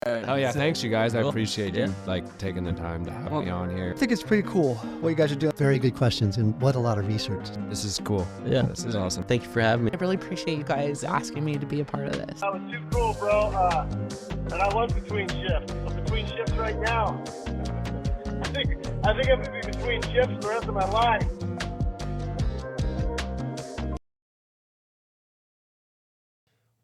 Oh yeah, thanks you guys. I appreciate you taking the time to have me on here. I think it's pretty cool what you guys are doing. Very good questions and what a lot of research. This is cool. Yeah. This is awesome. Thank you for having me. I really appreciate you guys asking me to be a part of this. That was too cool, bro. And I was between shifts. I'm between shifts right now. I think I'm gonna be between shifts the rest of my life.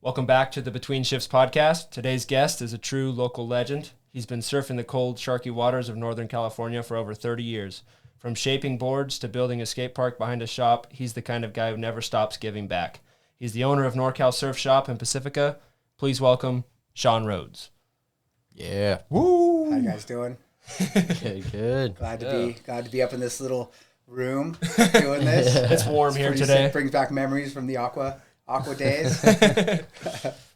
Welcome back to the Between Shifts podcast. Today's guest is a true local legend. He's been surfing the cold, sharky waters of Northern California for over 30 years. From shaping boards to building a skate park behind his shop, he's the kind of guy who never stops giving back. He's the owner of NorCal Surf Shop in Pacifica. Please welcome Shawn Rhodes. Yeah. Woo! How you guys doing? Good. Glad to be up in this little room doing this. It's warm here today. Brings back memories from the aqua days.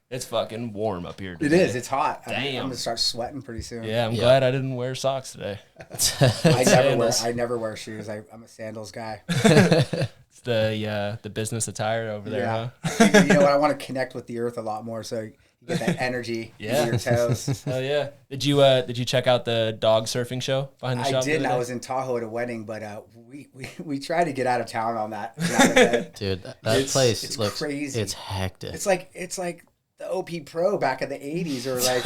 It's fucking warm up here today. It is. It's hot. Damn. I'm gonna start sweating pretty soon. Yeah, I'm glad I didn't wear socks today. I never wear shoes. I'm a sandals guy. It's the business attire over there, huh? You know what? I want to connect with the earth a lot more, so you get that energy in your toes. Hell yeah! Did you check out the dog surfing show behind the shop? I didn't. I was in Tahoe at a wedding, but we tried to get out of town on that. Dude, that place it's looks crazy. It's hectic. It's like the OP Pro back in the 80s, or like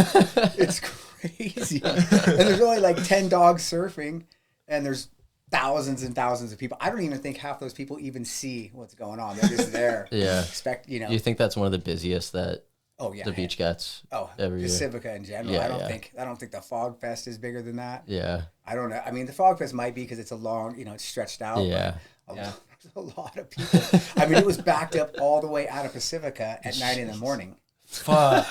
it's crazy. And there's only like 10 dogs surfing, and there's thousands and thousands of people. I don't even think half those people even see what's going on. They're just there. Yeah. You You think that's one of the busiest that the beach gets? Every Pacifica year. in general. Yeah, I don't think the Fog Fest is bigger than that. Yeah. I don't know. I mean, the Fog Fest might be because it's a long, it's stretched out. Yeah. There's a lot of people. I mean, it was backed up all the way out of Pacifica at 9 in the morning. Fuck.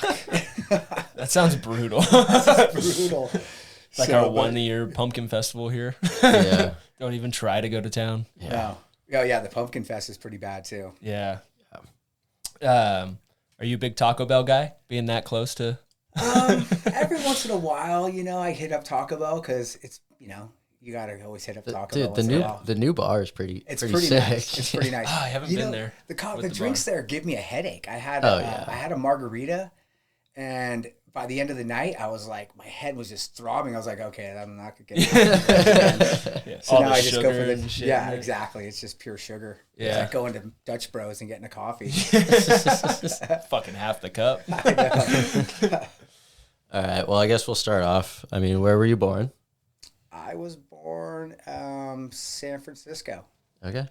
That sounds brutal. Brutal. It's like our 1 year pumpkin festival here. Yeah. Don't even try to go to town. Yeah. No. Oh, yeah, the Pumpkin Fest is pretty bad, too. Yeah. Are you a big Taco Bell guy, being that close to? Every once in a while, I hit up Taco Bell because it's, you got to always hit up Taco Bell. Dude, the new bar is pretty pretty sick. nice. It's pretty nice. I haven't been there. The drinks there give me a headache. I had a margarita, and by the end of the night, I was like, my head was just throbbing. I was like, okay, I'm not gonna get it. So now I just go for the shit. Yeah, exactly. It's just pure sugar. Yeah. It's like going to Dutch Bros and getting a coffee. Fucking half the cup. I know. All right. Well, I guess we'll start off. I mean, where were you born? I was born San Francisco. Okay.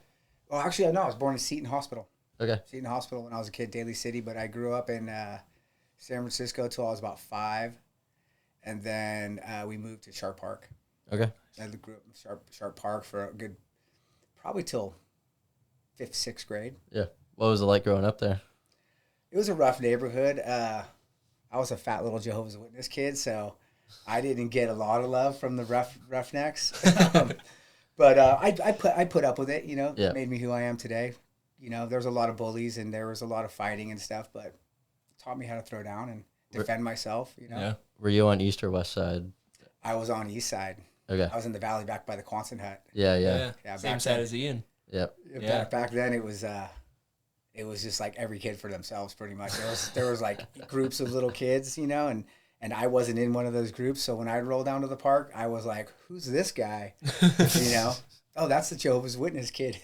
Well, actually, no, I was born in Seton Hospital. Okay. Seton Hospital when I was a kid, Daly City, but I grew up in San Francisco till I was about 5, and then we moved to Sharp Park. Okay. I grew up in Sharp Park for a good, probably till 5th, 6th grade. Yeah. What was it like growing up there? It was a rough neighborhood. I was a fat little Jehovah's Witness kid, so I didn't get a lot of love from the roughnecks. But I put up with it. It made me who I am today. There was a lot of bullies and there was a lot of fighting and stuff, but it taught me how to throw down and defend myself. Yeah. Were you on east or west side? I was on east side. Okay. I was in the valley back by the Quonset hut. Yeah. Same side as Ian. Yep. Yeah. Back then it was just like every kid for themselves pretty much. There was like groups of little kids, and I wasn't in one of those groups. So when I'd roll down to the park, I was like, who's this guy? Oh, that's the Jehovah's Witness kid.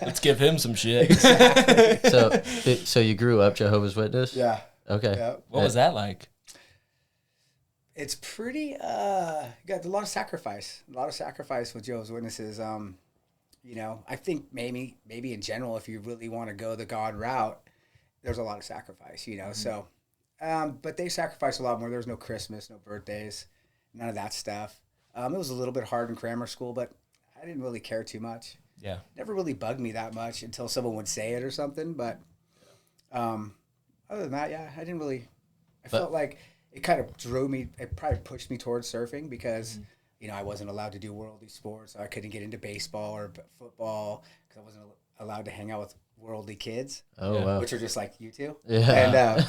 Let's give him some shit. Exactly. So you grew up Jehovah's Witness? Yeah. Okay. Yeah. What was that like? It's pretty, got a lot of sacrifice. A lot of sacrifice with Jehovah's Witnesses. I think maybe in general, if you really want to go the God route, there's a lot of sacrifice, Mm-hmm. So, but they sacrifice a lot more. There was no Christmas, no birthdays, none of that stuff. It was a little bit hard in grammar school, but I didn't really care too much. Yeah. Never really bugged me that much until someone would say it or something. But other than that, I didn't really. I felt like it kind of drove me. It probably pushed me towards surfing because I wasn't allowed to do worldly sports. I couldn't get into baseball or football because I wasn't allowed to hang out with worldly kids. Oh wow. Which are just like you two. Yeah.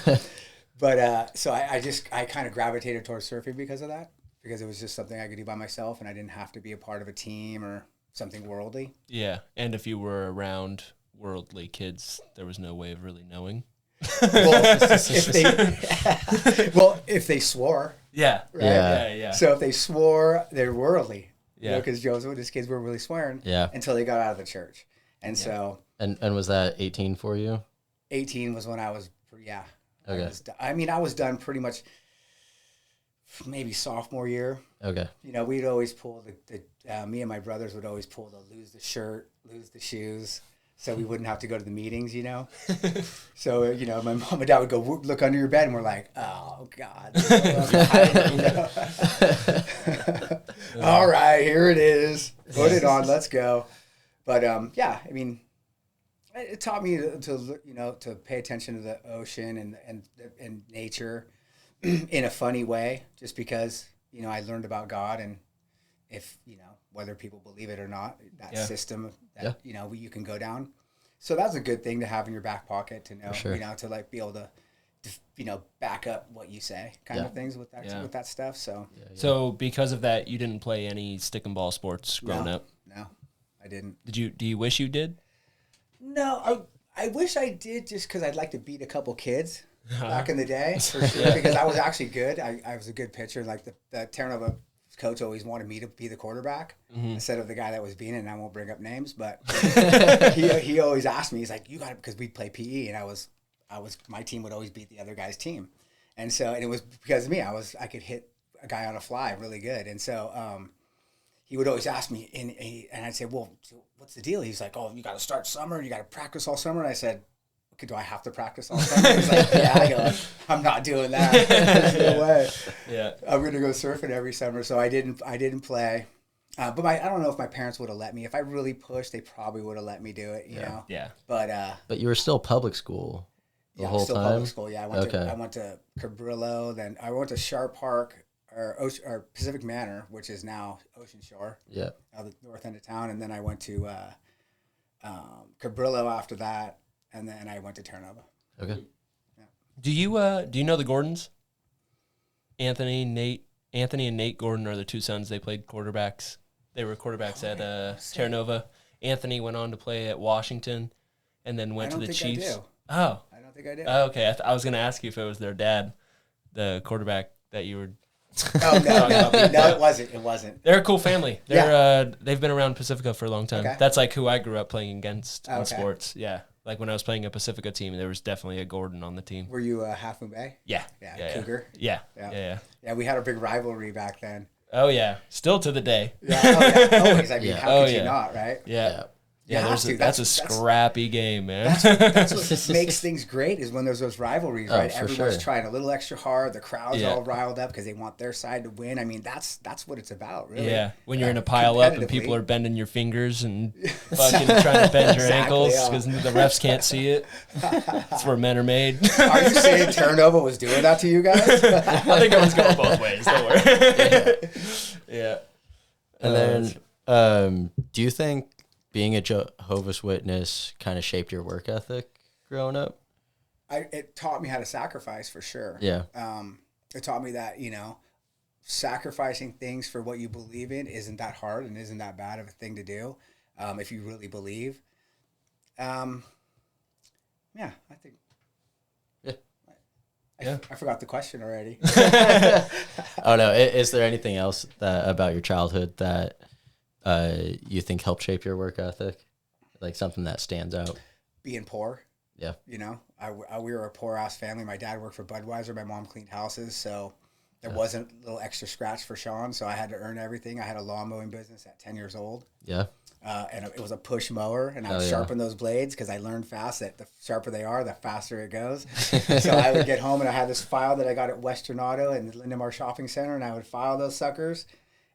And so I kind of gravitated towards surfing because of that. Because it was just something I could do by myself, and I didn't have to be a part of a team or something worldly. Yeah, and if you were around worldly kids, there was no way of really knowing. if they swore. Yeah. Right? Yeah. So if they swore, they're worldly. Yeah. Because Joseph and his kids were really swearing. Yeah. Until they got out of the church, and so. And was that 18 for you? 18 was when I was. Yeah. Okay. I was done pretty much. Maybe sophomore year. Okay. You know, we'd always pull me and my brothers would always pull the lose the shirt, lose the shoes, so we wouldn't have to go to the meetings, you know. So, you know, my mom and dad would go, look under your bed, and we're like, oh, God. All right, here it is. Put it on. Let's go. But, yeah, I mean, it taught me to you know, to pay attention to the ocean and nature in a funny way, just because, you know, I learned about God, and if, you know, whether people believe it or not, that system that, you know, you can go down. So that's a good thing to have in your back pocket, to know, you know, to like be able to you know, back up what you say kind of things with that stuff. So, so because of that, you didn't play any stick and ball sports growing up? No, I didn't. Do you wish you did? No, I wish I did, just because I'd like to beat a couple kids. Back in the day, for sure, because I was actually good. I was a good pitcher. Like the Terranova coach always wanted me to be the quarterback instead of the guy that was being it, and I won't bring up names, but he always asked me, he's like, you got it, because we'd play PE, and I was my team would always beat the other guy's team. And so, and it was because of me. I could hit a guy on a fly really good. And so he would always ask me, and I'd say, well, what's the deal? He's like, oh, you got to start summer, you got to practice all summer. And I said, do I have to practice all summer? He's like, yeah. I go, I'm not doing that. There's no way. Yeah. I'm gonna go surfing every summer. So I didn't play. But I don't know if my parents would have let me. If I really pushed, they probably would have let me do it. You know. Yeah. But you were still public school the whole time. Public school. Yeah. I went to Cabrillo. Then I went to Sharp Park or Pacific Manor, which is now Ocean Shore. Yeah. The north end of town, and then I went to Cabrillo after that. And then I went to Terranova. Okay. Yeah. Do you know the Gordons? Anthony and Nate Gordon are the two sons. They played quarterbacks. They were quarterbacks at Terranova. Anthony went on to play at Washington, and then went to the Chiefs. Oh, I don't think I did. Oh, okay. I was going to ask you if it was their dad, the quarterback that you were. Oh no, it wasn't. It wasn't. They're a cool family. They've been around Pacifica for a long time. Okay. That's like who I grew up playing against in sports. Yeah. Like when I was playing a Pacifica team, there was definitely a Gordon on the team. Were you Half Moon Bay? Yeah. Cougar? Yeah. Yeah, we had a big rivalry back then. Oh, yeah. Still to the day. Yeah, always. I mean, how could you not, right? Yeah. That's a scrappy game, man. That's what makes things great, is when there's those rivalries, right? Everyone's trying a little extra hard. The crowd's all riled up because they want their side to win. I mean, that's what it's about, really. Yeah, when you're in a pile up and people are bending your fingers and fucking trying to bend your ankles because the refs can't see it. That's where men are made. Are you saying Terranova was doing that to you guys? I think it was going both ways. Don't worry. Yeah. And then, do you think being a Jehovah's Witness kind of shaped your work ethic growing up? It taught me how to sacrifice, for sure. Yeah. It taught me that, you know, sacrificing things for what you believe in isn't that hard and isn't that bad of a thing to do, if you really believe. I think. Yeah. I forgot the question already. Oh no! Is there anything else about your childhood that you think helped shape your work ethic? Like something that stands out? Being poor. Yeah. You know, we were a poor ass family. My dad worked for Budweiser. My mom cleaned houses. So there wasn't a little extra scratch for Shawn. So I had to earn everything. I had a lawn mowing business at 10 years old. Yeah. And it was a push mower. And I would sharpen those blades because I learned fast that the sharper they are, the faster it goes. So I would get home and I had this file that I got at Western Auto and the Lindemar Shopping Center. And I would file those suckers.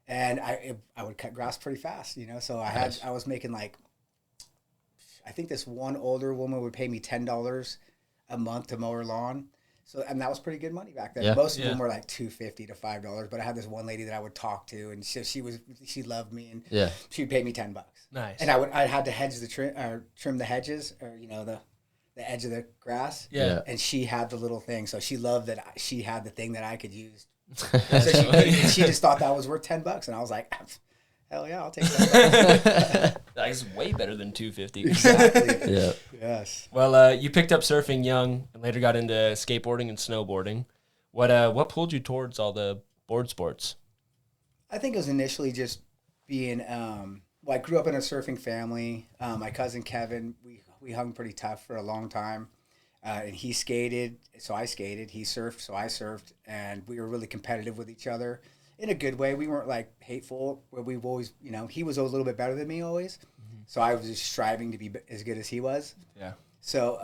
And I would cut grass pretty fast, you know. So I was making like, I think this one older woman would pay me $10 a month to mow her lawn. So, and that was pretty good money back then. Yeah. Most of them were like $2.50 to $5. But I had this one lady that I would talk to, and she loved me, and she'd pay me $10. Nice. And I had to hedge trim the hedges, or you know, the edge of the grass. Yeah. And she had the little thing, so she loved that she had the thing that I could use. So she just thought that was worth $10, and I was like, hell yeah, I'll take that. That's way better than 250. Exactly. Yeah. Yes. Well, you picked up surfing young and later got into skateboarding and snowboarding. What pulled you towards all the board sports? I think it was initially just being, I grew up in a surfing family. My cousin Kevin, we hung pretty tough for a long time. And he skated, so I skated. He surfed, so I surfed. And we were really competitive with each other in a good way. We weren't like hateful. We've always, he was a little bit better than me always. Mm-hmm. So I was just striving to be as good as he was. Yeah. So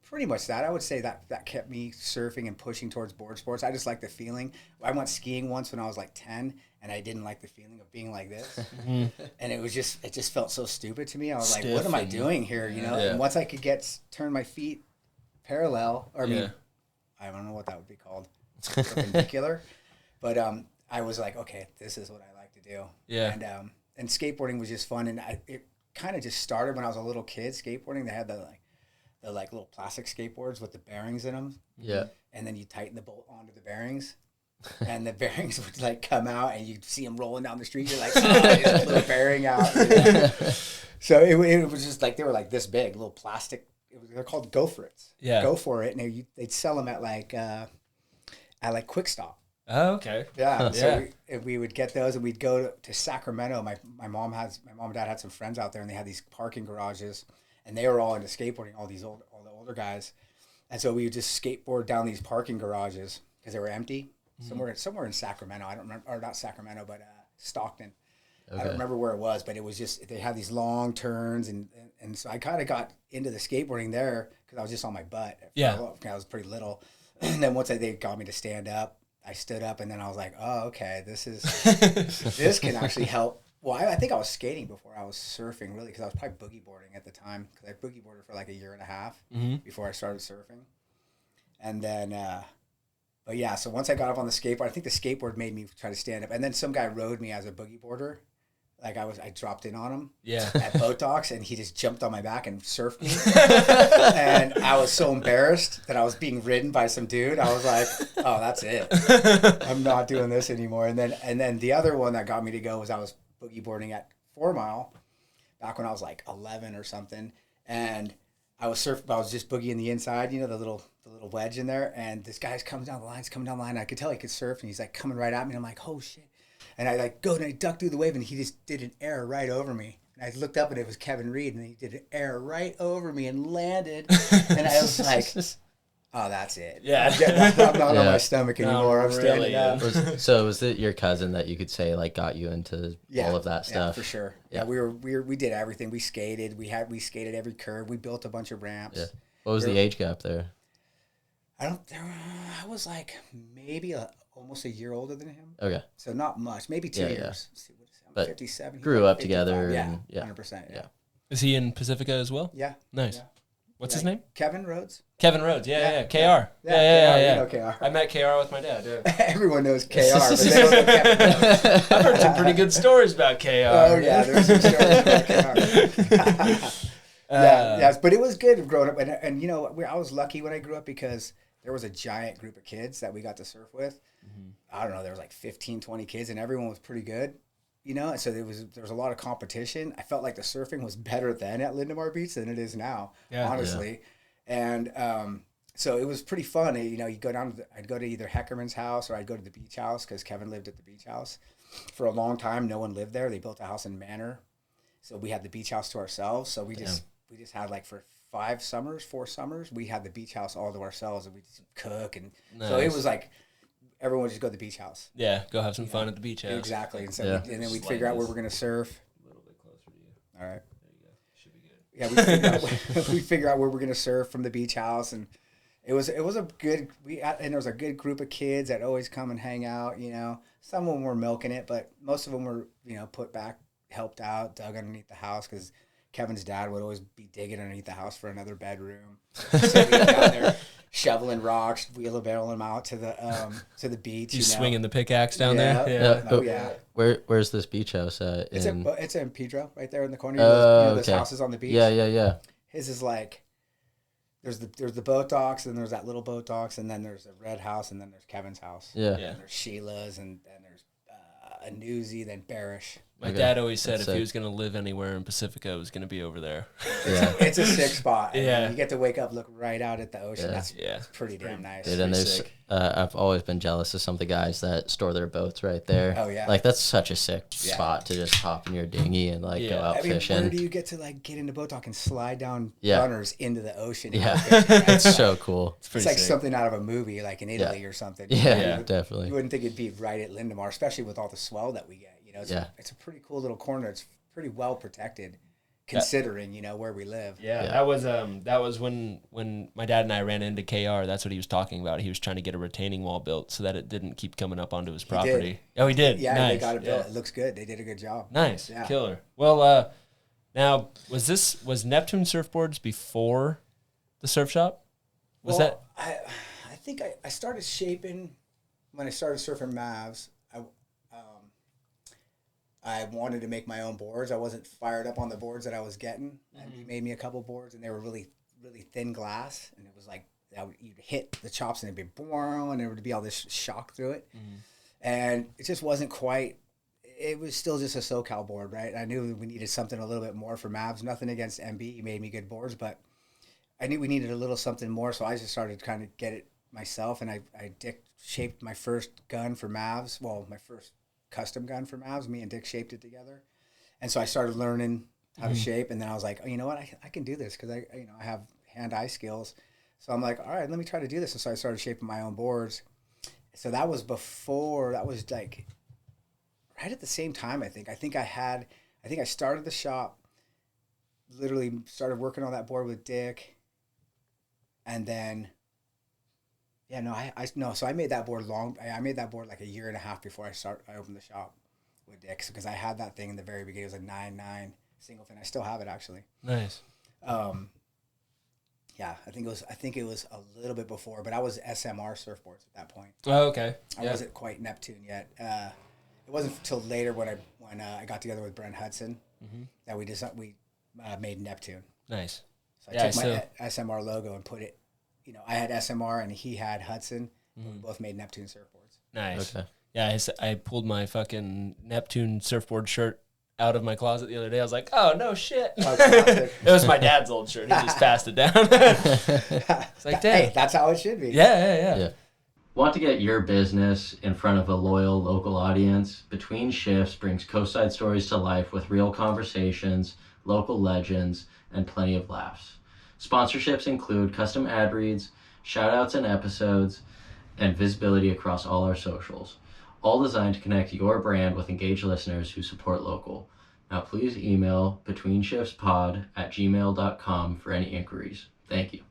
pretty much that. I would say that kept me surfing and pushing towards board sports. I just like the feeling. I went skiing once when I was like 10, and I didn't like the feeling of being like this. Mm-hmm. And it just felt so stupid to me. I was like, what am I doing here? Yeah. And once I could turn my feet parallel, or I don't know what that would be called, perpendicular. But I was like, okay, this is what I like to do. Yeah. And skateboarding was just fun, and it kind of just started when I was a little kid. Skateboarding, they had the little plastic skateboards with the bearings in them. Yeah. And then you tighten the bolt onto the bearings, and the bearings would like come out, and you'd see them rolling down the street. You're like, oh, there's a little bearing out. So it was just like, they were like this big, little plastic. They're called Go For It. Yeah. Go For It, and they'd sell them at like Quick Stop. Oh, okay. Yeah. So we would get those, and we'd go to Sacramento. My mom and dad had some friends out there, and they had these parking garages, and they were all into skateboarding. All the older guys, and so we would just skateboard down these parking garages because they were empty. Mm-hmm. Somewhere in Sacramento. I don't remember, or not Sacramento, but Stockton. Okay. I don't remember where it was, but it was just, they had these long turns, and so I kind of got into the skateboarding there because I was just on my butt. Yeah. I was pretty little, and then once they got me to stand up, I stood up, and then I was like, oh, okay, this can actually help. Well, I think I was skating before I was surfing, really, because I was probably boogie boarding at the time, because I boogie boarded for like a year and a half before I started surfing. And then, but yeah, so once I got up on the skateboard, I think the skateboard made me try to stand up. And then some guy rode me as a boogie boarder. Like I dropped in on him at boat docks, and he just jumped on my back and surfed me. And I was so embarrassed that I was being ridden by some dude. I was like, oh, that's it. I'm not doing this anymore. And then the other one that got me to go was I was boogie boarding at 4 Mile back when I was like 11 or something. And I was just boogieing the inside, the little wedge in there. And this guy's coming down the line. I could tell he could surf, and he's like coming right at me. And I'm like, oh shit. And I and I ducked through the wave, and he just did an air right over me. And I looked up, and it was Kevin Reed, and he did an air right over me and landed. And I was like, oh, that's it. Yeah. I'm not on my stomach anymore. I'm standing up. So was it your cousin that you could say like got you into all of that stuff? Yeah, for sure. Yeah, we did everything. We skated. We skated every curve. We built a bunch of ramps. Yeah. What was the age gap there? I was like maybe almost a year older than him. Okay. So not much, maybe 2 years. Yeah. Let's see, what is it? I'm but 57. Grew up together. Yeah, and, 100%. Yeah. Is he in Pacifica as well? Yeah. Nice. Yeah. What's his name? Kevin Rhodes. Kevin Rhodes. Yeah. KR. Yeah. Yeah. You know KR. I met KR with my dad. Yeah. Everyone knows KR, but they don't know Kevin Rhodes. I've heard some pretty good stories about KR. Oh yeah, there's some stories about KR. Yes, but it was good growing up, and I was lucky when I grew up because there was a giant group of kids that we got to surf with. Mm-hmm. I don't know, there was like 15, 20 kids, and everyone was pretty good, and so there was a lot of competition. I felt like the surfing was better then at Lindemar Beach than it is now, honestly. Yeah. And so it was pretty fun. You go down I'd go to either Heckerman's house or I'd go to the beach house because Kevin lived at the beach house. For a long time, no one lived there. They built a house in Manor, so we had the beach house to ourselves. So we just had like for 4 summers, we had the beach house all to ourselves, and we just cook, and so it was like everyone would just go to the beach house. Yeah, go have some fun at the beach house. Exactly, and so and then we'd figure out where we're gonna surf. A little bit closer to you. All right. There you go. Should be good. Yeah, we'd figure out where we're gonna surf from the beach house, and it was a good and there was a good group of kids that always come and hang out. Some of them were milking it, but most of them were put back, helped out, dug underneath the house because Kevin's dad would always be digging underneath the house for another bedroom. So we'd be down there shoveling rocks, wheelbarrowing them out to the beach. You swinging the pickaxe down there? Yeah. Oh, yeah. Where's this beach house at? It's in Pedro, right there in the corner. Those houses on the beach. Yeah. His is like, there's the boat docks, and there's that little boat docks, and then there's a red house, and then there's Kevin's house. Yeah. And there's Sheila's, and there's a newsy, then bearish. My dad always said if he was going to live anywhere in Pacifica, it was going to be over there. Yeah. It's a sick spot. Yeah. You get to wake up, look right out at the ocean. Yeah. That's pretty damn nice. Dude, and there's, I've always been jealous of some of the guys that store their boats right there. Oh, yeah. Like, that's such a sick spot to just hop in your dinghy and, like, go out fishing. Where do you get to, like, get into boat dock and slide down Yeah. runners into the ocean? Yeah. Fishing, right? It's so cool. It's like something out of a movie, like in Italy or something. Yeah, definitely. You wouldn't think it'd be right at Lindemar, especially with all the swell that we get. You know, it's a pretty cool little corner. It's pretty well protected, considering you know where we live. Yeah, that was when my dad and I ran into KR. That's what he was talking about. He was trying to get a retaining wall built so that it didn't keep coming up onto his property. Oh, he did. Yeah, nice. they got it built. It looks good. They did a good job. Nice, yeah. Killer. Well, now was Neptune surfboards before the surf shop? I think I started shaping when I started surfing Mavs. I wanted to make my own boards. I wasn't fired up on the boards that I was getting. And he made me a couple boards, and they were really, really thin glass. And it was like you'd hit the chops, and it'd be boom, and there would be all this shock through it. And it just wasn't quite. It was still just a SoCal board, right? I knew we needed something a little bit more for Mavs. Nothing against MB. He made me good boards, but I knew we needed a little something more. So I just started to kind of get it myself, and I shaped my first gun for Mavs. Well, my first custom gun for Mavs. Me and Dick shaped it together, and so I started learning how to shape. And then I was like, oh, you know what, I can do this because I have hand-eye skills. So I'm like, all right, let me try to do this. And so I started shaping my own boards. So that was like right at the same time. I think I started the shop. Literally started working on that board with Dick, and then. Yeah, no, so I made that board I made that board like a year and a half before I opened the shop with Dick, because I had that thing in the very beginning. It was a 9.9 single fin. I still have it actually. Nice. Yeah, I think it was a little bit before, but I was SMR surfboards at that point. Oh, okay. I wasn't quite Neptune yet. It wasn't until later when I got together with Brent Hudson that we made Neptune. Nice. So I took my SMR logo and put it. You know, I had SMR and he had Hudson. We both made Neptune surfboards. Nice. Okay. Yeah, I pulled my fucking Neptune surfboard shirt out of my closet the other day. I was like, oh, no shit. Oh, it was my dad's old shirt. He just passed it down. It's like, damn. Hey, that's how it should be. Yeah. Want to get your business in front of a loyal local audience? Between Shifts brings coastside stories to life with real conversations, local legends, and plenty of laughs. Sponsorships include custom ad reads, shout-outs in episodes, and visibility across all our socials, all designed to connect your brand with engaged listeners who support local. Now please email betweenshiftspod@gmail.com for any inquiries. Thank you.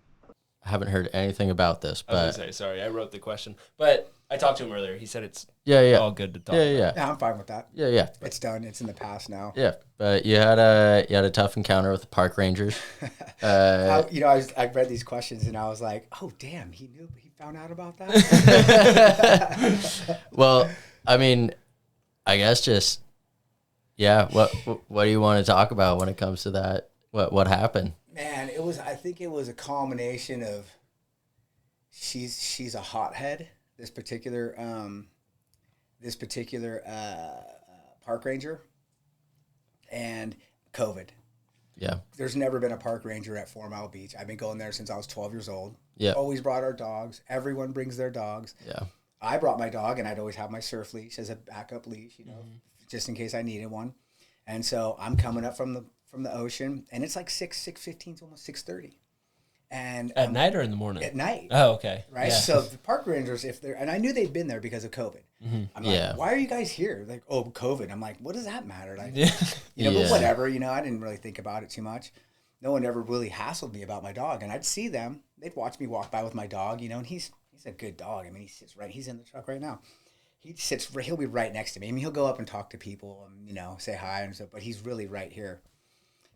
I haven't heard anything about this, but... I was going to say, sorry, I wrote the question. But I talked to him earlier. He said it's all good to talk about. Yeah, I'm fine with that. Yeah. It's done. It's in the past now. Yeah, but you had a tough encounter with the park rangers. I read these questions and I was like, oh damn, he found out about that. Well, I mean, I guess just what do you want to talk about when it comes to that? What happened? Man, I think it was a combination of she's a hothead. This particular park ranger, and COVID. Yeah. There's never been a park ranger at 4 Mile Beach. I've been going there since I was 12 years old. Yeah. Always brought our dogs. Everyone brings their dogs. Yeah. I brought my dog, and I'd always have my surf leash as a backup leash, just in case I needed one. And so I'm coming up from the ocean, and it's like 6:15 to almost 6:30. And at night or in the morning? At night. Oh, okay. Right. Yeah. So the park rangers, and I knew they'd been there because of COVID. I'm like, why are you guys here? Like, oh, COVID. I'm like, what does that matter? Like, but whatever. I didn't really think about it too much. No one ever really hassled me about my dog, and I'd see them. They'd watch me walk by with my dog, and he's a good dog. I mean, he sits right. He's in the truck right now. He'll be right next to me. I mean, he'll go up and talk to people and say hi and stuff. But he's really right here.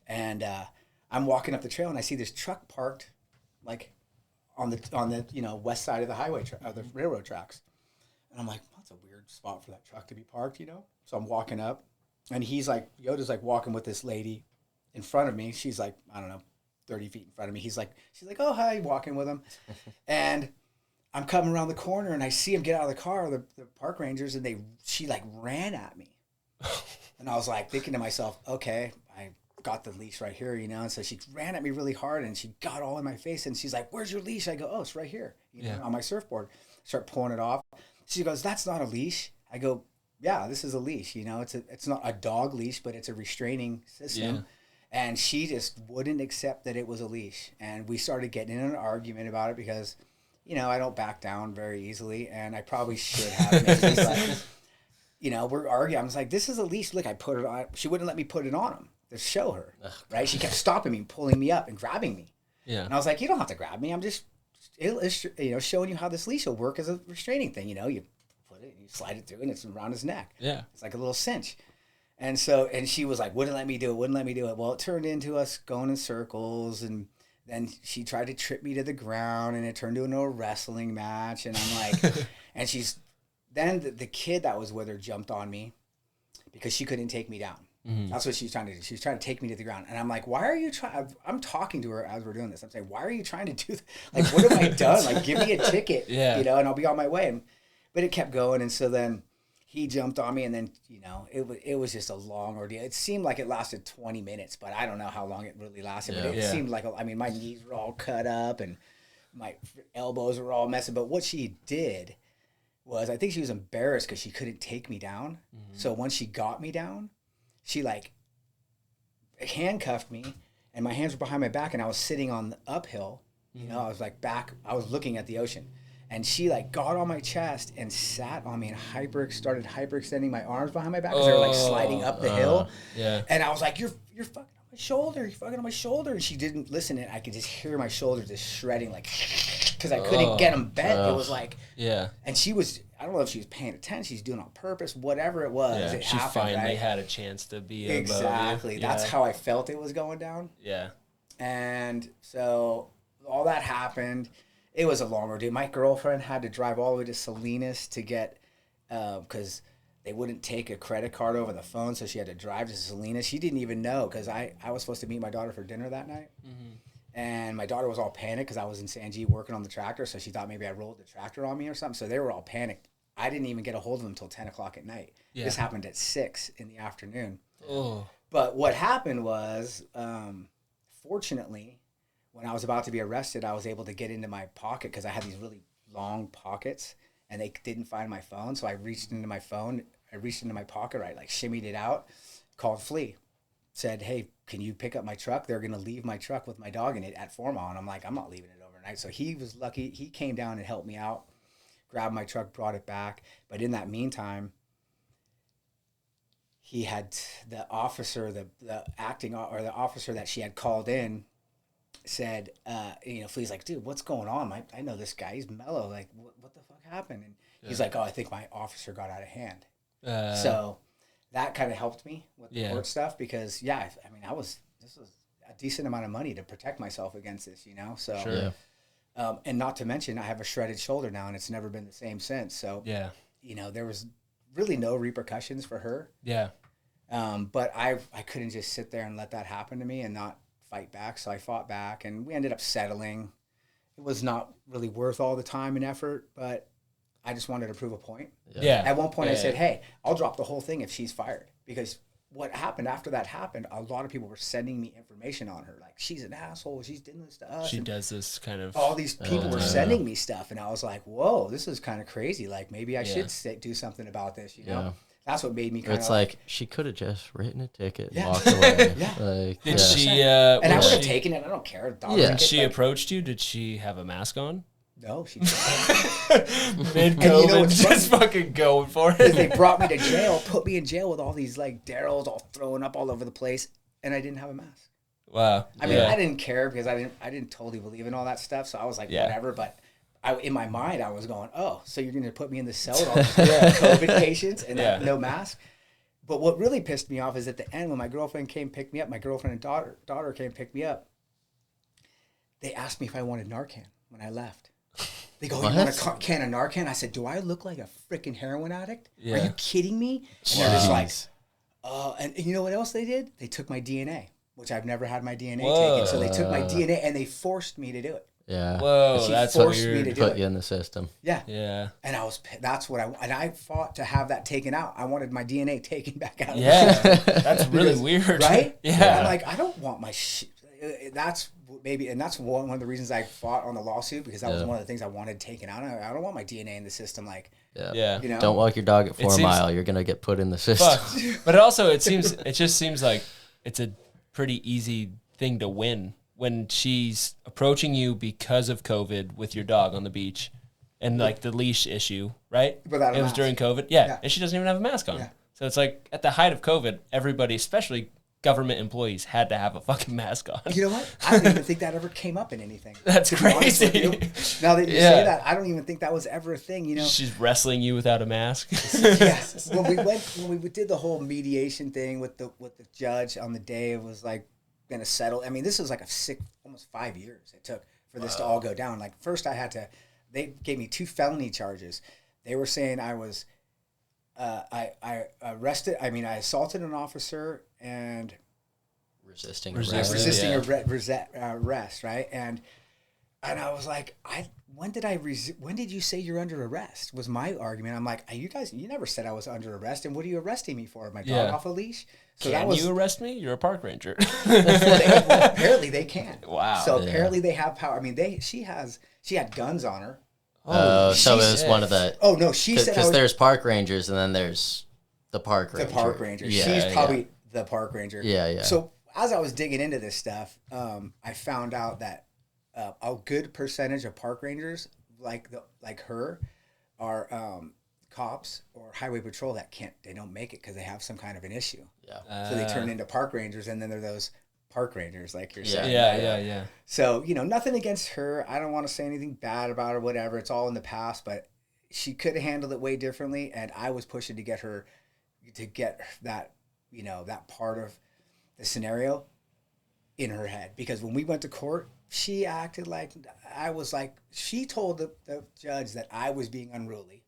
And I'm walking up the trail, and I see this truck parked, like on the west side of the highway of the railroad tracks, and I'm like, that's a weird spot for that truck to be parked, So I'm walking up, and Yoda's like walking with this lady in front of me. She's like, I don't know, 30 feet in front of me. She's like, oh hi, walking with him, and I'm coming around the corner and I see him get out of the car, the park rangers, and she like ran at me. And I was like thinking to myself, okay, I got the leash right here, you know? And so she ran at me really hard and she got all in my face and she's like, where's your leash? I go, oh, it's right here, you know, on my surfboard. Start pulling it off. She goes, that's not a leash. I go, yeah, this is a leash, you know? It's not a dog leash, but it's a restraining system. Yeah. And she just wouldn't accept that it was a leash. And we started getting in an argument about it because, you know, I don't back down very easily, and I probably should have. Maybe, but, you know, we're arguing. I was like, this is a leash. Look, I put it on. She wouldn't let me put it on him to show her, right? She kept stopping me, pulling me up and grabbing me. Yeah. And I was like, you don't have to grab me. I'm just, you know, showing you how this leash will work as a restraining thing. You know, you put it, you slide it through, and it's around his neck. Yeah. It's like a little cinch. And so, and she was like, wouldn't let me do it. Well, it turned into us going in circles, and then she tried to trip me to the ground, and it turned into a wrestling match. And I'm like, and then the kid that was with her jumped on me because she couldn't take me down. Mm-hmm. That's what she was trying to do. She was trying to take me to the ground. And I'm like, why are you trying? I'm talking to her as we're doing this. I'm saying, why are you trying to do that? Like, what have I done? Like, give me a ticket, you know, and I'll be on my way. But it kept going. And so then he jumped on me, and then, you know, it was just a long ordeal. It seemed like it lasted 20 minutes, but I don't know how long it really lasted. But it seemed like, I mean, my knees were all cut up and my elbows were all messy. But what she did was, I think she was embarrassed because she couldn't take me down. Mm-hmm. So once she got me down, she like handcuffed me, and my hands were behind my back, and I was sitting on the uphill. You know, I was like I was looking at the ocean. And she like got on my chest and sat on me and started hyperextending my arms behind my back because they were like sliding up the hill. Yeah. And I was like, you're fucking on my shoulder. You're fucking on my shoulder. And she didn't listen, and I could just hear my shoulders just shredding like, because I couldn't get them bent. It was like, and she was, I don't know if she was paying attention. She's doing it on purpose, whatever it was. It she happened, finally right? had a chance to be exactly. That's how I felt it was going down. Yeah. And so all that happened. It was a long ordeal. My girlfriend had to drive all the way to Salinas to get, because they wouldn't take a credit card over the phone, so she had to drive to Salinas. She didn't even know, because I was supposed to meet my daughter for dinner that night. Mm-hmm. And my daughter was all panicked because I was in San G working on the tractor, so she thought maybe I rolled the tractor on me or something. So they were all panicked. I didn't even get a hold of them until 10 o'clock at night. Yeah. This happened at 6 in the afternoon. Oh. But what happened was, fortunately, when I was about to be arrested, I was able to get into my pocket because I had these really long pockets, and they didn't find my phone. So I reached into my phone. I reached into my pocket, right, like shimmied it out, called Flea, said, hey, can you pick up my truck? They're going to leave my truck with my dog in it at 4 Mile. And I'm like, I'm not leaving it overnight. So he was lucky. He came down and helped me out, grabbed my truck, brought it back. But in that meantime, he had the officer, the officer that she had called in, said, you know, Flea's like, dude, what's going on? I know this guy. He's mellow. Like, what the fuck happened? And he's like, oh, I think my officer got out of hand. So that kind of helped me with the court stuff because, I mean, this was a decent amount of money to protect myself against this, you know? So, sure. And not to mention, I have a shredded shoulder now, and it's never been the same since. So, you know, there was really no repercussions for her. Yeah. But I couldn't just sit there and let that happen to me and not fight back. So I fought back, and we ended up settling. It was not really worth all the time and effort, but I just wanted to prove a point. Yeah. At one point I said, hey, I'll drop the whole thing if she's fired, because what happened after that happened, a lot of people were sending me information on her. Like, she's an asshole. She's doing this to us. She does this kind of... All these people were sending me stuff, and I was like, whoa, this is kind of crazy. Like, maybe I should do something about this, you know? Yeah. That's what made me kind of It's like, she could have just written a ticket and walked away. Like, did she... and I would have taken it. I don't care. When she approached you, did she have a mask on? No, she didn't. Mid-COVID, just fucking going for it. They brought me to jail, put me in jail with all these, like, Darryls all throwing up all over the place, and I didn't have a mask. Wow. I mean, I didn't care because I didn't totally believe in all that stuff, so I was like, whatever, but... in my mind, I was going, oh, so you're going to put me in the cell with all these COVID patients and no mask? But what really pissed me off is at the end, when my girlfriend came pick me up, my girlfriend and daughter came pick me up, they asked me if I wanted Narcan when I left. They go, you want a can of Narcan? I said, do I look like a freaking heroin addict? Yeah. Are you kidding me? And they're just like, and you know what else they did? They took my DNA, which I've never had my DNA taken. So they took my DNA and they forced me to do it. Yeah. Whoa, She that's forced me weird. to do Put it. you in the system. Yeah. Yeah. And I fought to have that taken out. I wanted my DNA taken back out. Yeah. That's really weird. Right? Yeah. I'm like, I don't want my shit. That's one of the reasons I fought on the lawsuit, because that was one of the things I wanted taken out. I don't want my DNA in the system. Like, Yeah. you know? Don't walk your dog at 4 seems- Mile. You're going to get put in the system. But it just seems like it's a pretty easy thing to win when she's approaching you because of COVID with your dog on the beach and like the leash issue, right? Without a it was mask. during COVID. Yeah. Yeah. And she doesn't even have a mask on. Yeah. So it's like at the height of COVID, everybody, especially government employees, had to have a fucking mask on. You know what? I don't even think that ever came up in anything. That's to be honest with crazy. you. Now that you say that, I don't even think that was ever a thing, you know? She's wrestling you without a mask. Yes. When we did the whole mediation thing with the judge on the day it was like gonna settle. I mean, this was like almost 5 years it took for this to all go down. Like first they gave me 2 felony charges. They were saying I was I assaulted an officer and Resisting arrest, right? And I was like, when did you say you're under arrest? Was my argument. I'm like, you never said I was under arrest, and what are you arresting me for? My dog off a leash? So Can you arrest me? You're a park ranger. Apparently they can. Wow. So apparently they have power. I mean, she had guns on her. So it was one of the... Oh no, she said because there's park rangers and then there's the park ranger. The park ranger. Yeah, She's probably the park ranger. Yeah, yeah. So as I was digging into this stuff, I found out that a good percentage of park rangers like her are cops or highway patrol that they don't make it because they have some kind of an issue. Yeah. So they turn into park rangers, and then they're those park rangers like you're saying. Yeah. So, nothing against her. I don't want to say anything bad about her, whatever. It's all in the past, but she could have handled it way differently, and I was pushing to get that, that part of the scenario in her head. Because when we went to court, she acted she told the judge that I was being unruly.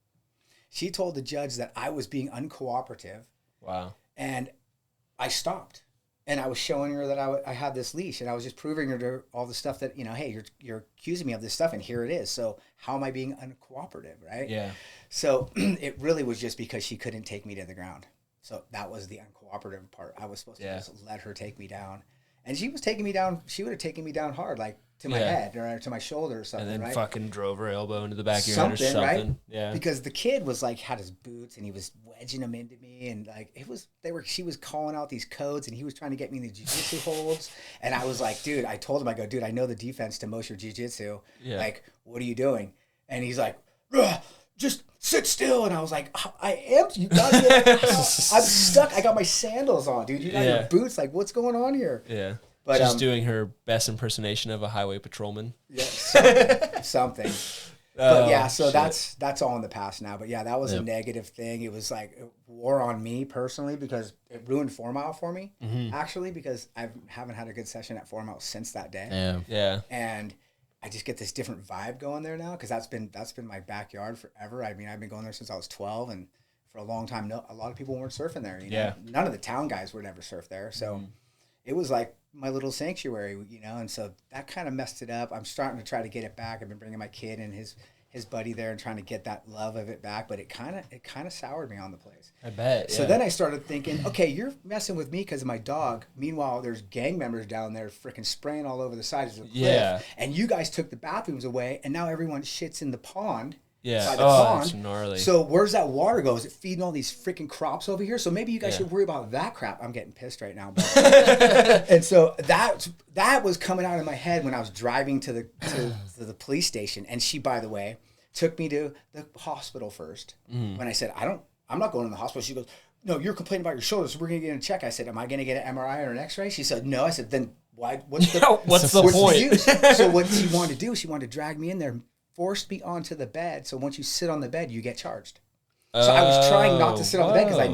She told the judge that I was being uncooperative. Wow. And I stopped. And I was showing her that I had this leash, and I was just proving her to all the stuff that, hey, you're accusing me of this stuff, and here it is. So how am I being uncooperative, right? Yeah. So it really was just because she couldn't take me to the ground. So that was the uncooperative part. I was supposed to just let her take me down. And she was taking me down. She would have taken me down hard, like to my head or to my shoulder or something, and then right? fucking drove her elbow into the back of your head or something. Right? Yeah. Because the kid was had his boots and he was wedging them into me, and she was calling out these codes, and he was trying to get me in the jiu-jitsu holds. And I was like, dude, I told him, dude, I know the defense to most your jiu-jitsu. Yeah. Like, what are you doing? And he's like, just sit still. And I was like, I am. You got it. I'm stuck. I got my sandals on, dude. You got your boots. Like, what's going on here? Yeah. But she's doing her best impersonation of a highway patrolman. Yeah, something. But so that's all in the past now. But that was a negative thing. It was like it wore on me personally because it ruined 4 Mile for me, actually, because I haven't had a good session at 4 Mile since that day. Yeah. And I just get this different vibe going there now because that's been my backyard forever. I mean, I've been going there since I was 12, and for a long time, a lot of people weren't surfing there. None of the town guys would ever surf there. So it was like my little sanctuary, and so that kind of messed it up. I'm starting to try to get it back. I've been bringing my kid and his buddy there and trying to get that love of it back, but it kind of soured me on the place. I bet. So then I started thinking, okay, you're messing with me because of my dog. Meanwhile, there's gang members down there freaking spraying all over the sides of the cliff. Yeah. And you guys took the bathrooms away, and now everyone shits in the pond. Yeah. By the pond. That's gnarly. So where's that water go? Is it feeding all these freaking crops over here? So maybe you guys should worry about that crap. I'm getting pissed right now. And so that was coming out of my head when I was driving to the police station. And she, by the way, took me to the hospital first. When I said, I'm not going to the hospital. She goes, no, you're complaining about your shoulders, so we're going to get a check. I said, am I going to get an MRI or an x-ray? She said, no. I said, then why? What's the point? use? So what she wanted to do, she wanted to drag me in there, forced me onto the bed. So once you sit on the bed, you get charged. So I was trying not to sit on the bed because I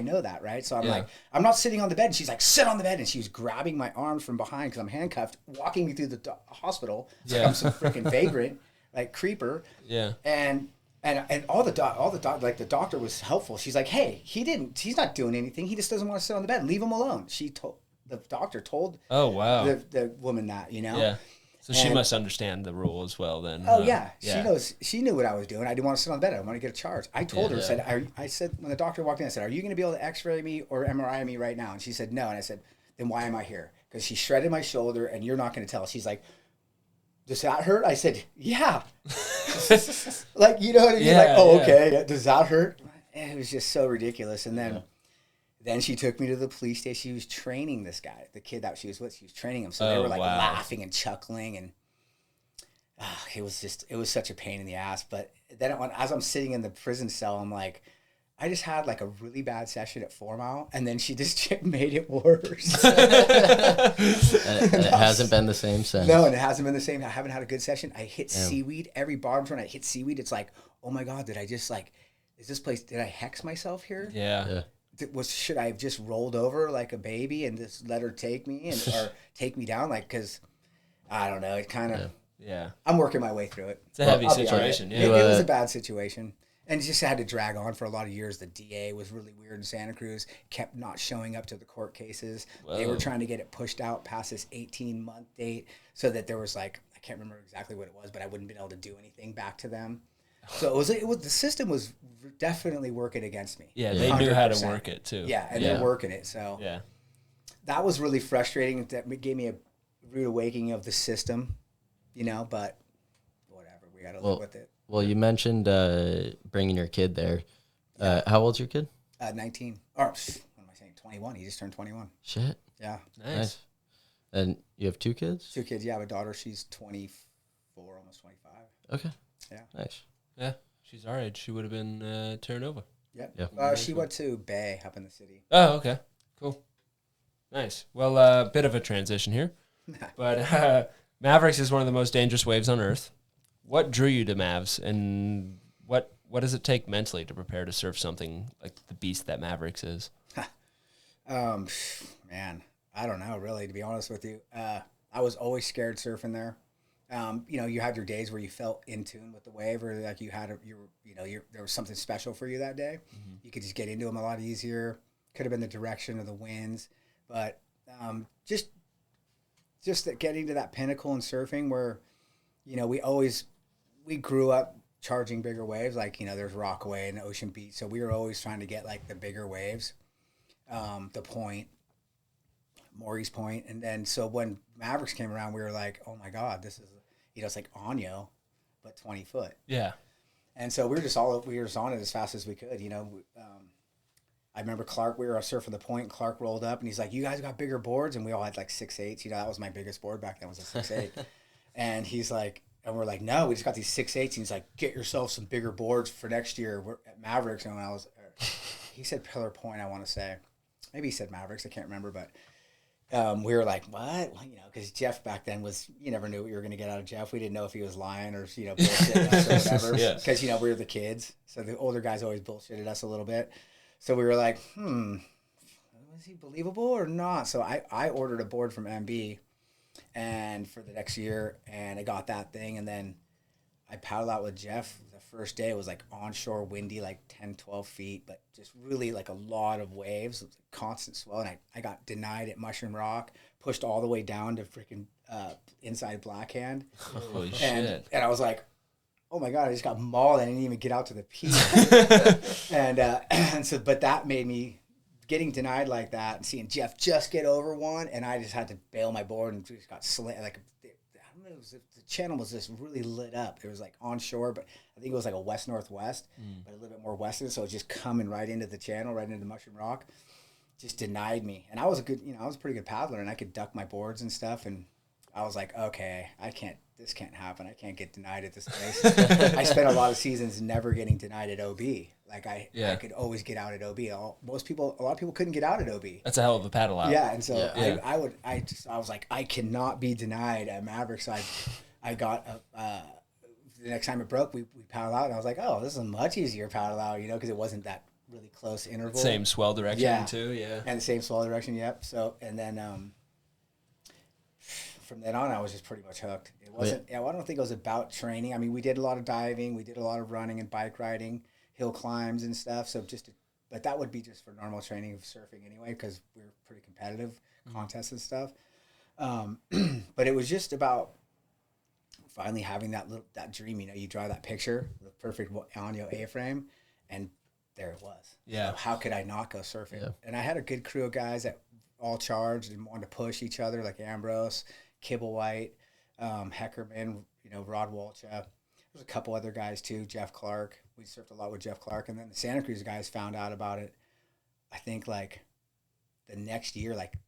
know that, right? So I'm like, I'm not sitting on the bed. And she's like, sit on the bed. And she was grabbing my arms from behind because I'm handcuffed, walking me through the hospital. It's like I'm some freaking vagrant, like creeper. Yeah. And the doctor was helpful. She's like, hey, he's not doing anything. He just doesn't want to sit on the bed. Leave him alone. The doctor told oh, wow. the woman that, Yeah. So she must understand the rule as well then. Oh, yeah. She knew what I was doing. I didn't want to sit on the bed. I wanted to get a charge. I told her, I said, when the doctor walked in, I said, are you going to be able to x-ray me or MRI me right now? And she said, no. And I said, then why am I here? Because she shredded my shoulder and you're not going to tell. She's like, does that hurt? I said, yeah. Like, you know what I mean? Like, okay. Does that hurt? And it was just so ridiculous. And then she took me to the police station. She was training this guy, the kid that she was with. She was training him. So they were like laughing and chuckling. And it was such a pain in the ass. But then as I'm sitting in the prison cell, I'm like, I just had like a really bad session at 4 Mile, and then she just made it worse. And it hasn't been the same since. No, and it hasn't been the same. I haven't had a good session. I hit seaweed. Every barb's when I hit seaweed, it's like, oh my God, did I hex myself here? Yeah. Should I have just rolled over like a baby and just let her take me or take me down? Like, because I don't know. It kind of, I'm working my way through it. It's a heavy situation. It was a bad situation. And it just had to drag on for a lot of years. The DA was really weird in Santa Cruz, kept not showing up to the court cases. Whoa. They were trying to get it pushed out past this 18-month date so that there was like, I can't remember exactly what it was, but I wouldn't be able to do anything back to them. So it was the system was definitely working against me. Yeah, they 100%. Knew how to work it too. Yeah, and they're working it. So that was really frustrating. That gave me a rude awakening of the system, but whatever. We got to live with it. Well, you mentioned bringing your kid there. How old's your kid? 19. Or, what am I saying? 21. He just turned 21. Shit. Yeah. Nice. And you have 2 kids? 2 kids. Yeah, I have a daughter. She's 24, almost 25. Okay. Yeah. Nice. Yeah. She's our age. She would have been turned over. Yep. Yeah. She went to Bay up in the city. Oh, okay. Cool. Nice. Well, a bit of a transition here. But Mavericks is one of the most dangerous waves on Earth. What drew you to Mavs, and what does it take mentally to prepare to surf something like the beast that Mavericks is? Man, I don't know, really, to be honest with you. I was always scared surfing there. You had your days where you felt in tune with the wave, or like there was something special for you that day. Mm-hmm. You could just get into them a lot easier. Could have been the direction of the winds, but just that getting to that pinnacle in surfing where, we grew up charging bigger waves, like, there's Rockaway and Ocean Beach. So we were always trying to get like the bigger waves, the Point, Maury's Point. And then, so when Mavericks came around, we were like, oh my God, this is, it's like Anyo, but 20 foot. Yeah. And so we were just on it as fast as we could, I remember Clark, we were surfing the Point, and Clark rolled up and he's like, you guys got bigger boards? And we all had like 6'8". That was my biggest board back then, was a 6'8". And he's like, and we're like, no, we just got these 6'8". And he's like, get yourself some bigger boards for next year. We're at Mavericks. And he said Pillar Point, I want to say. Maybe he said Mavericks, I can't remember. But we were like, what? Because Jeff back then you never knew what you were going to get out of Jeff. We didn't know if he was lying or, bullshitting us or whatever. Because, we were the kids. So the older guys always bullshitted us a little bit. So we were like, was he believable or not? So I ordered a board from MB and for the next year, and I got that thing, and then I paddled out with Jeff. The first day it was like onshore, windy, like 10, 12 feet, but just really like a lot of waves, it was a constant swell, and I got denied at Mushroom Rock, pushed all the way down to freaking inside Blackhand. Holy shit. And I was like, oh my God, I just got mauled. I didn't even get out to the peak. and so, but that made me, getting denied like that and seeing Jeff just get over one, and I just had to bail my board and just got slammed. Like, I don't know, the channel was just really lit up. It was like onshore, but I think it was like a west-northwest, but a little bit more western, so it was just coming right into the channel, right into Mushroom Rock. Just denied me. And I was I was a pretty good paddler, and I could duck my boards and stuff, and I was like, okay, this can't happen. I can't get denied at this place. I spent a lot of seasons never getting denied at OB. Like I could always get out at OB. A lot of people couldn't get out at OB. That's a hell of a paddle out. Yeah, and so I was like, I cannot be denied at Mavericks. So I got the next time it broke, we paddled out, and I was like, oh, this is a much easier paddle out, because it wasn't that really close interval. Same swell direction too, and the same swell direction, yep. So and then from then on, I was just pretty much hooked. It wasn't. I don't think it was about training. I mean, we did a lot of diving, we did a lot of running and bike riding, hill climbs and stuff. So but that would be just for normal training of surfing anyway, because we were pretty competitive contests and stuff. But it was just about finally having that dream, you draw that picture, the perfect Anyo A-frame, and there it was. Yeah. So how could I not go surfing? Yeah. And I had a good crew of guys that all charged and wanted to push each other, like Ambrose, Kibblewhite, Heckerman, Rod Walcha. There's a couple other guys too, Jeff Clark. We surfed a lot with Jeff Clark. And then the Santa Cruz guys found out about it, I think, like, the next year, like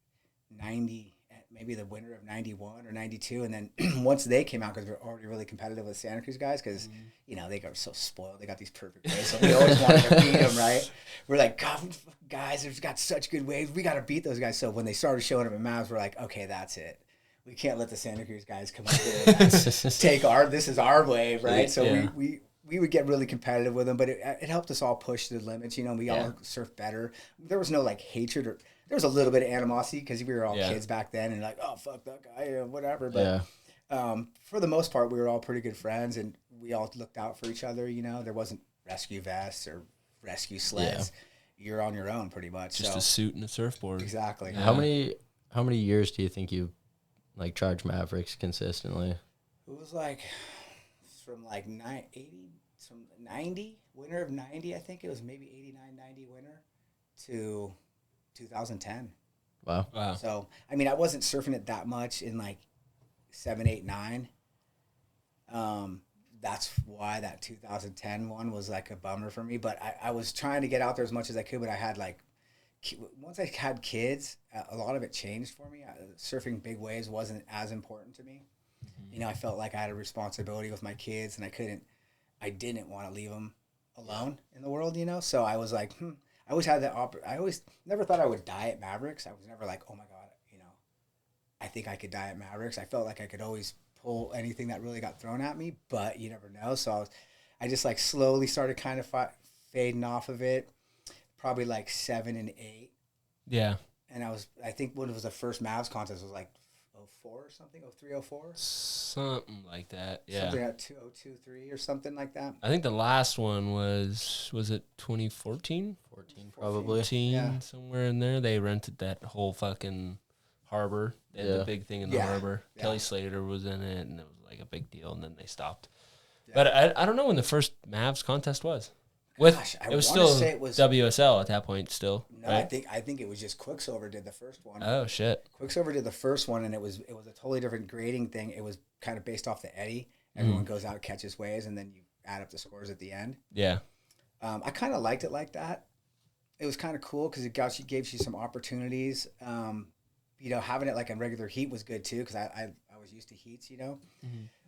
90, maybe the winter of 91 or 92. And then once they came out, because we were already really competitive with Santa Cruz guys, because, they got so spoiled. They got these perfect waves. So we always wanted to beat them, right? We're like, God, guys, they've got such good waves. We got to beat those guys. So when they started showing up at Mavs, we're like, okay, that's it. We can't let the Santa Cruz guys come up here and this is our wave, right? So we would get really competitive with them, but it helped us all push the limits. We all surf better. There was no like hatred, or there was a little bit of animosity because we were all kids back then and like, oh, fuck that guy, or whatever. But for the most part, we were all pretty good friends and we all looked out for each other. There wasn't rescue vests or rescue sleds. You're on your own pretty much. Just a suit and a surfboard. Exactly. Yeah. How many years do you think you like charge Mavericks consistently? It was like from like 90, winter of 90, I think it was maybe 89, 90 winter to 2010. Wow. So, I mean, I wasn't surfing it that much in like 7, 8, 9. That's why that 2010 one was like a bummer for me. But I was trying to get out there as much as I could, but I had like, once I had kids, a lot of it changed for me. Surfing big waves wasn't as important to me. I felt like I had a responsibility with my kids, and I didn't want to leave them alone in the world, So I was like, I always had that. I always never thought I would die at Mavericks. I was never like, oh my God, I think I could die at Mavericks. I felt like I could always pull anything that really got thrown at me, but you never know. So I just like slowly started kind of fading off of it. Probably like 7 and 8. Yeah. And I think when it was the first Mavs contest, it was like 04 or something, 03, 04? Something like that, yeah. Something like 2023 or something like that. I think the last one was it 2014? 14 probably. 14, somewhere in there. They rented that whole fucking harbor. They had the big thing in the harbor. Yeah. Kelly Slater was in it, and it was like a big deal, and then they stopped. Yeah. But I don't know when the first Mavs contest was. It was still WSL at that point still. No, right? I think it was just Quicksilver did the first one. Oh shit. Quicksilver did the first one, and it was a totally different grading thing. It was kind of based off the eddy. Everyone goes out, catches waves, and then you add up the scores at the end. Yeah. I kind of liked it like that. It was kind of cool because it gave you some opportunities. Having it like in regular heat was good too because I was used to heats,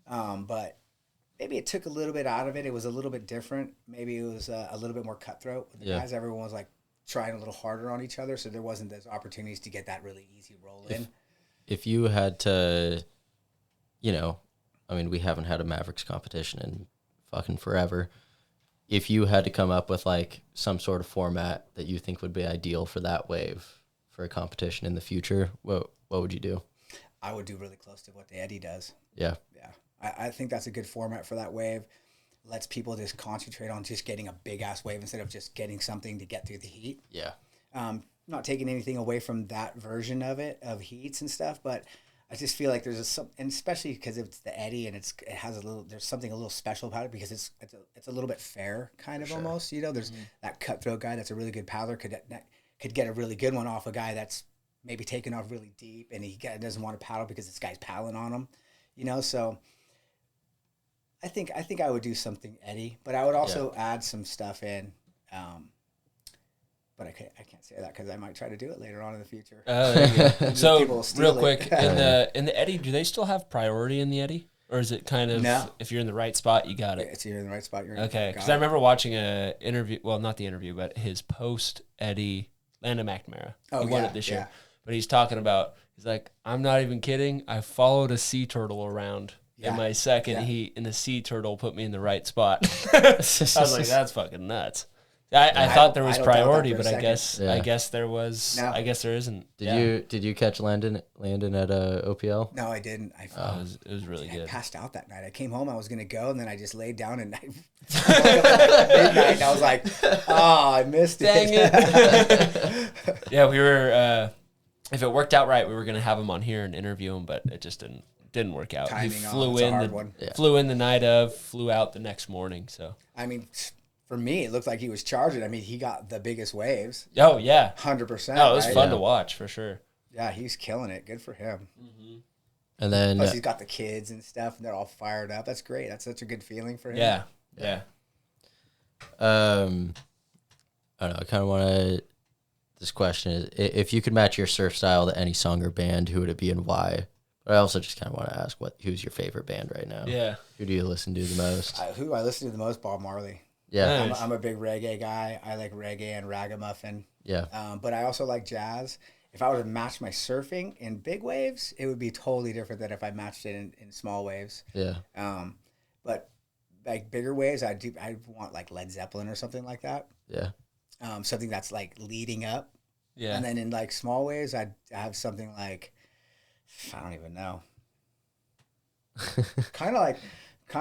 but maybe it took a little bit out of it. It was a little bit different. Maybe it was a little bit more cutthroat with the guys. Everyone was like trying a little harder on each other, so there wasn't those opportunities to get that really easy roll in. If you had to, I mean, we haven't had a Mavericks competition in fucking forever. If you had to come up with like some sort of format that you think would be ideal for that wave for a competition in the future, what would you do? I would do really close to what the Eddy does. Yeah. Yeah. I think that's a good format for that wave. Lets people just concentrate on just getting a big ass wave instead of just getting something to get through the heat. Yeah. Not taking anything away from that version of it, of heats and stuff, but I just feel like there's and especially because it's the Eddy and it has there's something a little special about it because it's a little bit fair kind of almost, there's that cutthroat guy that's a really good paddler could get a really good one off a guy that's maybe taking off really deep and he doesn't want to paddle because this guy's paddling on him, so I think I would do something Eddy, but I would also add some stuff in. But I can't say that because I might try to do it later on in the future. So real quick, in the Eddy, do they still have priority in the Eddy, or is it kind of if you're in the right spot, you got it? If you're in the right spot, you're okay. Because I remember watching a interview. Well, not the interview, but his post Eddy, Landon McNamara. He won it this year, but he's talking about. He's like, I'm not even kidding. I followed a sea turtle around. In my second heat, and the sea turtle put me in the right spot. I was like, that's fucking nuts. I thought there was priority, but I guess there was. No. I guess there isn't. Did you catch Landon at OPL? No, I didn't. It was really good. I passed out that night. I came home. I was gonna go, and then I just laid down and midnight. And I was like, I missed it. Dang it. Yeah, we were. if it worked out right, we were gonna have him on here and interview him, but it just didn't work out. Timing he on flew it's a in hard one. flew in the night of, flew out the next morning. So I mean, for me, it looked like he was charging. I mean, he got the biggest waves. oh yeah, 100%. no, it was right? fun to watch for sure. Yeah, he's killing it. Good for him. And then Plus, he's got the kids and stuff, and they're all fired up. That's great. That's such a good feeling for him. Yeah. I don't know. I kind of want to. This question is: if you could match your surf style to any song or band, who would it be and why? But I also just kind of want to ask, who's your favorite band right now? Yeah. Who do you listen to the most? Who I listen to the most? Bob Marley. Yeah. Nice. I'm a big reggae guy. I like reggae and ragamuffin. Yeah. But I also like jazz. If I were to match my surfing in big waves, it would be totally different than if I matched it in small waves. Yeah. But like bigger waves, I want like Led Zeppelin or something like that. Yeah. Something that's like leading up. Yeah. And then in like small waves, I have something like, I don't even know. kind of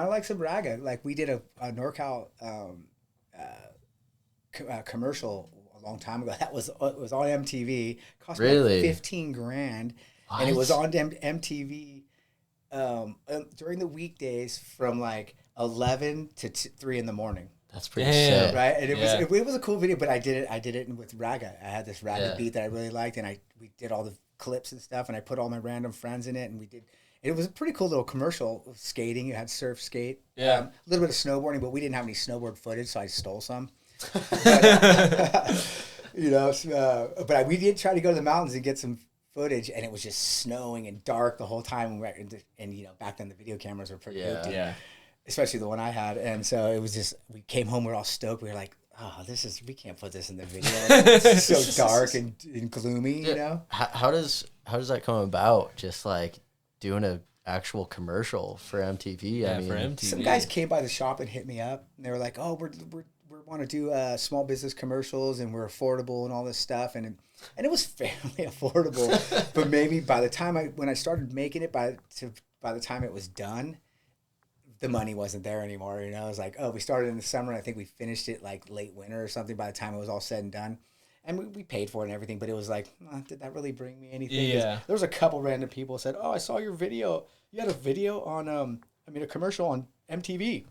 like some raga. Like we did a NorCal commercial a long time ago. It was on MTV. Cost me Really? like $15,000, and it was on MTV during the weekdays from like 11 to 3 in the morning. That's pretty Damn. sick. Right, and Yeah. it was a cool video, but I did it with raga. I had this raga beat that I really liked, and we did all the clips and stuff, and I put all my random friends in it, and we did. It was a pretty cool little commercial of skating. You had surf skate, Yeah. a little bit of snowboarding, but we didn't have any snowboard footage, so I stole some. But we did try to go to the mountains and get some footage, and it was just snowing and dark the whole time. And back then the video cameras were pretty good, Yeah. especially the one I had. And so it was just, we came home, we were all stoked. We were like, oh, we can't put this in the video. It's so dark and gloomy, you know? How does that come about? Just like doing a actual commercial for MTV. Yeah, I mean, for MTV. Some guys came by the shop and hit me up, and they were like, oh, we want to do small business commercials, and we're affordable and all this stuff. And it was fairly affordable, but maybe by the time when I started making it, by the time it was done, the money wasn't there anymore. You know, it was like, oh, we started in the summer, and I think we finished it like late winter or something by the time it was all said and done. And we paid for it and everything, but it was like, did that really bring me anything? Yeah. There was a couple random people who said, oh, I saw your video. You had a video on, a commercial on MTV.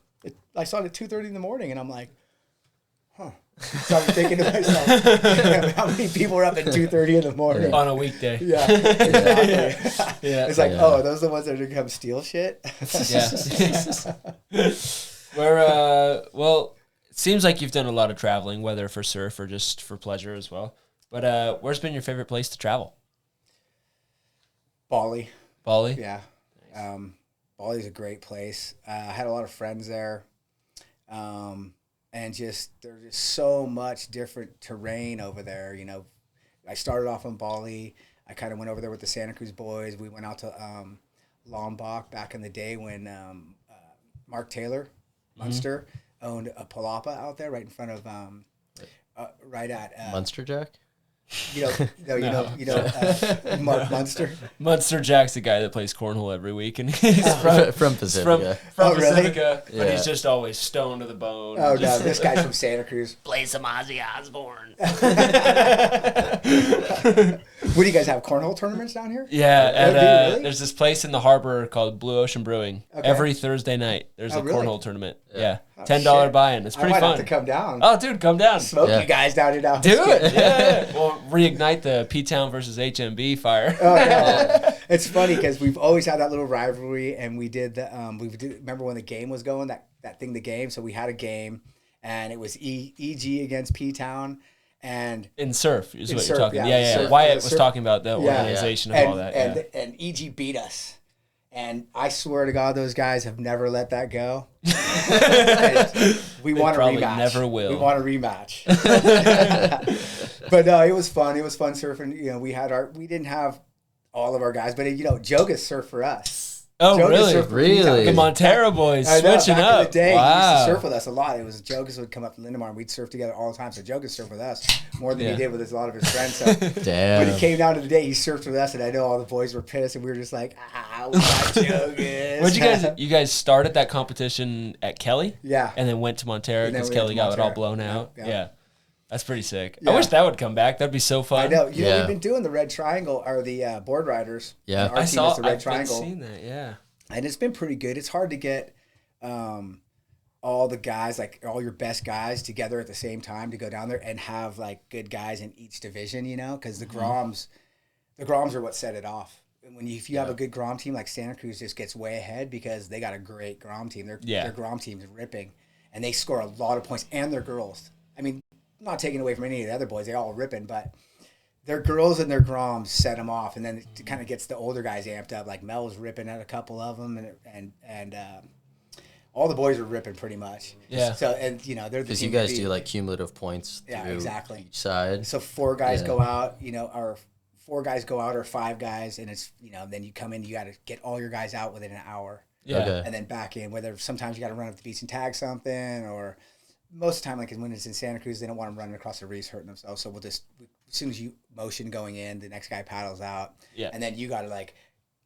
I saw it at 2:30 in the morning, and I'm like, huh. So I'm thinking to myself, how many people are up at 2:30 in the morning? On a weekday. Yeah, exactly. Yeah. It's like, oh, are those the ones that are going to come steal shit? Yeah. Well, it seems like you've done a lot of traveling, whether for surf or just for pleasure as well. But where's been your favorite place to travel? Bali. Bali? Yeah. Bali's a great place. I had a lot of friends there. And there's just so much different terrain over there. You know, I started off on Bali. I kind of went over there with the Santa Cruz boys. We went out to Lombok back in the day when Mark Taylor, Munster, owned a palapa out there right in front of, right at... Munster Jack? Mark Munster. Munster Jack's the guy that plays cornhole every week, and he's from Pacifica. From really? Pacifica, but Yeah. he's just always stoned to the bone. Oh, no, this guy's from Santa Cruz. Play some Ozzy Osbourne. What do you guys have, cornhole tournaments down here? Yeah, Oh, do you and really? there's this place in the harbor called Blue Ocean Brewing. Okay. Every Thursday night, there's Oh, a really? cornhole tournament. Yeah, Oh, $10 shit. buy-in. It's pretty I might fun. have to come down. Oh, dude, come down. Smoke Yeah. you guys down here now. Do it. Yeah. We'll reignite the P-Town versus HMB fire. Oh, yeah. It's funny because we've always had that little rivalry, and we did the remember when the game was going, that thing, the game. So we had a game, and it was EG against P-Town, and In surf is In what surf, you're talking. yeah, Yeah. surf, Wyatt yeah, was surf. talking about the organization of all that. Yeah. and EG beat us. And I swear to God, those guys have never let that go. And we want a probably rematch. never will. We want a rematch. But no, it was fun. It was fun surfing. You know, we didn't have all of our guys, but Jogas surfed for us. Oh, Jogas really? surfed for Really? P-Town. The Montero boys I know, switching back up. in the day, he Wow. used to surf with us a lot. It was Jogas would come up to Lindemar, and we'd surf together all the time. So Jogas surfed with us more than Yeah. he did with a lot of his friends. So Damn. when it came down to the day, he surfed with us, and I know all the boys were pissed, and we were just like, we got Jogas. Where'd you guys started that competition at Kelly? Yeah. And then went to Montero And then because we went Kelly to got it all Montero. blown out. Yeah. Yeah. That's pretty sick. Yeah. I wish that would come back. That'd be so fun. I know. You know, we've been doing the Red Triangle, or the board riders. Yeah. Our team is the Red Triangle. I've seen that, yeah. And it's been pretty good. It's hard to get all the guys, like all your best guys together at the same time to go down there and have like good guys in each division, you know, because the Groms are what set it off. And if you have a good Grom team, like Santa Cruz just gets way ahead because they got a great Grom team. Their Grom team is ripping, and they score a lot of points, and their girls. I mean, not taking away from any of the other boys, they all ripping, but their girls and their Groms set them off, and then it kind of gets the older guys amped up. Like Mel's ripping at a couple of them, and all the boys are ripping pretty much. Yeah. So, and you know, they're the because team you guys to beat. do like cumulative points. Yeah, exactly. Each side. So 4 guys go out, you know, or 4 guys go out, or 5 guys, and it's, you know, then you come in, you got to get all your guys out within an hour. Yeah. Okay. And then back in, whether sometimes you got to run up the beach and tag something, or most of the time, like when it's in Santa Cruz, they don't want them running across the reefs hurting themselves. So as soon as you motion going in, the next guy paddles out. Yeah. And then you got to like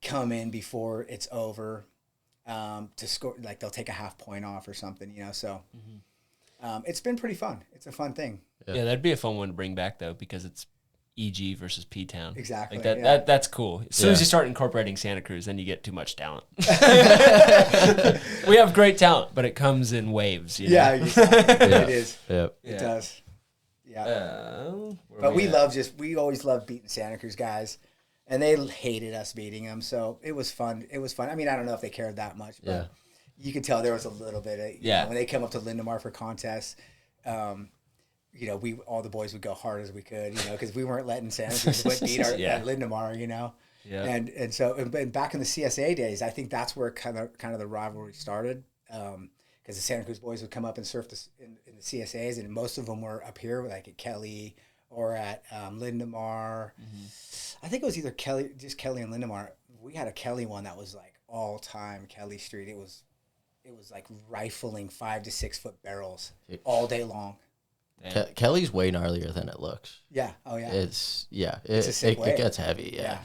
come in before it's over to score. Like they'll take a half point off or something, you know. So it's been pretty fun. It's a fun thing. Yeah, that'd be a fun one to bring back though, because it's EG versus P-Town. Exactly. Like that, yeah. that's cool. As soon as you start incorporating Santa Cruz, then you get too much talent. We have great talent, but it comes in waves. You know? Yeah, exactly. Yeah. It is. Yep. It does. Yeah. Where But we we always loved beating Santa Cruz guys, and they hated us beating them. So it was fun. It was fun. I mean, I don't know if they cared that much, but you could tell there was a little bit of, you know, when they come up to Lindemar for contests, you know, all the boys would go hard as we could, you know, because we weren't letting Santa Cruz beat our at Lindemar, you know. Yeah. And so back in the CSA days, I think that's where kind of the rivalry started. Because the Santa Cruz boys would come up and surf in the CSAs, and most of them were up here, like at Kelly or at Lindemar. I think it was either Kelly and Lindemar. We had a Kelly one that was like all time Kelly Street. It was like rifling 5 to 6 foot barrels all day long. Kelly's way gnarlier than it looks. Yeah. Oh yeah. It's sick wave. it gets heavy. Yeah.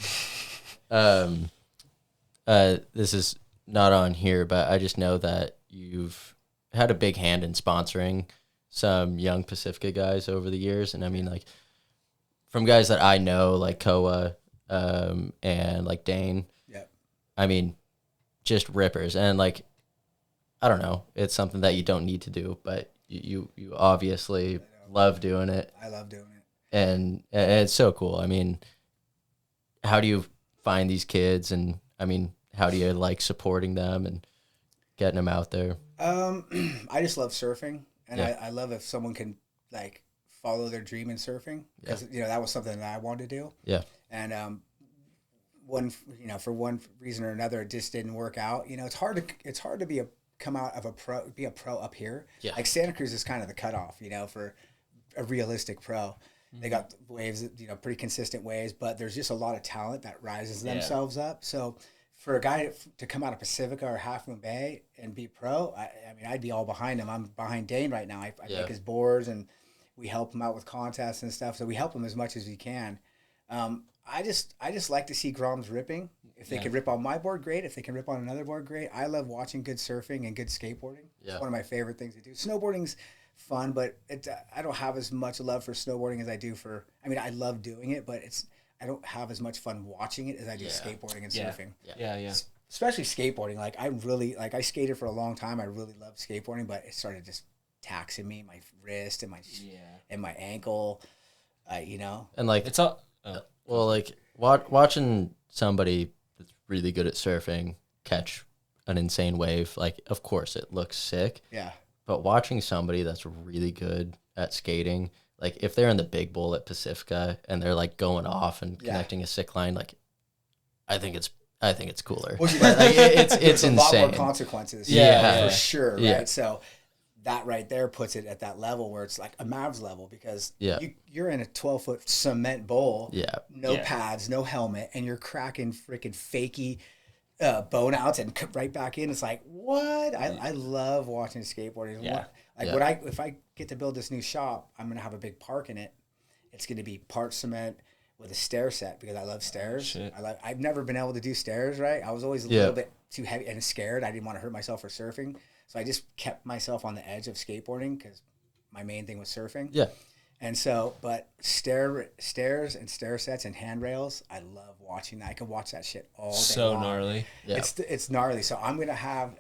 This is not on here, but I just know that you've had a big hand in sponsoring some young Pacifica guys over the years. And I mean, like, from guys that I know, like Koa, and like Dane, I mean, just rippers. And like, I don't know, it's something that you don't need to do, but you obviously love doing it. I love doing it. And it's so cool. I mean, how do you find these kids, and I mean, how do you like supporting them and getting them out there? I just love surfing, and I love if someone can like follow their dream in surfing, because you know that was something that I wanted to do. Yeah. And for one reason or another, it just didn't work out. You know, it's hard to be a pro up here. Yeah. Like Santa Cruz is kind of the cutoff, you know, for a realistic pro. They got waves, you know, pretty consistent waves, but there's just a lot of talent that rises themselves up. So for a guy to come out of Pacifica or Half Moon Bay and be pro, I mean, I'd be all behind him. I'm behind Dane right now. I make his boards, and we help him out with contests and stuff. So we help him as much as we can. I just like to see Groms ripping. If they can rip on my board, great. If they can rip on another board, great. I love watching good surfing and good skateboarding. Yeah. It's one of my favorite things to do. Snowboarding's fun, but I don't have as much love for snowboarding as I do I mean, I love doing it, but I don't have as much fun watching it as I do skateboarding and surfing. Yeah. Especially skateboarding. Like I skated for a long time. I really loved skateboarding, but it started just taxing me, my wrist and my ankle, you know. And like it's all well, like watching somebody that's really good at surfing catch an insane wave, like of course it looks sick. Yeah. But watching somebody that's really good at skating, like if they're in the big bowl at Pacifica and they're like going off and connecting a sick line, like I think it's cooler. Well, it's insane. A lot more consequences. For sure. Right. Yeah. So that right there puts it at that level where it's like a Mavs level, because you're in a 12-foot cement bowl. Yeah. No pads, no helmet, and you're cracking freaking fakey bone outs and right back in. It's like, what? I love watching skateboarding. Yeah. If I get to build this new shop, I'm gonna have a big park in it. It's gonna be part cement with a stair set, because I love stairs. I've never been able to do stairs right. I was always a little bit too heavy and scared. I didn't want to hurt myself for surfing, so I just kept myself on the edge of skateboarding because my main thing was surfing. Yeah. And so, but stairs and stair sets and handrails, I love watching that. I could watch that shit all day So long. gnarly. Yeah. It's gnarly. So I'm gonna have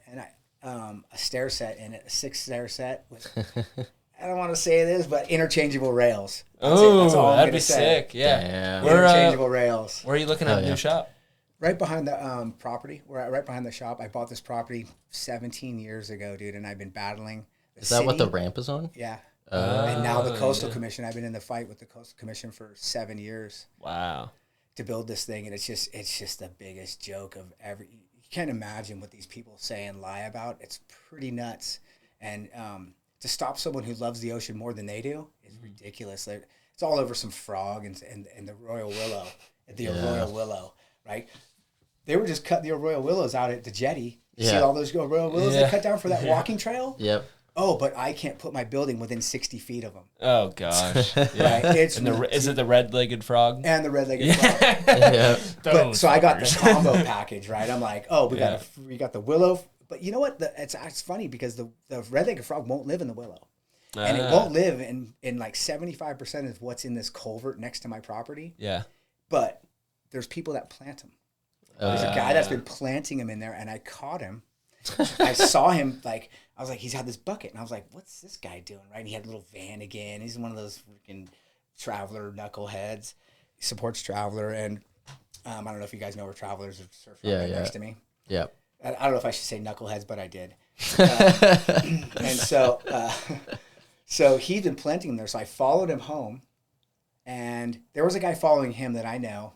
a stair set in it, a 6 stair set with. I don't want to say this, but interchangeable rails. Oh, I'm that'd be gonna say. sick. Yeah. Damn. Interchangeable rails. Where are you looking at a yeah. new shop? Right behind the property. Right behind the shop. I bought this property 17 years ago, dude, and I've been battling. Is that what the ramp is on? Yeah. And now the Coastal yeah. Commission. I've been in the fight with the Coastal Commission for 7 years Wow. to build this thing, and it's just the biggest joke of every. You can't imagine what these people say and lie about. It's pretty nuts, and to stop someone who loves the ocean more than they do is ridiculous. It's all over some frog and the Royal Willow, Royal Willow, right? They were just cutting the Royal Willows out at the jetty. You see all those Royal Willows they cut down for that walking trail? Yep. Oh, but I can't put my building within 60 feet of them. Oh gosh. Right? It's And is it the red-legged frog? and the red-legged frog. Yeah. But, so I got the combo package, right? I'm like, oh, we got the willow. But you know what? It's funny because the red-legged frog won't live in the willow. And it won't live in like 75% of what's in this culvert next to my property. Yeah. But there's people that plant them. There's a guy that's been planting them in there, and I caught him. I saw him, like, I was like, he's had this bucket. And I was like, what's this guy doing, right? And he had a little van again. He's one of those freaking traveler knuckleheads. He supports Traveler. And I don't know if you guys know where Traveler's surf right next to me. Yep. I don't know if I should say knuckleheads, but I did. And so he'd been planting them there. So I followed him home. And there was a guy following him that I know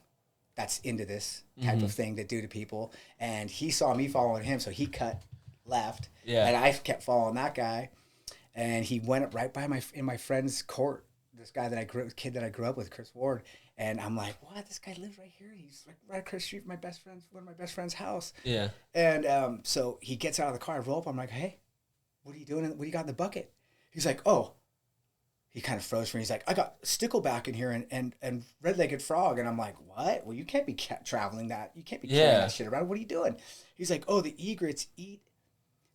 that's into this type of thing to do to people. And he saw me following him, so he cut left. Yeah. And I kept following that guy. And he went up right by my friend's court. This guy kid that I grew up with, Chris Ward. And I'm like, what? This guy lives right here. He's like right across the street from one of my best friend's house. Yeah. And so he gets out of the car, I roll up. I'm like, hey, what are you doing? What do you got in the bucket? He's like, oh. He kind of froze for me. He's like, I got stickleback in here and red-legged frog. And I'm like, what? Well, you can't be traveling that. You can't be carrying that shit around. What are you doing? He's like, oh, the egrets eat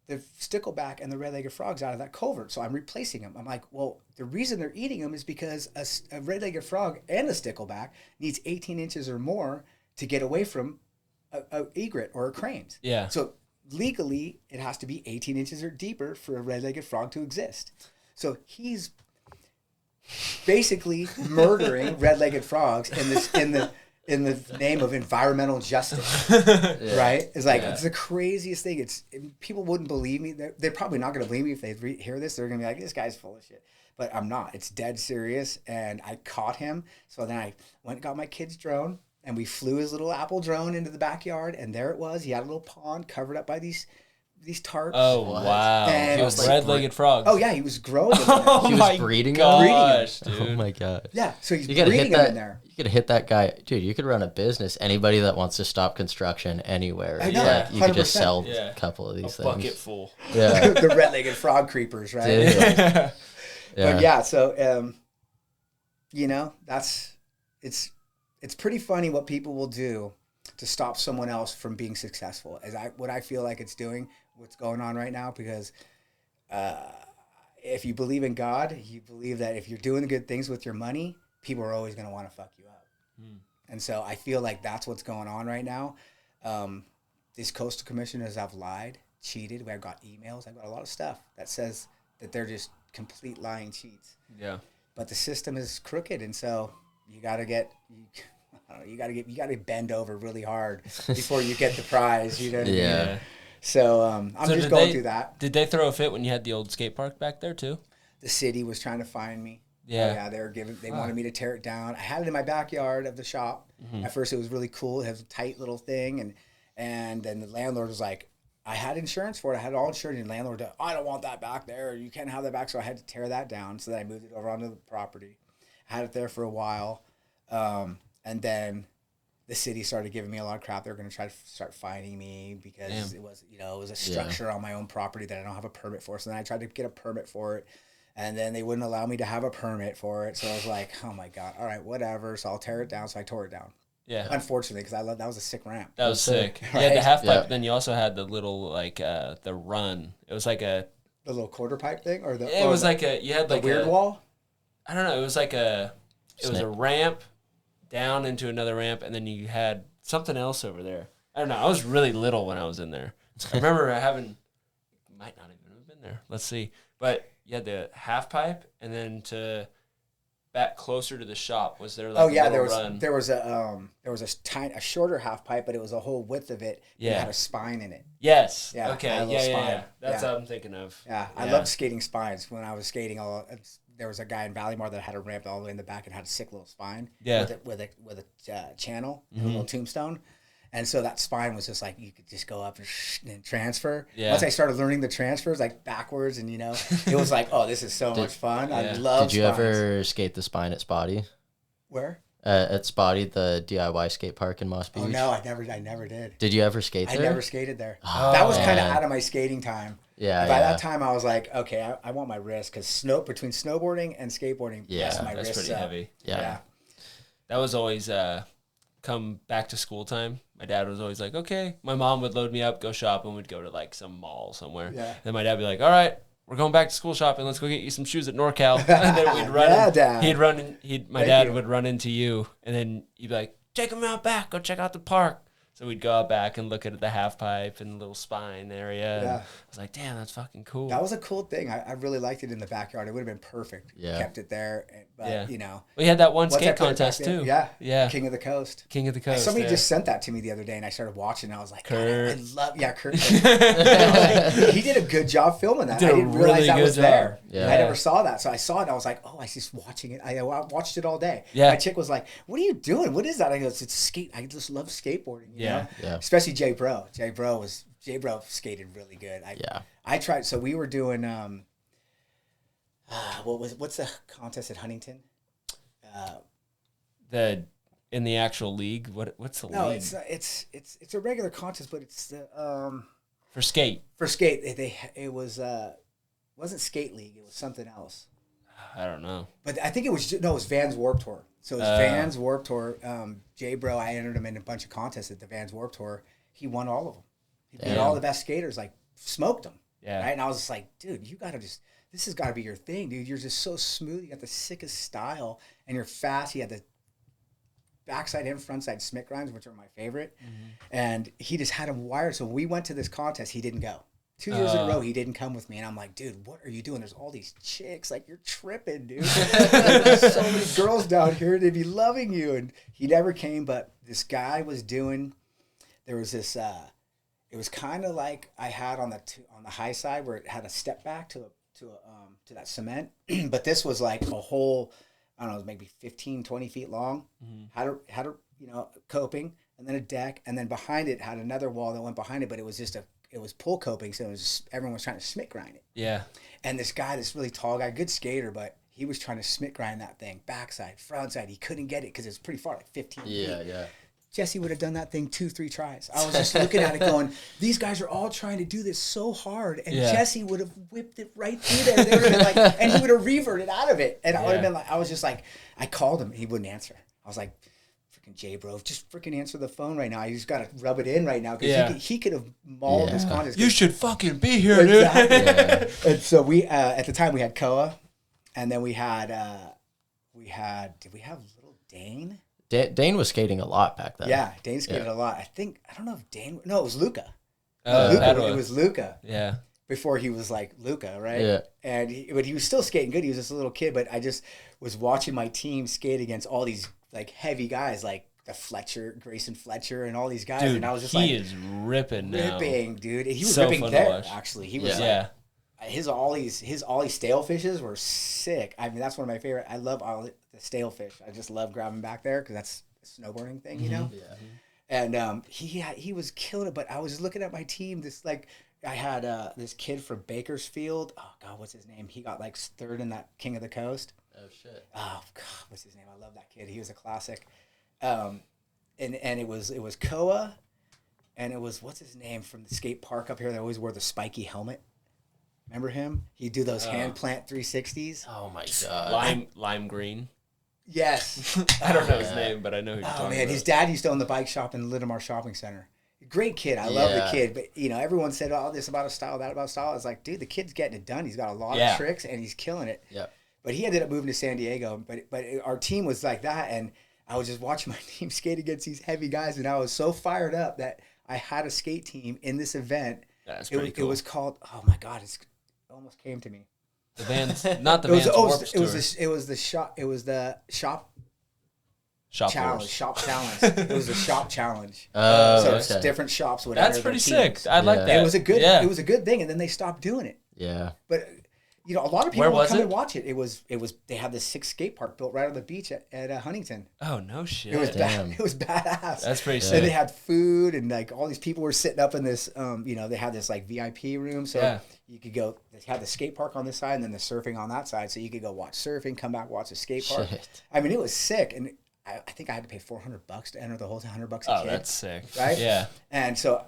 the stickleback and the red-legged frogs out of that culvert. So I'm replacing them. I'm like, well, the reason they're eating them is because a red-legged frog and a stickleback needs 18 inches or more to get away from a egret or a cranes. Yeah. So legally, it has to be 18 inches or deeper for a red-legged frog to exist. So he's basically murdering red-legged frogs in the name of environmental justice, right? It's like it's the craziest thing. People wouldn't believe me. They're probably not going to believe me if they hear this. They're going to be like, "This guy's full of shit." But I'm not. It's dead serious. And I caught him. So then I went and got my kid's drone, and we flew his little Apple drone into the backyard. And there it was. He had a little pond covered up by these tarps. Oh, wow. And He was red-legged frog. Oh yeah, he was growing them in there. Oh, He was my breeding them? gosh, Breeding dude. Oh my god. Yeah, so he's You gotta breeding hit them that. in there. You could hit that guy, dude. You could run a business. Anybody that wants to stop construction anywhere, I know, like, you could just 100%. sell Yeah. a couple of these A bucket things. full. Yeah, The red-legged frog creepers, right? dude. But yeah, so it's pretty funny what people will do to stop someone else from being successful. What I feel like it's doing, what's going on right now, because if you believe in God, you believe that if you're doing good things with your money, people are always going to want to fuck you up. And so I feel like that's what's going on right now. These coastal commissioners have lied, cheated. I've got emails. I've got a lot of stuff that says that they're just complete lying cheats. Yeah. But the system is crooked, and so you got to bend over really hard before you get the prize. You know what I mean? Yeah. So I'm So just going through that. Did they throw a fit when you had the old skate park back there too? The city was trying to find me. Yeah. Oh, yeah, they wanted me to tear it down. I had it in my backyard of the shop. At first it was really cool. It has a tight little thing, and then the landlord was like, I had insurance for it. I had all insurance, and the landlord said, I don't want that back there. You can't have that back. So I had to tear that down. So then I moved it over onto the property. I had it there for a while. And then the city started giving me a lot of crap. They were going to try to start fining me because it was a structure on my own property that I don't have a permit for. So then I tried to get a permit for it, and then they wouldn't allow me to have a permit for it. So I was like, oh my God, all right, whatever. So I'll tear it down. So I tore it down. Yeah. Unfortunately, because that was a sick ramp. That was sick. Right? You had the half pipe, Yeah. but then you also had the little the run. It was like a The little quarter pipe thing, or you had the like weird a wall. I don't know. It was like it was a ramp down into another ramp, and then you had something else over there. I don't know. I was really little when I was in there. I remember might not even have been there. Let's see. But you had the half pipe, and then to back closer to the shop was there like there was a shorter half pipe, but it was a whole width of it. Yeah, it had a spine in it. Yes. Yeah. Okay. Yeah. That's what I'm thinking of. Yeah, I loved skating spines. When I was skating, there was a guy in Ballymore that had a ramp all the way in the back and had a sick little spine. Yeah. With a channel and a little tombstone. And so that spine was just like, you could just go up and transfer. Yeah. Once I started learning the transfers, like backwards, and it was like, oh, this is so much fun. I love Did you spines. ever skate the spine at Spotty? Where? At Spotty, the DIY skate park in Moss Beach. Oh no, I never did. Did you ever skate there? I never skated there. Oh, that was kind of man. out of my skating time. Yeah. By that time, I was like, okay, I want my wrist, because between snowboarding and skateboarding, my that's wrists pretty heavy. Yeah. That was always come back to school time. My dad was always like, okay. My mom would load me up, go shop, and we'd go to like some mall somewhere. Yeah. Then my dad would be like, all right, we're going back to school shopping. Let's go get you some shoes at NorCal. And then we'd run. Yeah, Dad. My dad would run into you, and then you'd be like, take him out back. Go check out the park. So we'd go out back and look at the half pipe and the little spine area. Yeah. I was like, damn, that's fucking cool. That was a cool thing. I really liked it in the backyard. It would have been perfect. Yeah. Kept it there. But, We had that one once I skate put it contest back there- too. Yeah. Yeah. King of the Coast. King of the Coast. Somebody yeah. just sent that to me the other day, and I started watching, and I was like, Kurt. God, I love, Kurt. He did a good job filming that. Did I a didn't realize really that good was job. there. Yeah. I never saw that. So I saw it, and I was like, oh, I was just watching it. I watched it all day. Yeah. My chick was like, what are you doing? What is that? I go, it's skate. I just love skateboarding. You know? Yeah. Especially Jay Bro. Jay Bro skated really good. I tried. So we were doing, what's the contest at Huntington? In the actual league, what's the No, league? it's a regular contest, but it's the For skate. for skate. It was wasn't skate league. It was something else. I don't know. But I think it was Vans Warped Tour. So it was Vans Warped Tour. Jay Bro, I entered him in a bunch of contests at the Vans Warped Tour. He won all of them. He beat all the best skaters, like smoked them. Yeah. Right. And I was just like, dude, this has got to be your thing, dude. You're just so smooth. You got the sickest style, and you're fast. He had the backside and frontside Smith grinds, which are my favorite. Mm-hmm. And he just had him wired. So when we went to this contest, he didn't go. 2 years in a row, he didn't come with me. And I'm like, dude, what are you doing? There's all these chicks. Like, you're tripping, dude. There's so many girls down here. They'd be loving you. And he never came. But this guy was doing, there was this, it was kind of like I had on the high side where it had a step back to that cement. But this was like a whole, I don't know, it was maybe 15, 20 feet long. Mm-hmm. Had a coping, and then a deck, and then behind it had another wall that went behind it, but it was it was pull coping, so everyone was trying to Smith grind it. Yeah. And this guy, this really tall guy, good skater, but he was trying to Smith grind that thing, backside, frontside. He couldn't get it because it was pretty far, like 15 feet. Yeah. Jesse would have done that thing 2-3 tries. I was just looking at it going, these guys are all trying to do this so hard. And Jesse would have whipped it right through there. They would have been like, and he would have reverted out of it. And I would have been like, I was just like, I called him. He wouldn't answer. I was like, freaking Jay, bro, just freaking answer the phone right now. You just got to rub it in right now. Because he could have mauled this contest. You should fucking be here, dude. Exactly. And so we, at the time we had Koa. And then we had, did we have little Dane? Dane was skating a lot back then. Yeah, Dane skated a lot. I don't know if Dane. No, it was Luca. It was Luca. Yeah. Before he was like Luca, right? Yeah. But he was still skating good. He was just a little kid. But I just was watching my team skate against all these like heavy guys, like the Grayson Fletcher, and all these guys. Dude, and I was just he is ripping now. Dude. He was So ripping fun to there. watch. Actually, he was his ollie stale fishes were sick. I mean, that's one of my favorite. I love the stale fish. I just love grabbing back there because that's snowboarding thing, you know. Yeah. And he was killing it. But I was just looking at my team. This like I had this kid from Bakersfield. Oh God, what's his name? He got like third in that King of the Coast. Oh shit. Oh God, what's his name? I love that kid. He was a classic. And it was Koa, and it was what's his name from the skate park up here that always wore the spiky helmet. Remember him? He'd do those hand plant 360s. Oh my God. Lime green. Yes. I don't know his name, but I know who you're talking about. His dad used to own the bike shop in Linamar Shopping Center. Great kid. I love the kid. But, everyone said, oh, this about a style, that about style. I was like, dude, the kid's getting it done. He's got a lot of tricks, and he's killing it. Yep. But he ended up moving to San Diego. But our team was like that, and I was just watching my team skate against these heavy guys, and I was so fired up that I had a skate team in this event. That's pretty cool. It was called, oh my God, it almost came to me. The Vans, not the Vans Warped Tour. It was the shop challenge. Wars. Shop challenge. It was a shop challenge. So it's different shops would That's enter pretty their sick. teams. I like that. It was a good. Yeah. It was a good thing, and then they stopped doing it. Yeah. But a lot of people Where would was come it? and watch it. It was. They had this sick skate park built right on the beach at Huntington. Oh no shit. It was Damn. It was badass. That's pretty sick. And they had food, and like all these people were sitting up in this. They had this like VIP room, so you could go. They had the skate park on this side, and then the surfing on that side, so you could go watch surfing, come back, watch the skate park. Shit. I mean, it was sick, and I think I had to pay $400 to enter the whole $100 a kid. Oh, that's sick. Right? Yeah. And so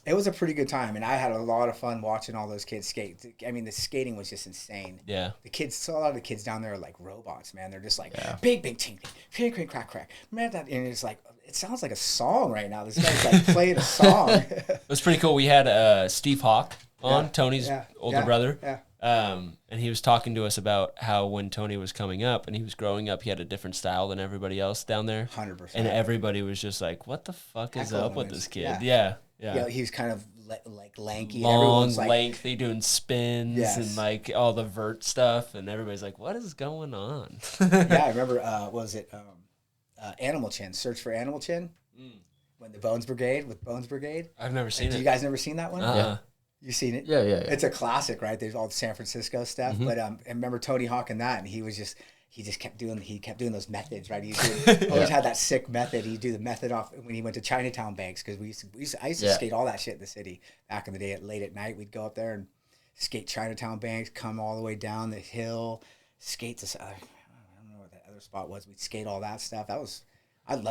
it was a pretty good time, and I had a lot of fun watching all those kids skate. I mean, the skating was just insane. Yeah. A lot of the kids down there are like robots, man. They're just like big, big, ting, ting, crank, crack, crack. Man, and it's like, it sounds like a song right now. This guy's like playing a song. It was pretty cool. We had Steve Hawk on, Tony's older brother. Yeah. And he was talking to us about how when Tony was coming up and he was growing up, he had a different style than everybody else down there. 100%. And everybody was just like, what the fuck is Heckle up with him. this kid? Yeah. Yeah. He was kind of like lanky. Long, and everyone's like, lengthy, doing spins and like all the vert stuff. And everybody's like, what is going on? yeah, I remember, was it Animal Chin, Search for Animal Chin? When the Bones Brigade, I've never seen it. You guys never seen that one? Yeah. You seen it? Yeah. It's a classic, right? There's all the San Francisco stuff. But I remember Tony Hawk and that, and he just kept doing those methods, right? He always had that sick method. He'd do the method off when he went to Chinatown banks, because I used to skate all that shit in the city back in the day. Late at night, we'd go up there and skate Chinatown banks, come all the way down the hill, skate to I don't know what that other spot was. We'd skate all that stuff. I don't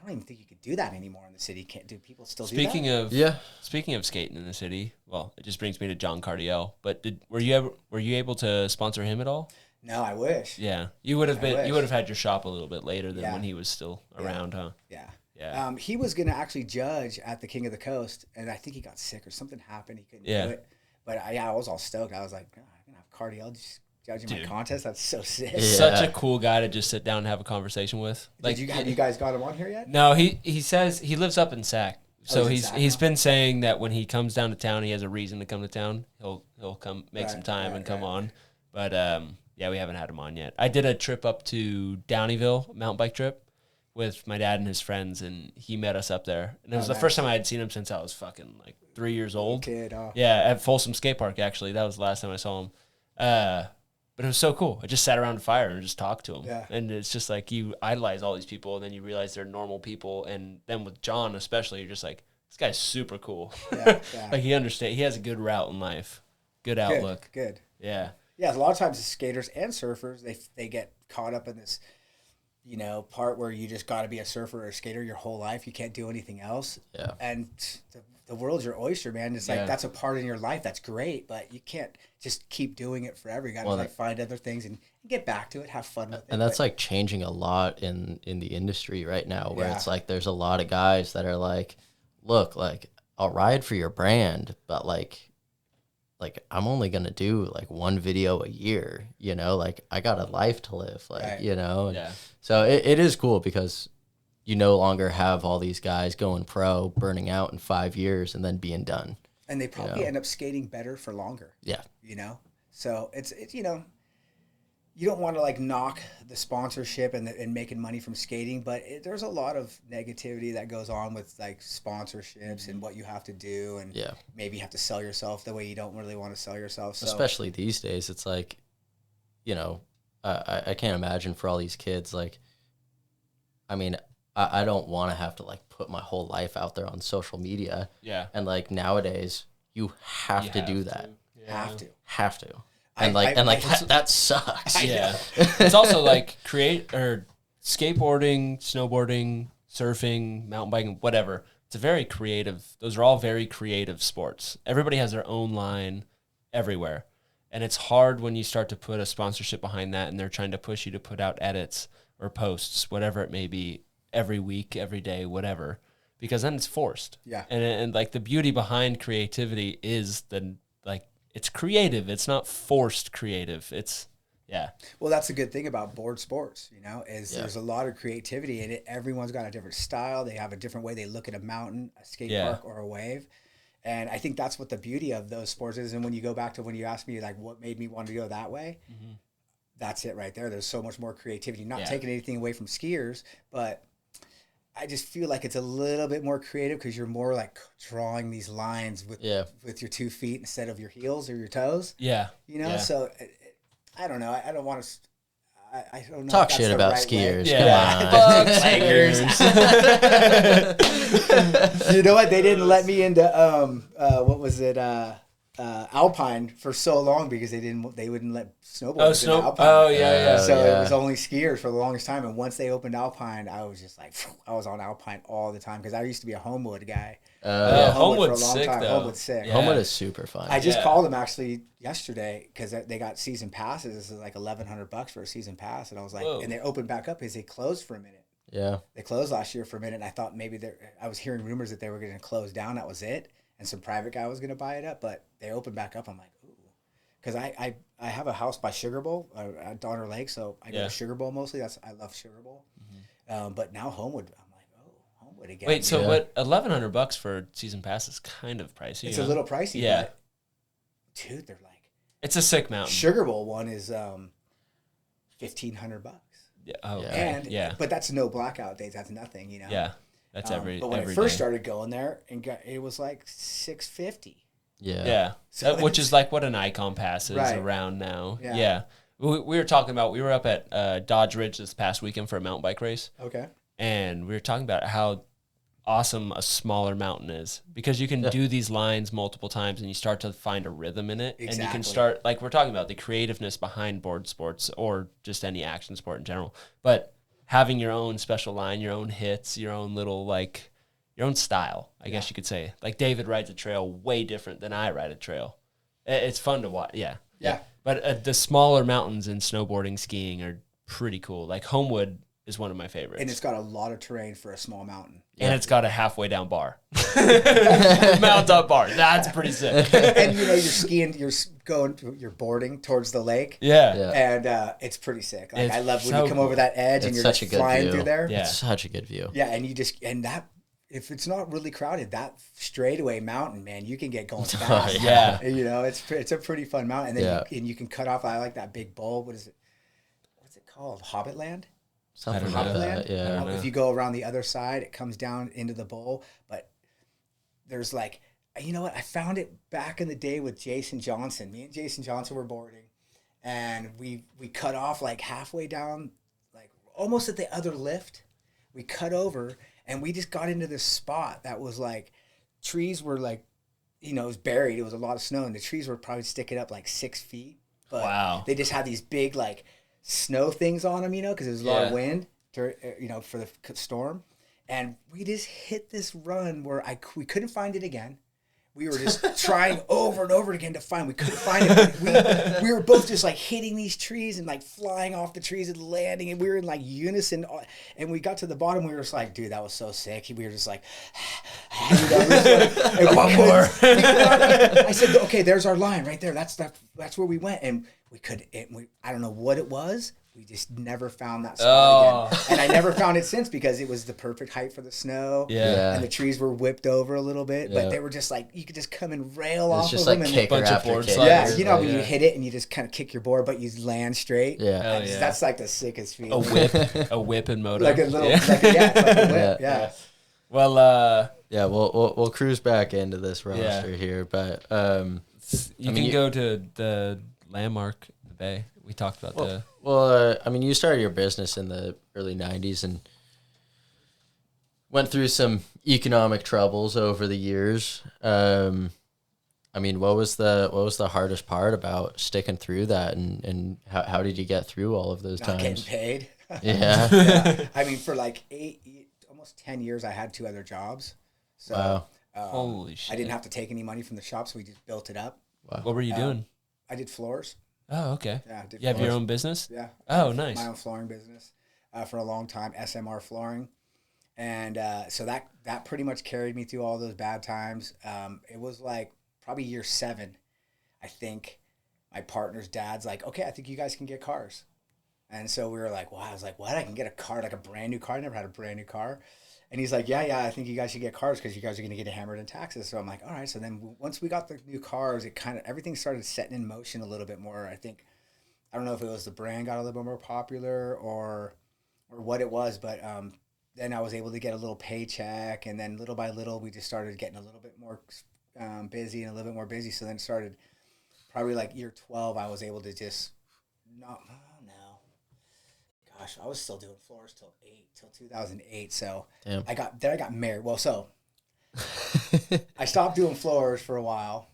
even think you could do that anymore in the city. Do people still do that? Speaking of skating in the city, well, it just brings me to John Cardiel. But were you able to sponsor him at all? No, I wish. Yeah, you would have had your shop a little bit later than when he was still around, huh? Yeah. Yeah. He was gonna actually judge at the King of the Coast, and I think he got sick or something happened. He couldn't do it. But I was all stoked. I was like, I'm gonna have Cardiel just judging my contest. That's so sick. Such a cool guy to just sit down and have a conversation with. Like, have you guys got him on here yet? No, he says he lives up in Sac. So he's he's been saying that when he comes down to town, he has a reason to come to town. He'll come make some time and come on. But yeah, we haven't had him on yet. I did a trip up to Downeyville, mountain bike trip, with my dad and his friends, and he met us up there. And it was the first time I had seen him since I was fucking like 3 years old. Kid, Yeah, at Folsom Skate Park, actually. That was the last time I saw him. But it was so cool. I just sat around a fire and just talked to him. Yeah. And it's just like you idolize all these people, and then you realize they're normal people. And then with John especially, you're just like, this guy's super cool. Yeah. Like he understands. He has a good route in life. Good outlook. Good. Yeah. Yeah, a lot of times the skaters and surfers, they get caught up in this, part where you just got to be a surfer or a skater your whole life. You can't do anything else. Yeah. And the world's your oyster, man. It's like that's a part in your life. That's great, but you can't just keep doing it forever. You got to find other things and get back to it, have fun with it. And that's like changing a lot in the industry right now, where it's like there's a lot of guys that are like, look, like I'll ride for your brand, but like I'm only going to do like one video a year, like I got a life to live, like, So it is cool because you no longer have all these guys going pro, burning out in 5 years and then being done. And they probably end up skating better for longer. Yeah. So it's you don't want to like knock the sponsorship and making money from skating, but there's a lot of negativity that goes on with like sponsorships and what you have to do, and maybe you have to sell yourself the way you don't really want to sell yourself. So, especially these days, it's like, I can't imagine for all these kids. Like, I mean, I don't want to have to like put my whole life out there on social media. Yeah. And like nowadays, you have to do that. Yeah. Have to. And that sucks. Yeah. It's also like skateboarding, snowboarding, surfing, mountain biking, whatever. It's a very creative. Those are all very creative sports. Everybody has their own line everywhere. And it's hard when you start to put a sponsorship behind that and they're trying to push you to put out edits or posts, whatever it may be, every week, every day, whatever, because then it's forced. Yeah. And like the beauty behind creativity is it's creative. It's not forced creative. It's Yeah. Well, that's a good thing about board sports, is there's a lot of creativity in it. Everyone's got a different style. They have a different way they look at a mountain, a skate park, or a wave. And I think that's what the beauty of those sports is. And when you go back to when you asked me, like, what made me want to go that way, that's it right there. There's so much more creativity. Not taking anything away from skiers, but I just feel like it's a little bit more creative because you're more like drawing these lines with your 2 feet instead of your heels or your toes. Yeah. So I don't know. I don't want to. I don't know. Talk shit about skiers. Yeah. Come on. Skiers. You know what? They didn't let me into what was it? Alpine for so long because they wouldn't let snowboarders into Alpine. Oh yeah. So it was only skiers for the longest time. And once they opened Alpine, I was just like, I was on Alpine all the time because I used to be a Homewood guy. Homewood's sick though. Homewood's sick. Yeah. Homewood is super fun. I just called them actually yesterday because they got season passes. This is like $1,100 for a season pass, and I was like, and they opened back up because they closed for a minute. Yeah, they closed last year for a minute, and I thought maybe I was hearing rumors that they were going to close down. That was it, and some private guy was going to buy it up, but they opened back up. I'm like, ooh, because I have a house by Sugar Bowl at Donner Lake, so I go to Sugar Bowl mostly. I love Sugar Bowl, but now Homewood. Again. Wait, so what? $1,100 for a season pass is kind of pricey. It's a little pricey, but dude, they're like, it's a sick mountain. Sugar Bowl one is $1,500. Yeah. Oh, okay. But that's no blackout days. That's nothing, Yeah, that's every. But when every I first day. started going there, it was like $650. Yeah. So which is like what an Icon pass is around now. Yeah. We were talking about. We were up at Dodge Ridge this past weekend for a mountain bike race. Okay. And we were talking about how awesome a smaller mountain is because you can do these lines multiple times and you start to find a rhythm in it. And you can start, like we're talking about, the creativeness behind board sports or just any action sport in general. But having your own special line, your own hits, your own little, like, your own style, I guess you could say. Like David rides a trail way different than I ride a trail. It's fun to watch. Yeah. But the smaller mountains in snowboarding, skiing are pretty cool. Like Homewood is one of my favorites. And it's got a lot of terrain for a small mountain. And it's got a halfway down bar. Mountaintop bar. That's pretty sick. And you're skiing, you're boarding towards the lake. And it's pretty sick. Like, I love when you come over that edge and you're just flying through there. Yeah. It's such a good view. Yeah, and that, if it's not really crowded, that straightaway mountain, man, you can get going fast. It's a pretty fun mountain. And then you can cut off. I like that big bowl. What's it called? Hobbitland? Something like that, yeah. If you go around the other side, it comes down into the bowl. But there's like, you know what? I found it back in the day with Jason Johnson. Me and Jason Johnson were boarding, and we cut off like halfway down, like almost at the other lift. We cut over, and we just got into this spot that was like, trees were like, it was buried. It was a lot of snow, and the trees were probably sticking up like 6 feet. But they just had these big like snow things on them, because there was a lot of wind, for the storm. And we just hit this run where we couldn't find it again. We were just trying over and over again to find. We couldn't find it. We were both just like hitting these trees and like flying off the trees and landing, and we were in like unison. And we got to the bottom. We were just like, dude, that was so sick. We were just like, one more. I said, okay, there's our line right there. That's where we went, and we could. I don't know what it was. We just never found that spot again. And I never found it since because it was the perfect height for the snow. Yeah. And the trees were whipped over a little bit, but they were just like, you could just come and rail off just of like them. Kicker bunch of after board kicker. sliders. Yeah, when you hit it and you just kind of kick your board, but you land straight. Yeah. That's like the sickest feeling. A whip and motor. Like a little, it's like a whip. Yeah. Well, we'll cruise back into this roster here, but you can go to the Landmark, the Bay. We talked about you started your business in the early 90s and went through some economic troubles over the years. What was the hardest part about sticking through that, and how did you get through all of those Not times? getting paid. Yeah. For like almost 10 years, I had 2 other jobs. So Wow. Holy shit. I didn't have to take any money from the shop, so we just built it up. Wow. What were you doing? I did floors. Oh, okay. Yeah, I did You have floors. your own business? Yeah. Oh, nice. My own flooring business for a long time, SMR Flooring. And so that pretty much carried me through all those bad times. It was like probably year 7, I think. my partner's dad's like, okay, I think you guys can get cars. And so we were like, wow. I was like, what? I can get a car, like a brand new car. I never had a brand new car. And he's like, yeah, I think you guys should get cars because you guys are going to get hammered in taxes. So I'm like, all right. So then once we got the new cars, it kind of, everything started setting in motion a little bit more. I think, I don't know if it was the brand got a little bit more popular or what it was, but then I was able to get a little paycheck. And then little by little, we just started getting a little bit more busy and a little bit more busy. So then it started probably like year 12, I was able to just gosh, I was still doing floors till 2008. So Damn. I got married. Well, so I stopped doing floors for a while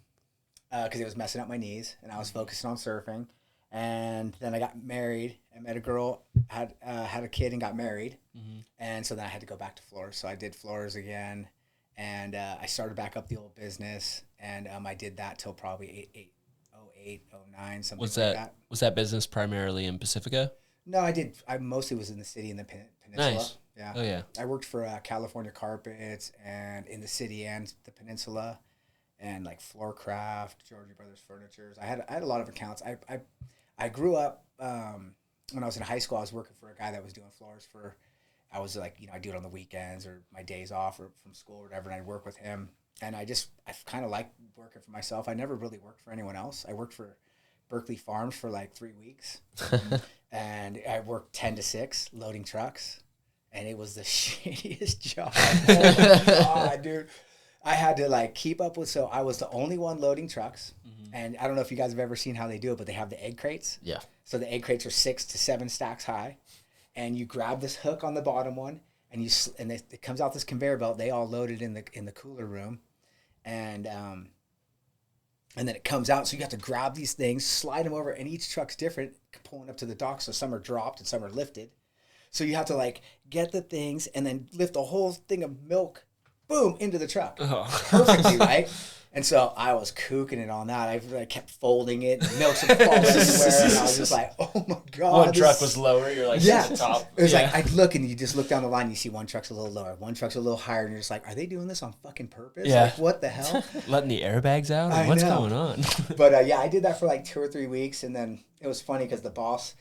because it was messing up my knees, and I was focusing on surfing. And then I got married. I met a girl, had a kid, and got married. Mm-hmm. And so then I had to go back to floors. So I did floors again, and I started back up the old business, and I did that till probably 08, 09, something like that. Was that business primarily in Pacifica? No, I did. I mostly was in the city and the peninsula. Nice. Yeah. Oh, yeah. I worked for California Carpets and in the city and the peninsula, and like Floorcraft, Georgia Brothers Furnitures. I had a lot of accounts. I grew up when I was in high school. I was working for a guy that was doing floors for. I was like, I do it on the weekends or my days off or from school or whatever, and I'd work with him. And I kind of liked working for myself. I never really worked for anyone else. I worked for Berkeley Farms for like 3 weeks. And I worked 10 to 6 loading trucks, and it was the shittiest job. Oh my God, dude. I had to like keep up with, so I was the only one loading trucks. Mm-hmm. And I don't know if you guys have ever seen how they do it, but they have the egg crates. Yeah. So the egg crates are 6 to 7 stacks high, and you grab this hook on the bottom one, and it comes out this conveyor belt. They all loaded in the cooler room, and then it comes out, so you have to grab these things, slide them over, and each truck's different, pulling up to the dock, so some are dropped and some are lifted. So you have to, like, get the things and then lift a whole thing of milk, boom, into the truck. Oh. Perfectly, right? And so I was cooking it on that. I kept folding it, and milk would fall everywhere, and I was just like, oh, my God. One truck was lower, you're like, yeah. at the top. It was like, I'd look, and you just look down the line, and you see one truck's a little lower, one truck's a little higher, and you're just like, are they doing this on fucking purpose? Yeah. Like, what the hell? Letting the airbags out? What's going on? But, yeah, I did that for like 2 or 3 weeks, and then it was funny because the boss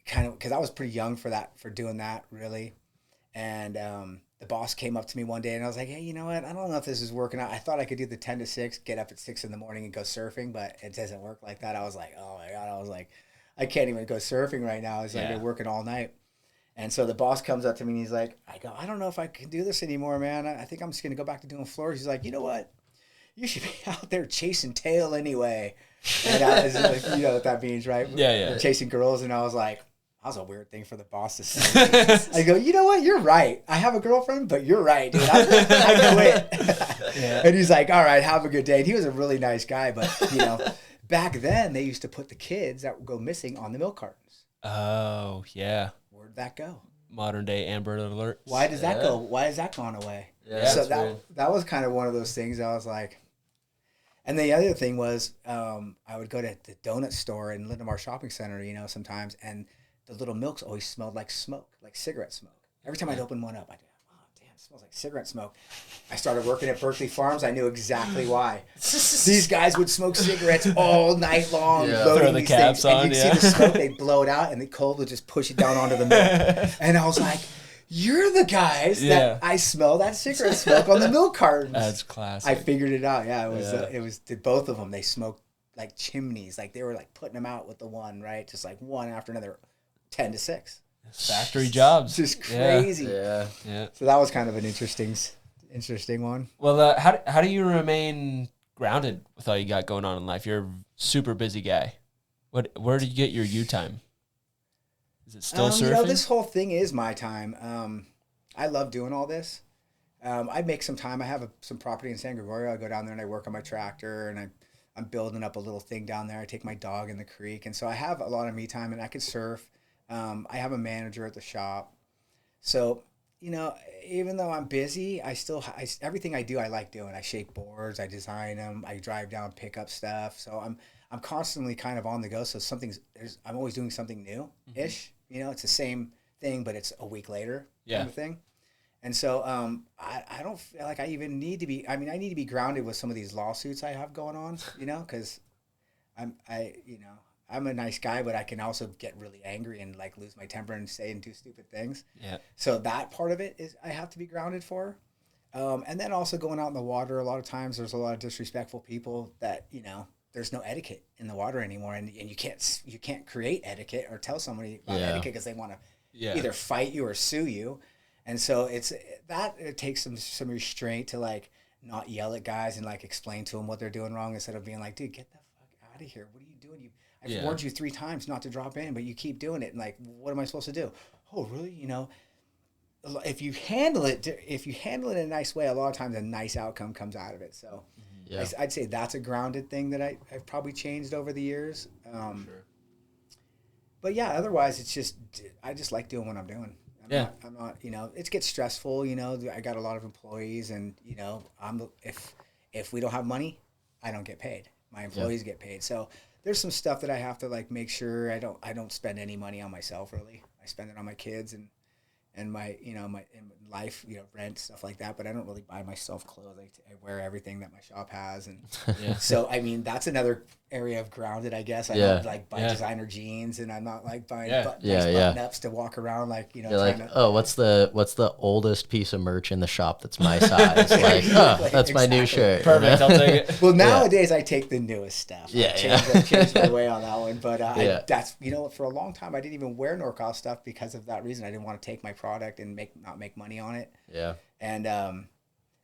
because I was pretty young for doing that, really. And the boss came up to me one day, and I was like, hey, you know what? I don't know if this is working out. I thought I could do the 10 to 6, get up at 6 in the morning and go surfing, but it doesn't work like that. I was like, oh, my God. I was like, I can't even go surfing right now. I've been working all night. And so the boss comes up to me, and he's like, I don't know if I can do this anymore, man. I think I'm just going to go back to doing floors. He's like, you know what? You should be out there chasing tail anyway. And I was like, you know what that means, right? Yeah. Chasing girls. And I was like, that was a weird thing for the boss to say. I go, you know what? You're right. I have a girlfriend, but you're right, dude. I quit. Yeah. And he's like, all right, have a good day. And he was a really nice guy. But, back then they used to put the kids that would go missing on the milk cartons. Oh, yeah. Where'd that go? Modern day Amber Alert. Why does that go? Why has that gone away? Yeah, so that was kind of one of those things I was like. And the other thing was I would go to the donut store in Lindenmar Shopping Center, sometimes, and the little milks always smelled like smoke, like cigarette smoke. Every time I'd open one up, I'd go, oh, damn, it smells like cigarette smoke. I started working at Berkeley Farms. I knew exactly why. These guys would smoke cigarettes all night long, loading throw the these caps things. on, and you'd see the smoke, they'd blow it out, and the cold would just push it down onto the milk. And I was like, you're the guys that I smell that cigarette smoke on the milk cartons. That's classic. I figured it out. Yeah, it was both of them. They smoked like chimneys. Like they were like putting them out with the one, right? Just like one after another, 10 to 6. Factory jobs. Just crazy. Yeah. So that was kind of an interesting one. Well, how do you remain grounded with all you got going on in life? You're a super busy guy. Where do you get your you time? Is it still surfing? This whole thing is my time. I love doing all this. I make some time. I have some property in San Gregorio. I go down there and I work on my tractor, and I'm building up a little thing down there. I take my dog in the creek, and so I have a lot of me time, and I can surf. I have a manager at the shop. So, even though I'm busy, everything I do, I like doing. I shape boards, I design them, I drive down, pick up stuff. So I'm constantly kind of on the go. So I'm always doing something new-ish. It's the same thing, but it's a week later kind of thing. And so I don't feel like I even need to be, I need to be grounded with some of these lawsuits I have going on, because I'm a nice guy, but I can also get really angry and like lose my temper and say and do stupid things. Yeah. So that part of it is I have to be grounded for. And then also going out in the water, a lot of times there's a lot of disrespectful people that, there's no etiquette in the water anymore. And you can't create etiquette or tell somebody about etiquette because they want to either fight you or sue you. And so it takes some restraint to like not yell at guys and like explain to them what they're doing wrong instead of being like, dude, get the fuck out of here. What are you doing? I've warned you 3 times not to drop in, but you keep doing it. And like, what am I supposed to do? Oh, really? If you handle it in a nice way, a lot of times a nice outcome comes out of it. So I'd say that's a grounded thing that I've probably changed over the years. Sure. But yeah, otherwise it's just, I just like doing what I'm doing. I'm not, it gets stressful, I got a lot of employees and, if we don't have money, I don't get paid. My employees get paid. So there's some stuff that I have to like make sure I don't spend any money on myself really. I spend it on my kids and my, my life, rent, stuff like that. But I don't really buy myself clothes. I wear everything that my shop has. And so, I mean, that's another area of grounded, I guess. I don't like buy designer jeans and I'm not like buying nice button ups to walk around like, You're like, what's the oldest piece of merch in the shop that's my size? Like, that's my new shirt. Perfect. I'll take it. Well, nowadays I take the newest stuff. I changed my way on that one. But that's, for a long time I didn't even wear NorCal stuff because of that reason. I didn't want to take my product and not make money on it. Yeah.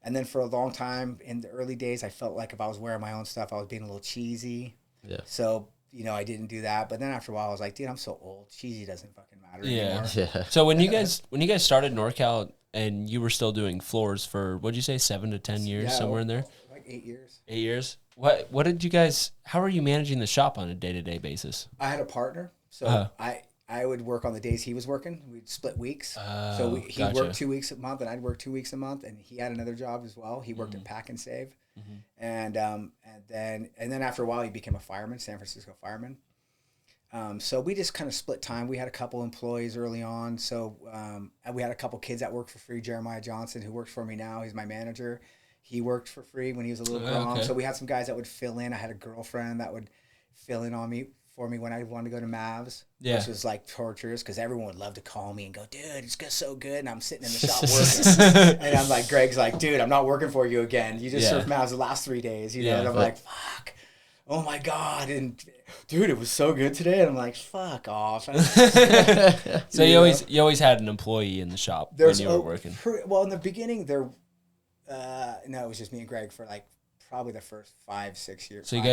And then for a long time in the early days, I felt like if I was wearing my own stuff, I was being a little cheesy. Yeah. So, I didn't do that. But then after a while, I was like, dude, I'm so old. Cheesy doesn't fucking matter anymore. Yeah. So when you guys started NorCal and you were still doing floors for, what'd you say, 7 to 10 years, somewhere in there? Like 8 years. 8 years. What did you guys, how are you managing the shop on a day-to-day basis? I had a partner. So I would work on the days he was working. We'd split weeks. So he worked 2 weeks a month, and I'd work 2 weeks a month. And he had another job as well. He worked at Pack and Save, and then after a while, he became a fireman, San Francisco fireman. So we just kind of split time. We had a couple employees early on. So we had a couple kids that worked for free. Jeremiah Johnson, who works for me now, he's my manager. He worked for free when he was a little girl. Okay. So we had some guys that would fill in. I had a girlfriend that would fill in on me. For me when I wanted to go to Mavs, which was like torturous because everyone would love to call me and go, dude, it's just so good. And I'm sitting in the shop working. And I'm like, Greg's like, dude, I'm not working for you again. You just surfed Mavs the last 3 days, And I'm like, fuck, oh my God. And dude, it was so good today. And I'm like, fuck off. So you always had an employee in the shop when you were working? Well, in the beginning, no, it was just me and Greg for like probably the first 5-6 years. So you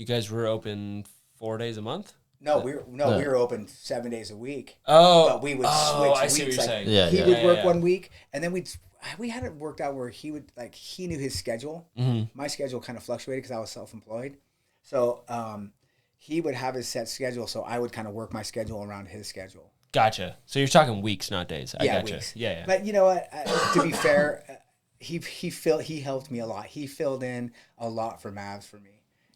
guys were open 4 days a month? No, we were open 7 days a week. Oh, but we would switch. I see what you're saying. He would work 1 week, and then we had it worked out where he would he knew his schedule. My schedule kind of fluctuated because I was self-employed, so he would have his set schedule. So I would kind of work my schedule around his schedule. Gotcha. So you're talking weeks, not days. I gotcha. Weeks. Yeah. But you know what? To be fair, he helped me a lot. He filled in a lot for Mavs for me.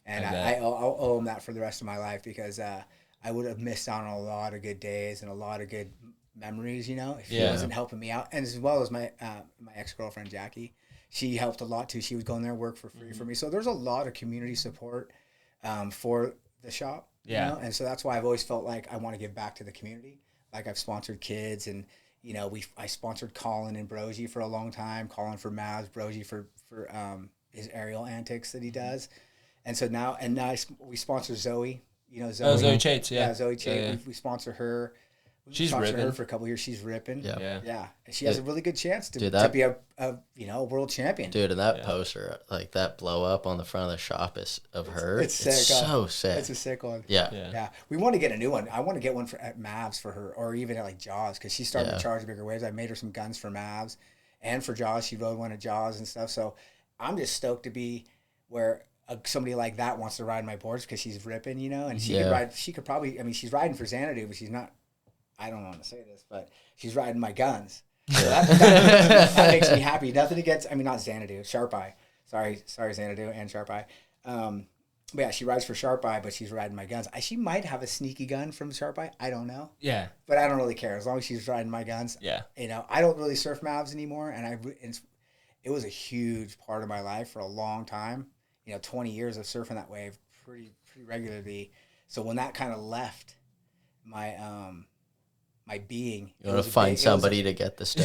And I'll owe him that for the rest of my life because I would have missed out on a lot of good days and a lot of good memories, if he wasn't helping me out. And as well as my ex-girlfriend, Jackie, she helped a lot too. She would go in there and work for free for me. So there's a lot of community support for the shop, And so that's why I've always felt like I want to give back to the community. Like I've sponsored kids and, I sponsored Colin and Brogy for a long time. Colin for Mavs, Brogy for his aerial antics that he does. And so now we sponsor Zoe. Zoe Chates, yeah, Zoe Chates. Yeah. We sponsor her. She's ripping. Her for a couple of years. She's ripping. Yeah. And she has a really good chance to be a world champion. Dude, and that poster, like that blow up on the front of the shop it's sick. So sick. It's a sick one. Yeah. We want to get a new one. I want to get one at Mavs for her, or even at like Jaws, because she's starting to charge bigger waves. I made her some guns for Mavs, and for Jaws, she rode one at Jaws and stuff. So I'm just stoked to be where somebody like that wants to ride my boards because she's ripping, and she could ride. She could probably. I mean, she's riding for Xanadu, but she's not. I don't want to say this, but she's riding my guns. So that makes me happy. Nothing against. I mean, not Xanadu, Sharp Eye. Sorry, Xanadu and Sharp Eye. But yeah, she rides for Sharp Eye, but she's riding my guns. She might have a sneaky gun from Sharp Eye. I don't know. Yeah. But I don't really care as long as she's riding my guns. Yeah. I don't really surf Mavs anymore, and it was a huge part of my life for a long time. 20 years of surfing that wave, pretty regularly. So when that kind of left my my being, You want to find somebody to get the stone.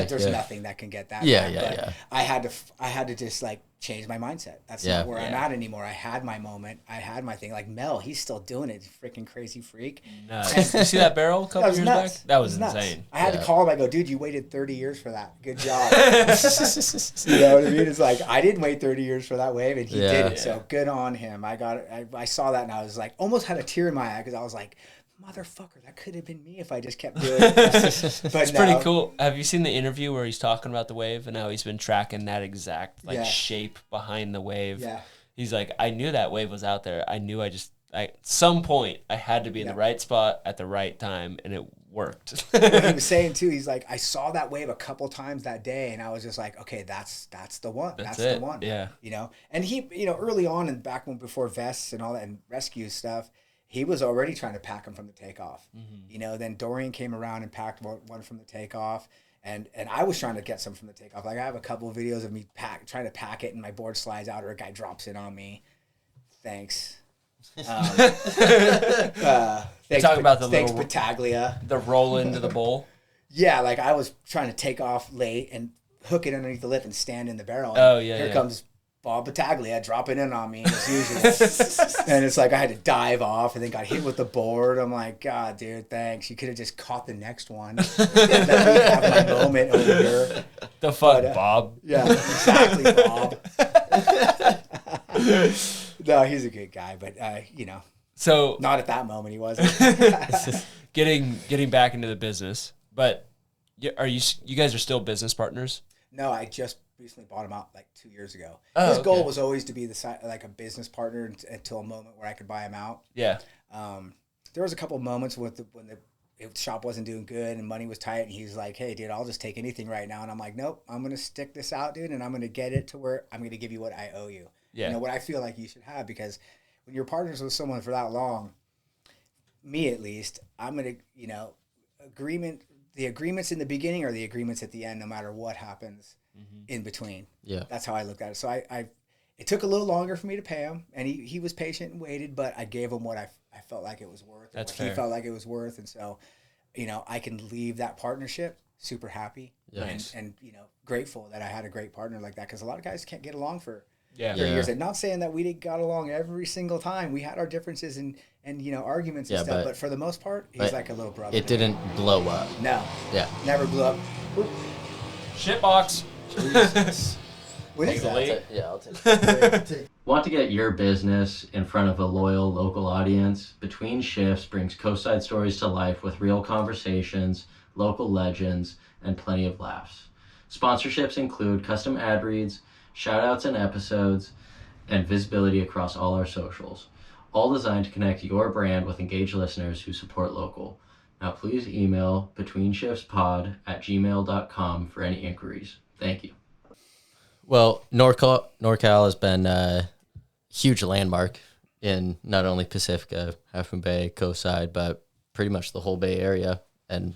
There's nothing that can get that. Yeah. I had to just like change my mindset. That's not where I'm at anymore. I had my moment. I had my thing. Like Mel, he's still doing it. Freaking crazy freak. Nice. You see that barrel a couple years back? That was insane. I had to call him. I go, dude, you waited 30 years for that. Good job. You know what I mean? It's like, I didn't wait 30 years for that wave, and he did it. So good on him. I got it. I saw that, and I was like, almost had a tear in my eye because I was like, motherfucker, that could have been me if I just kept doing it. But it's pretty cool. Have you seen the interview where he's talking about the wave and how he's been tracking that exact shape behind the wave? Yeah. He's like, I knew that wave was out there. I knew at some point I had to be in the right spot at the right time, and it worked. What he was saying too, he's like, I saw that wave a couple times that day, and I was just like, okay, that's the one. That's the one. Yeah. You know, and he, you know, early on and back when before vests and all that and rescue stuff, he was already trying to pack them from the takeoff. You know, then Dorian came around and packed one from the takeoff. And I was trying to get some from the takeoff. Like I have a couple of videos of me trying to pack it, and my board slides out, or a guy drops it on me. Thanks. Thanks, talking about the thanks little Battaglia. The roll into the bowl. Yeah, like I was trying to take off late and hook it underneath the lip and stand in the barrel. Oh yeah. Here comes Bob Battaglia dropping in on me as usual. And it's like I had to dive off and then got hit with the board. I'm like, God, dude, thanks. You could have just caught the next one. Let me have my moment over here. The fuck, Bob. Yeah, exactly, Bob. No, he's a good guy, but you know. So not at that moment he wasn't. Getting back into the business, but are you guys are still business partners? No, I just recently bought him out like 2 years ago. His goal was always to be like a business partner until a moment where I could buy him out. Yeah. There was a couple of moments when the shop wasn't doing good and money was tight, and he's like, "Hey, dude, I'll just take anything right now." And I'm like, "Nope, I'm gonna stick this out, dude, and I'm gonna get it to where I'm gonna give you what I owe you. Yeah. You know what I feel like you should have, because when you're partners with someone for that long, me at least, I'm gonna, you know, the agreements in the beginning are the agreements at the end, no matter what happens in between. Yeah. That's how I looked at it. So it took a little longer for me to pay him, and he was patient and waited, but I gave him what I felt like it was worth. That's fair. He felt like it was worth, and so, you know, I can leave that partnership super happy and you know, grateful that I had a great partner like that, because a lot of guys can't get along for 30 years. And not saying that we got along every single time. We had our differences and you know, arguments and stuff, but for the most part, he's like a little brother. It didn't blow up. No. Yeah. Never blew up. Shitbox. What is that? Yeah, I'll take it. Want to get your business in front of a loyal local audience? Between Shifts brings coastside stories to life with real conversations, local legends, and plenty of laughs. Sponsorships include custom ad reads, shout-outs in episodes, and visibility across all our socials, all designed to connect your brand with engaged listeners who support local. Now please email betweenshiftspod@gmail.com for any inquiries. Thank you. Well, NorCal has been a huge landmark in not only Pacifica, Half Moon Bay, coastside, but pretty much the whole Bay Area, and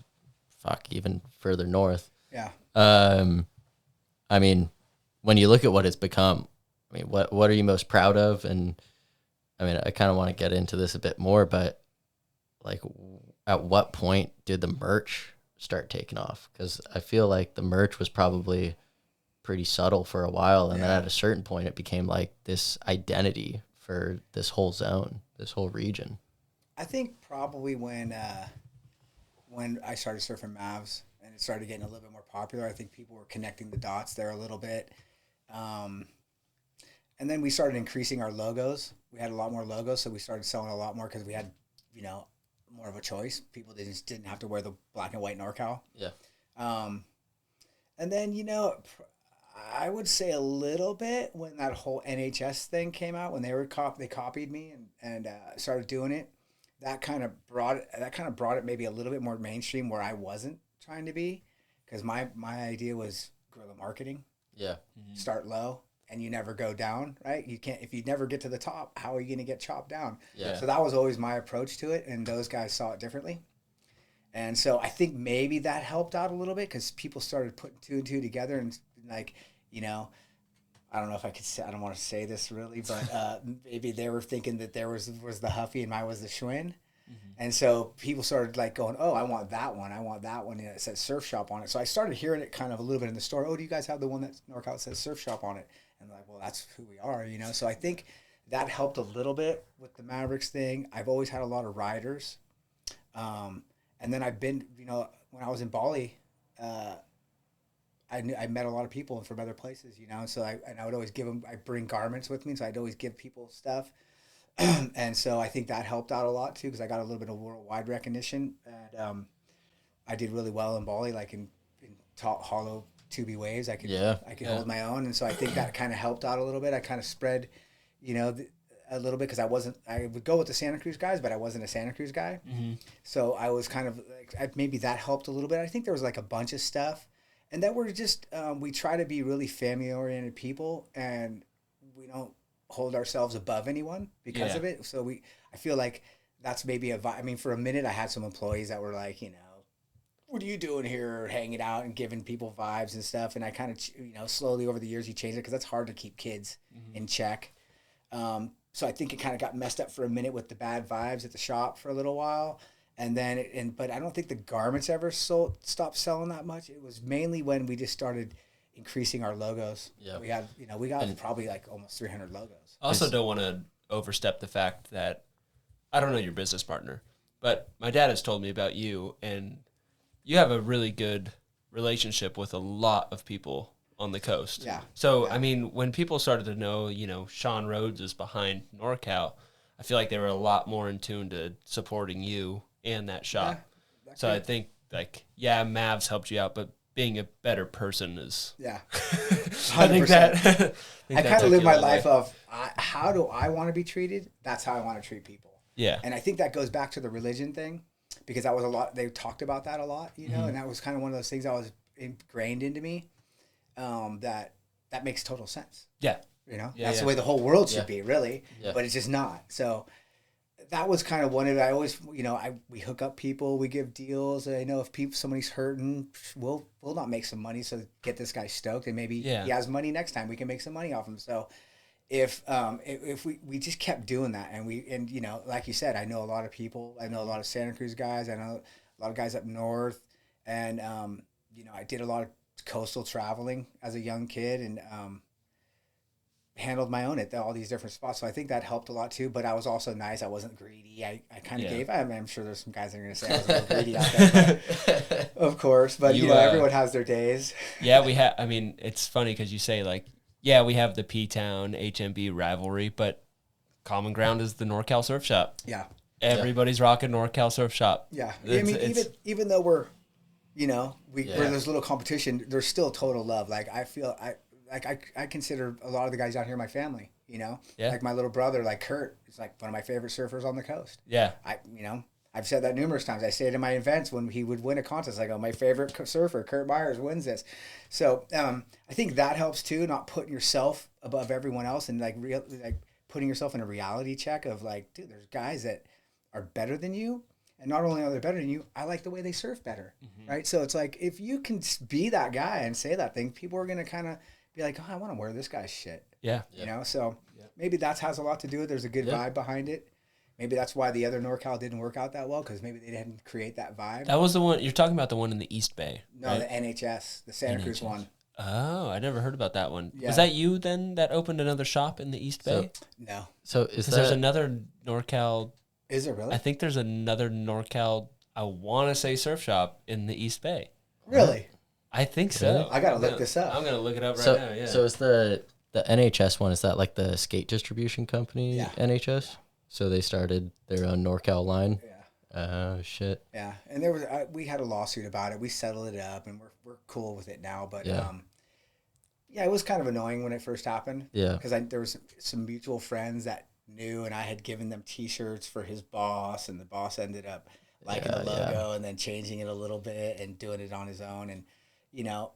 even further north. Yeah. I mean, when you look at what it's become, I mean, what are you most proud of? And I mean, I kind of want to get into this a bit more, but like, at what point did the merch start taking off? Because I feel like the merch was probably pretty subtle for a while, and then at a certain point it became like this identity for this whole zone, this whole region. I think probably when I started surfing Mavs and it started getting a little bit more popular, I think people were connecting the dots there a little bit. And then we started increasing our logos. We had a lot more logos, so we started selling a lot more because we had, you know, more of a choice. People just didn't have to wear the black and white NorCal. Yeah. And then, you know, I would say a little bit when that whole NHS thing came out, when they copied me and started doing it. That kind of brought it maybe a little bit more mainstream, where I wasn't trying to be, because my idea was guerrilla marketing. Yeah. Start low and you never go down, right? You can't, if you never get to the top, how are you going to get chopped down? Yeah. So that was always my approach to it, and those guys saw it differently. And so I think maybe that helped out a little bit, because people started putting two and two together, and like, you know, I don't know if I could say, I don't want to say this really, but maybe they were thinking that there was the Huffy and mine was the Schwinn. And so people started like going, oh, I want that one. And it says Surf Shop on it. So I started hearing it kind of a little bit in the store. Oh, do you guys have the one that NorCal says Surf Shop on it? And they're like, well, that's who we are, you know? So I think that helped a little bit with the Mavericks thing. I've always had a lot of riders. And then I've been, you know, when I was in Bali, I met a lot of people from other places, you know? So I would always give them, I bring garments with me. So I'd always give people stuff. And so I think that helped out a lot too, because I got a little bit of worldwide recognition, and I did really well in Bali, like in hollow tubey waves. I could hold my own, and so I think that kind of helped out a little bit. I kind of spread, you know, a little bit, because I would go with the Santa Cruz guys, but I wasn't a Santa Cruz guy, so I was kind of like, maybe that helped a little bit. I think there was like a bunch of stuff, and that we're just we try to be really family oriented people, and we don't hold ourselves above anyone because of it. So I feel like that's maybe I mean, for a minute I had some employees that were like, you know, what are you doing here, hanging out and giving people vibes and stuff. And I kind of, you know, slowly over the years you change it, because that's hard to keep kids in check. So I think it kind of got messed up for a minute with the bad vibes at the shop for a little while. And then, but I don't think the garments ever stopped selling that much. It was mainly when we just started increasing our logos. Yeah, we got probably like almost 300 logos. I also don't want to overstep the fact that I don't know your business partner, but my dad has told me about you, and you have a really good relationship with a lot of people on the coast. Yeah. So, I mean, when people started to know, you know, Shawn Rhodes is behind NorCal, I feel like they were a lot more in tune to supporting you and that shop. Yeah, so I think, like, yeah, Mavs helped you out, but being a better person is... Yeah. 100%. I think that... I kind of live my life of how do I want to be treated? That's how I want to treat people. Yeah. And I think that goes back to the religion thing, because that was a lot... They talked about that a lot, you know, and that was kind of one of those things that was ingrained into me, that makes total sense. Yeah. You know? That's the way the whole world should be, really. Yeah. But it's just not. So... that was kind of one of it. I always, you know, we hook up people, we give deals. I know if somebody's hurting, we'll not make some money, so get this guy stoked, and maybe he has money next time, we can make some money off him. So if we just kept doing that, and you know, like you said, I know a lot of people. I know a lot of Santa Cruz guys. I know a lot of guys up north, and you know, I did a lot of coastal traveling as a young kid, and handled my own at all these different spots. So I think that helped a lot too, but I was also nice. I wasn't greedy. I kind of gave, I'm sure there's some guys that are going to say I was a little greedy out there, but, of course, but you know, everyone has their days. Yeah, we have, I mean, it's funny because you say like, yeah, we have the P-Town HMB rivalry, but common ground is the NorCal Surf Shop. Yeah. Everybody's rocking NorCal Surf Shop. Yeah. I mean, even though we're, you know, we're there's a little competition, there's still total love. Like I feel, I consider a lot of the guys out here my family, you know? Yeah. Like my little brother, like Kurt, is like one of my favorite surfers on the coast. Yeah. You know, I've said that numerous times. I say it in my events when he would win a contest. I go, my favorite surfer, Kurt Myers, wins this. So I think that helps too, not putting yourself above everyone else, and like putting yourself in a reality check of like, dude, there's guys that are better than you. And not only are they better than you, I like the way they surf better, right? So it's like, if you can be that guy and say that thing, people are going to kind of be like, oh, I want to wear this guy's shit. Yeah. You know, so maybe that has a lot to do with it. There's a good vibe behind it. Maybe that's why the other NorCal didn't work out that well, because maybe they didn't create that vibe. That was the one, you're talking about the one in the East Bay. No, right? The NHS, the Santa Cruz one. Oh, I never heard about that one. Yeah. Was that you then that opened another shop in the East Bay? No. So there's another NorCal. Is there really? I think there's another NorCal, I want to say, surf shop in the East Bay. Really? I think so. I gotta look this up. I'm gonna look it up right now. Yeah. So is the NHS one? Is that like the skate distribution company? Yeah. NHS. So they started their own NorCal line. Yeah. Shit. Yeah, and we had a lawsuit about it. We settled it up, and we're cool with it now. But yeah, it was kind of annoying when it first happened. Yeah. Because there was some mutual friends that knew, and I had given them T-shirts for his boss, and the boss ended up liking the logo and then changing it a little bit and doing it on his own. And you know,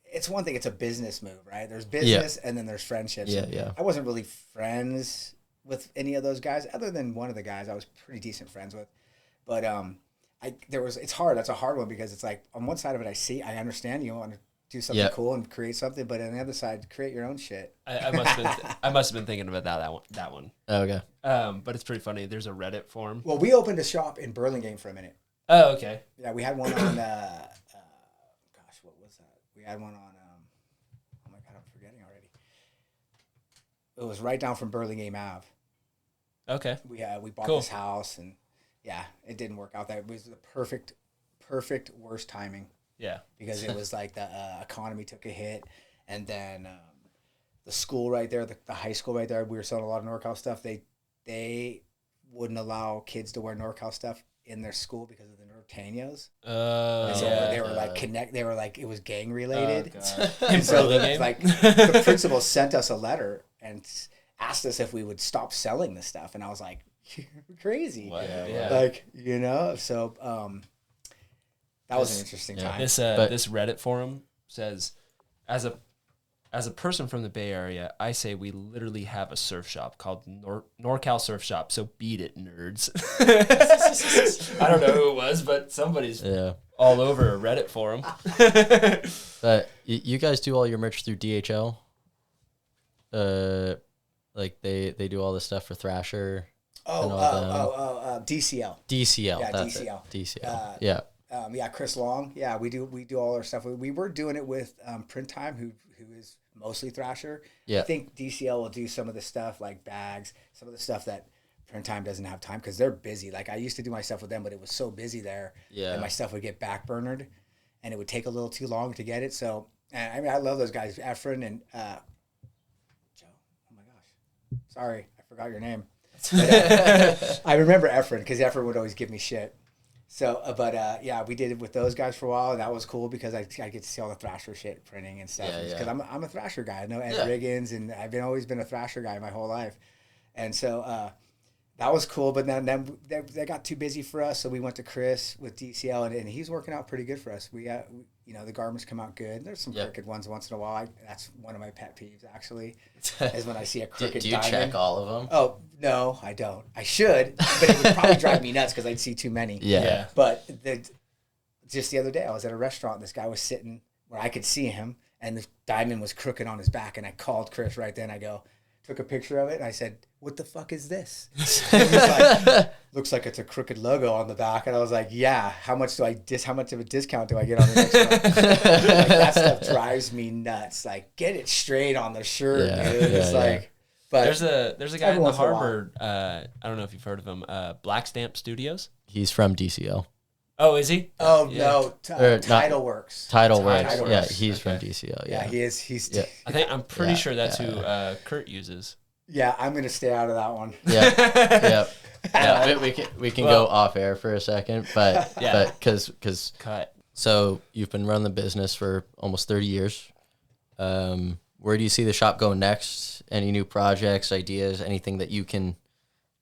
it's one thing, it's a business move, right? There's business and then there's friendships. Yeah, yeah. I wasn't really friends with any of those guys, other than one of the guys I was pretty decent friends with. But it's hard. That's a hard one, because it's like, on one side of it, I understand you want to do something cool and create something, but on the other side, create your own shit. I must have been thinking about that one. Oh, okay. But it's pretty funny. There's a Reddit forum. Well, we opened a shop in Burlingame for a minute. Oh, okay. Yeah, we had one on. What was that? We had one on. Oh my god, I'm forgetting already. It was right down from Burlingame Ave. Okay. We bought this house, and yeah, it didn't work out. That was the perfect worst timing. Yeah. Because it was like the economy took a hit, and then the school right there, the high school right there, we were selling a lot of NorCal stuff. They wouldn't allow kids to wear NorCal stuff in their school because of the Norteños. They were like They were like, it was gang related. And so the principal sent us a letter and asked us if we would stop selling this stuff, and I was like, you're crazy. Like, you know. So that was an interesting time. This Reddit forum says, as a person from the Bay Area, I say we literally have a surf shop called NorCal Surf Shop. So beat it, nerds. I don't know who it was, but somebody's all over a Reddit forum. But you guys do all your merch through DHL. Like they do all the stuff for Thrasher. DCL. DCL. Yeah, that's DCL. It. DCL. Yeah, Chris Long. Yeah, we do all our stuff. We were doing it with Print Time, who is mostly Thrasher. Yeah. I think DCL will do some of the stuff like bags, some of the stuff that Print Time doesn't have time because they're busy. Like I used to do my stuff with them, but it was so busy there. Yeah. And my stuff would get backburnered, and it would take a little too long to get it. So, and I mean, I love those guys, Efren and Joe. Oh my gosh, sorry, I forgot your name. But, I remember Efren because Efren would always give me shit. So, yeah, we did it with those guys for a while, and that was cool because I get to see all the Thrasher shit printing and stuff. Because I'm a Thrasher guy. I know Ed Riggins, and I've always been a Thrasher guy my whole life. And so that was cool, but then they got too busy for us, so we went to Chris with DCL, and he's working out pretty good for us. The garments come out good. There's some crooked ones once in a while. That's one of my pet peeves, actually, is when I see a crooked do you diamond. check all of them? Oh, no, I don't. I should, but it would probably drive me nuts because I'd see too many. Yeah. But just the other day, I was at a restaurant, and this guy was sitting where I could see him, and the diamond was crooked on his back, and I called Chris right then. I took a picture of it, and I said, what the fuck is this? And he's like, looks like it's a crooked logo on the back. And I was like, yeah, how much of a discount do I get on the next one? Like, that stuff drives me nuts. Like, get it straight on the shirt, dude. It's like, but there's a guy in the harbor, I don't know if you've heard of him, Black Stamp Studios. He's from DCL. Oh, is he? Oh, no. Tidal Works. Tidal Works. Yeah, he's from DCL. Yeah, he is. I'm pretty sure that's who Kurt uses. Yeah, I'm going to stay out of that one. Yeah. We can go off air for a second, but because cut. So you've been running the business for almost 30 years. Where do you see the shop going next? Any new projects, ideas, anything that you can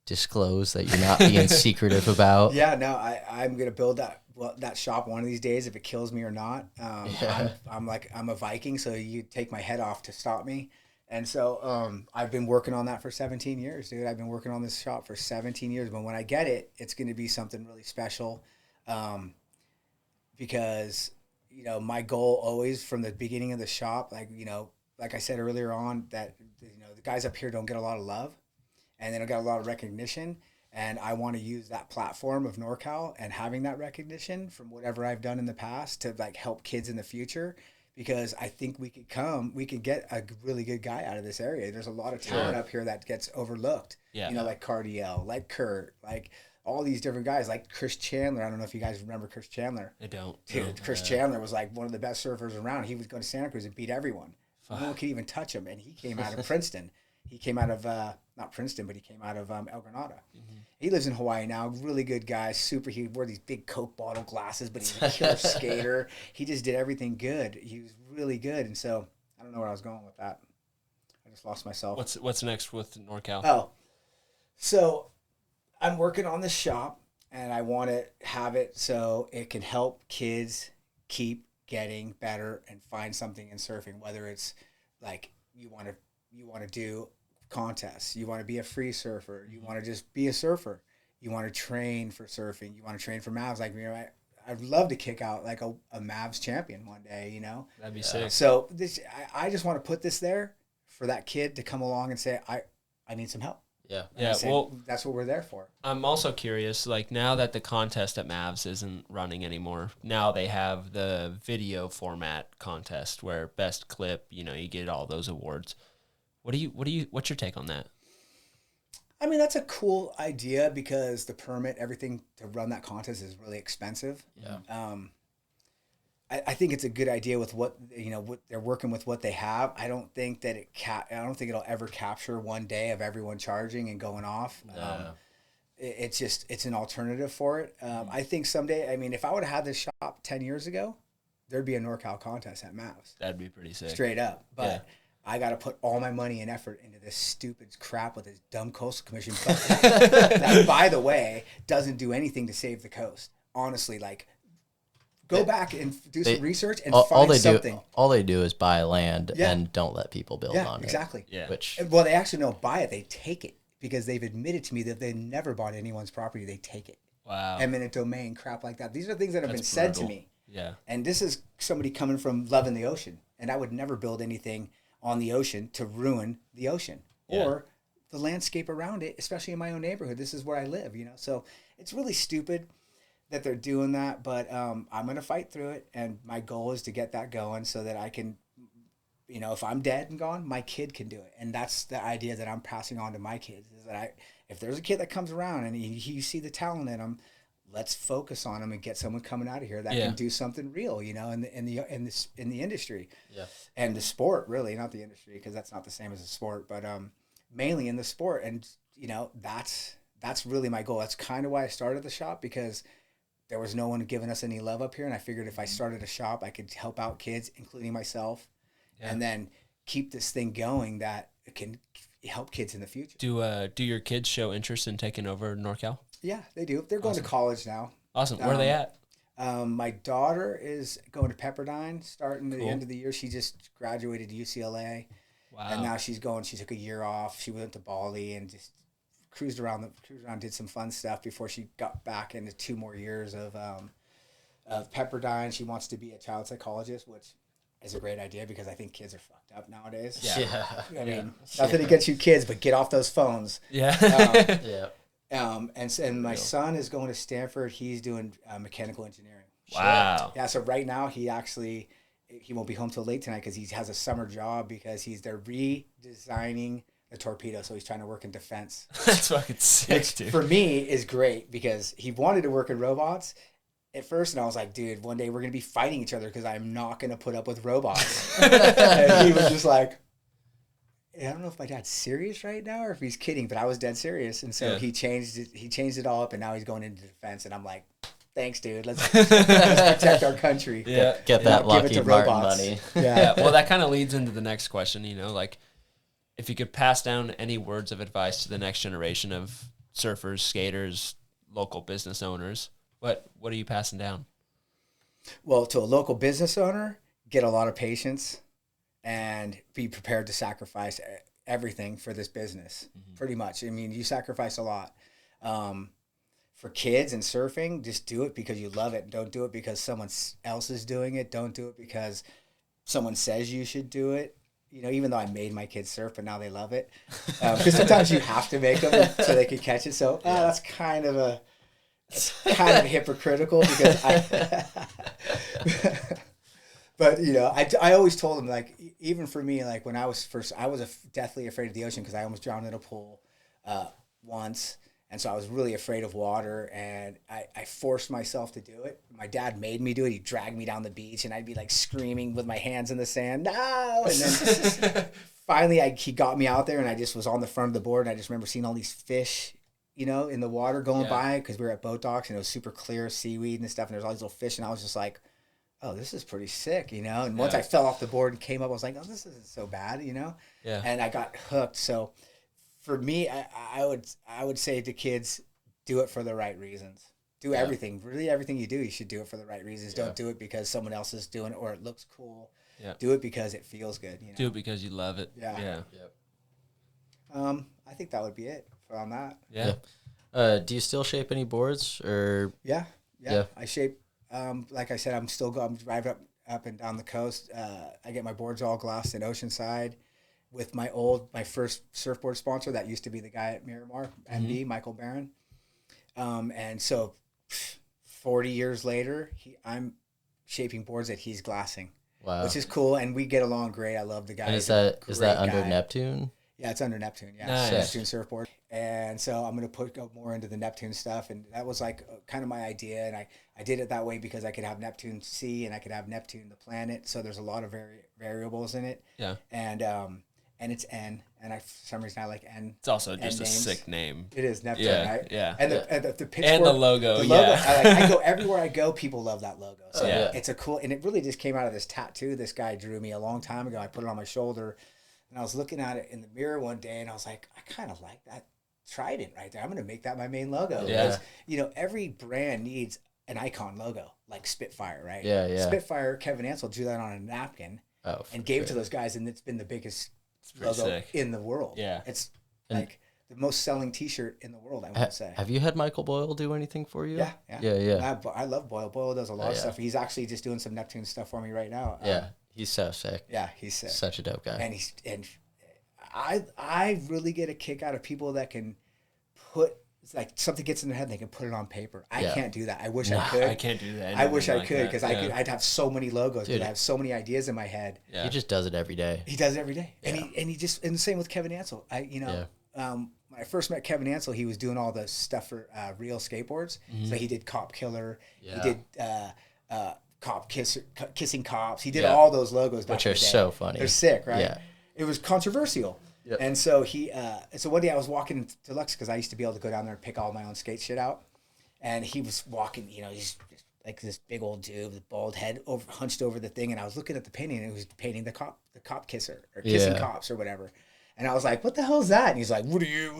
disclose that you're not being secretive about? Yeah, no, I'm going to build that shop one of these days if it kills me or not. I'm a Viking, so you take my head off to stop me. And so I've been working on that for 17 years, dude. I've been working on this shop for 17 years. But when I get it, it's going to be something really special because, my goal always from the beginning of the shop, like I said earlier on, that, the guys up here don't get a lot of love and they don't get a lot of recognition. And I want to use that platform of NorCal and having that recognition from whatever I've done in the past to help kids in the future. Because I think we could get a really good guy out of this area. There's a lot of talent up here that gets overlooked. Yeah. Like Cardiel, like Kurt, like all these different guys, like Chris Chandler. I don't know if you guys remember Chris Chandler. I don't. Dude, Chris Chandler was like one of the best surfers around. He would go to Santa Cruz and beat everyone. No one could even touch him. And he came out of Princeton. He came out of, not Princeton, but he came out of El Granada. Mm-hmm. He lives in Hawaii now. Really good guy. He wore these big Coke bottle glasses, but he's a killer skater. He just did everything good. He was really good. And so I don't know where I was going with that. I just lost myself. What's next with NorCal? Oh, so I'm working on the shop, and I want to have it so it can help kids keep getting better and find something in surfing, whether it's like you want to do contests, you want to be a free surfer, you want to just be a surfer, you want to train for surfing, you want to train for mavs. Like, I'd love to kick out like a Mavs champion one day, you know? That'd be sick. So I just want to put this there for that kid to come along and say, I need some help. Yeah. Yeah. Well, that's what we're there for. I'm also curious, like now that the contest at Mavs isn't running anymore, now they have the video format contest where best clip, you know, you get all those awards. What's your take on that? I mean, that's a cool idea because the permit, everything to run that contest is really expensive. Yeah. I think it's a good idea with what they're working with what they have. I don't think that I don't think it'll ever capture one day of everyone charging and going off. No. It's an alternative for it. I think someday, I mean, if I would have had this shop 10 years ago, there'd be a NorCal contest at Mavs. That'd be pretty sick. Straight up. But I got to put all my money and effort into this stupid crap with this dumb Coastal Commission budget that, by the way, doesn't do anything to save the coast. Honestly, like, go back and do some research and find something. All they do is buy land and don't let people build on it. Exactly. Yeah. Well, they actually don't buy it. They take it because they've admitted to me that they never bought anyone's property. They take it. Wow. Eminent domain, crap like that. These are things that have been said to me. Yeah. And this is somebody coming from loving the ocean. And I would never build anything on the ocean to ruin the ocean or the landscape around it, especially in my own neighborhood. This is where I live, you know. So it's really stupid that they're doing that, but I'm going to fight through it. And my goal is to get that going so that I can, you know, if I'm dead and gone, my kid can do it. And that's the idea that I'm passing on to my kids is that if there's a kid that comes around and you see the talent in them, let's focus on them and get someone coming out of here that can do something real, you know, in the industry, and the sport, really, not the industry, because that's not the same as a sport, but mainly in the sport. And you know, that's really my goal. That's kind of why I started the shop, because there was no one giving us any love up here, and I figured if I started a shop, I could help out kids, including myself, and then keep this thing going that can help kids in the future. Do your kids show interest in taking over NorCal? Yeah, they do. They're going to college now. Awesome. Where are they at? My daughter is going to Pepperdine starting at the end of the year. She just graduated UCLA. Wow. And now she took a year off. She went to Bali and just cruised around, did some fun stuff before she got back into 2 more years of Pepperdine. She wants to be a child psychologist, which is a great idea because I think kids are fucked up nowadays. Yeah. I mean, nothing against you kids, but get off those phones. Yeah. Yeah. And my son is going to Stanford. He's doing mechanical engineering. Wow. Yeah. So right now he won't be home till late tonight because he has a summer job because they're redesigning the torpedo. So he's trying to work in defense. That's fucking sick, Which dude. for me is great because he wanted to work in robots at first, and I was like, dude, one day we're gonna be fighting each other because I'm not gonna put up with robots. And he was just like, I don't know if my dad's serious right now or if he's kidding, but I was dead serious. And so he changed it all up, and now he's going into defense. And I'm like, thanks, dude. Let's protect our country. Yeah. Get that Give it to Lockheed Martin robots. money. Yeah. Well, that kind of leads into the next question, you know, like if you could pass down any words of advice to the next generation of surfers, skaters, local business owners, what are you passing down? Well, to a local business owner, get a lot of patience and be prepared to sacrifice everything for this business, pretty much. I mean, you sacrifice a lot. For kids and surfing, just do it because you love it. Don't do it because someone else is doing it. Don't do it because someone says you should do it. You know, even though I made my kids surf, but now they love it. Because sometimes you have to make them so they can catch it. So that's kind of hypocritical because but you know, I always told them, like, even for me, like when I was deathly afraid of the ocean because I almost drowned in a pool once. And so I was really afraid of water, and I forced myself to do it. My dad made me do it. He dragged me down the beach, and I'd be like screaming with my hands in the sand, no! And then finally he got me out there, and I just was on the front of the board, and I just remember seeing all these fish, you know, in the water going by because we were at boat docks, and it was super clear seaweed and stuff, and there's all these little fish, and I was just like, oh, this is pretty sick, you know? And once I fell off the board and came up, I was like, oh, this isn't so bad, you know? Yeah. And I got hooked, so... For me, I would say to kids, do it for the right reasons. Do everything. Really everything you do, you should do it for the right reasons. Don't do it because someone else is doing it or it looks cool. Yeah. Do it because it feels good. You know? Do it because you love it. Yeah. I think that would be it on that. Yeah. Do you still shape any boards or? Yeah. I shape Like I said, I'm driving up and down the coast. I get my boards all glossed in Oceanside with my first surfboard sponsor. That used to be the guy at Miramar, MD, Michael Barron. And so 40 years later, I'm shaping boards that he's glassing. Wow. Which is cool, and we get along great. I love the guy. And is that under Neptune? Yeah, it's under Neptune. Yeah, Nice. Neptune surfboard. And so I'm gonna go more into the Neptune stuff, and that was like kind of my idea. And I did it that way because I could have Neptune Sea and I could have Neptune the planet. So there's a lot of variables in it. Yeah. And it's N, and for some reason I like N. It's also N just a names. sick name. It is Neptune, Yeah, right? yeah. And the pitchfork And the logo, yeah. I go everywhere I go. People love that logo. So Yeah. it's a cool, and it really just came out of this tattoo this guy drew me a long time ago. I put it on my shoulder, and I was looking at it in the mirror one day, and I was like, I kind of like that trident right there. I'm gonna make that my main logo. Yeah. Because every brand needs an icon logo, like Spitfire, right? Yeah, yeah. Spitfire. Kevin Ansel drew that on a napkin and gave it to those guys, and it's been the biggest logo sick. in the world. Yeah. It's like the most selling T-shirt in the world, I would say. Have you had Michael Boyle do anything for you? Yeah. I love Boyle. Boyle does a lot of stuff. He's actually just doing some Neptune stuff for me right now. He's so sick. Yeah, he's sick. Such a dope guy. And I really get a kick out of people that can put, like, something gets in their head, they can put it on paper. I can't do that. I wish I could. I can't do that. I wish I like could, because that. I'd have so many logos, Dude. because I have so many ideas in my head. Yeah. He just does it every day. He does it every day. And the same with Kevin Ansel. When I first met Kevin Ansel, he was doing all the stuff for Real Skateboards. So he did Cop Killer. Yeah. He did Cop Kissing Cops. He did all those logos back Which in are the day. so funny. They're sick, right? Yeah. It was controversial. Yep. And so so one day I was walking to Lux, because I used to be able to go down there and pick all my own skate shit out. And he was walking, he's like this big old dude with bald head hunched over the thing. And I was looking at the painting, and it was painting the cop kisser, or kissing cops or whatever. And I was like, what the hell is that? And he's like, what are you?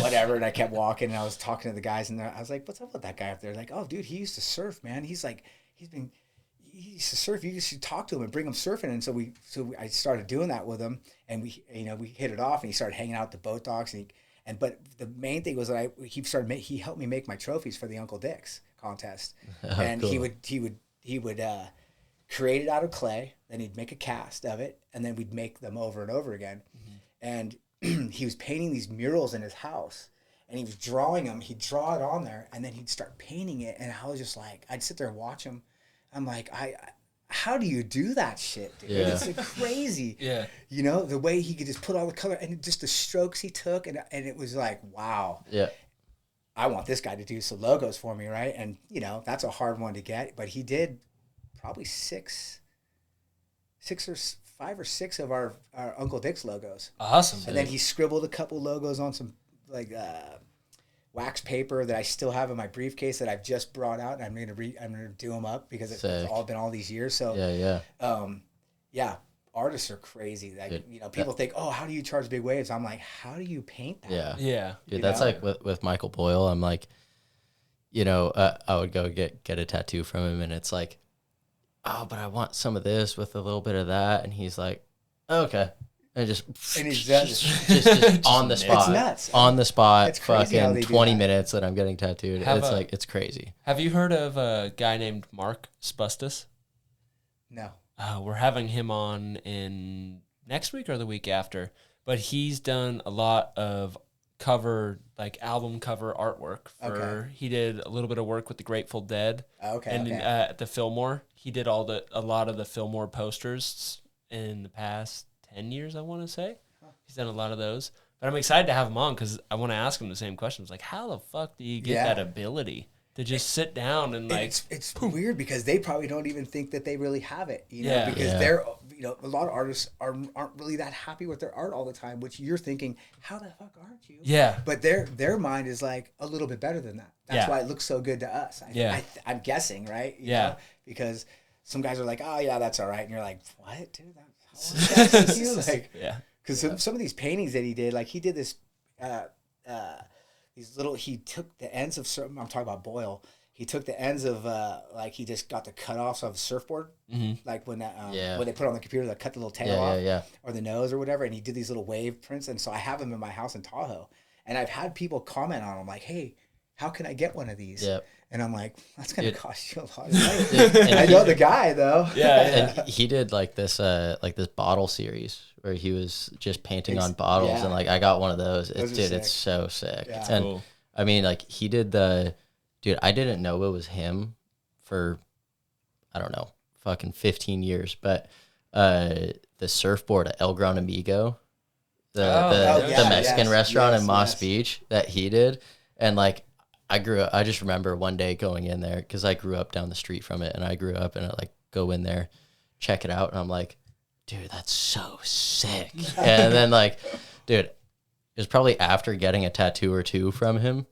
Whatever. And I kept walking, and I was talking to the guys, and I was like, what's up with that guy up there? Like, oh, dude, he used to surf, man. He used to surf. You should talk to him and bring him surfing. And so I started doing that with him, and we hit it off, and he started hanging out at the boat docks, but the main thing was that he helped me make my trophies for the Uncle Dick's contest. And cool. he would create it out of clay, then he'd make a cast of it, and then we'd make them over and over again. And he was painting these murals in his house, and he was drawing them. He'd draw it on there, and then he'd start painting it, and I was just like, I'd sit there and watch him. I'm like, how do you do that shit, dude? Yeah. It's crazy. Yeah. The way he could just put all the color, and just the strokes he took, and it was like, wow. Yeah. I want this guy to do some logos for me, right? And, that's a hard one to get, but he did probably 5 or 6 of our Uncle Dick's logos. Awesome. And then he scribbled a couple logos on some, like, wax paper that I still have in my briefcase that I've just brought out, and I'm gonna do them up, because it's all been all these years. So artists are crazy. Like, people think, oh, how do you charge big waves? I'm like, how do you paint that? Yeah. Dude, that's like with Michael Boyle. I'm like, I would go get a tattoo from him, and it's like, oh, but I want some of this with a little bit of that, and he's like, okay. And he's just on the spot. It's nuts. On the spot. It's crazy how fucking they do 20 that. minutes that I'm getting tattooed. It's crazy. Have you heard of a guy named Mark Spustus? No. We're having him on in next week or the week after, but he's done a lot of album cover artwork he did a little bit of work with the Grateful Dead. At the Fillmore, he did a lot of the Fillmore posters in the past 10 years, I want to say. He's done a lot of those. But I'm excited to have him on, because I want to ask him the same questions. Like, how the fuck do you get that ability to just sit down and like... It's weird, because they probably don't even think that they really have it, because they're, a lot of artists aren't really that happy with their art all the time, which you're thinking, how the fuck aren't you? Yeah. But their mind is like a little bit better than that. That's why it looks so good to us. I'm guessing, right? You know? Because some guys are like, oh yeah, that's all right. And you're like, what, dude? Because some of these paintings that he did, like he did this, he took the ends of certain, I'm talking about Boyle. He took the ends of, he just got the cutoffs of a surfboard. Like when when they put it on the computer, they cut the little tail off or the nose or whatever. And he did these little wave prints. And so I have them in my house in Tahoe. And I've had people comment on them like, hey, how can I get one of these? Yep. And I'm like, that's going to cost you a lot of Dude, money. I know the guy though. Yeah. And he did like this bottle series where he was just painting on bottles, and like I got one of those. It's so sick. Yeah. And Cool. I mean, like he did dude, I didn't know it was him for, I don't know, fucking 15 years, but the surfboard at El Gran Amigo, the Mexican restaurant in Moss Beach that he did. And like, I just remember one day going in there because I grew up down the street from it, and I grew up and I like go in there, check it out. And I'm like, dude, that's so sick. And then like, dude, it was probably after getting a tattoo or two from him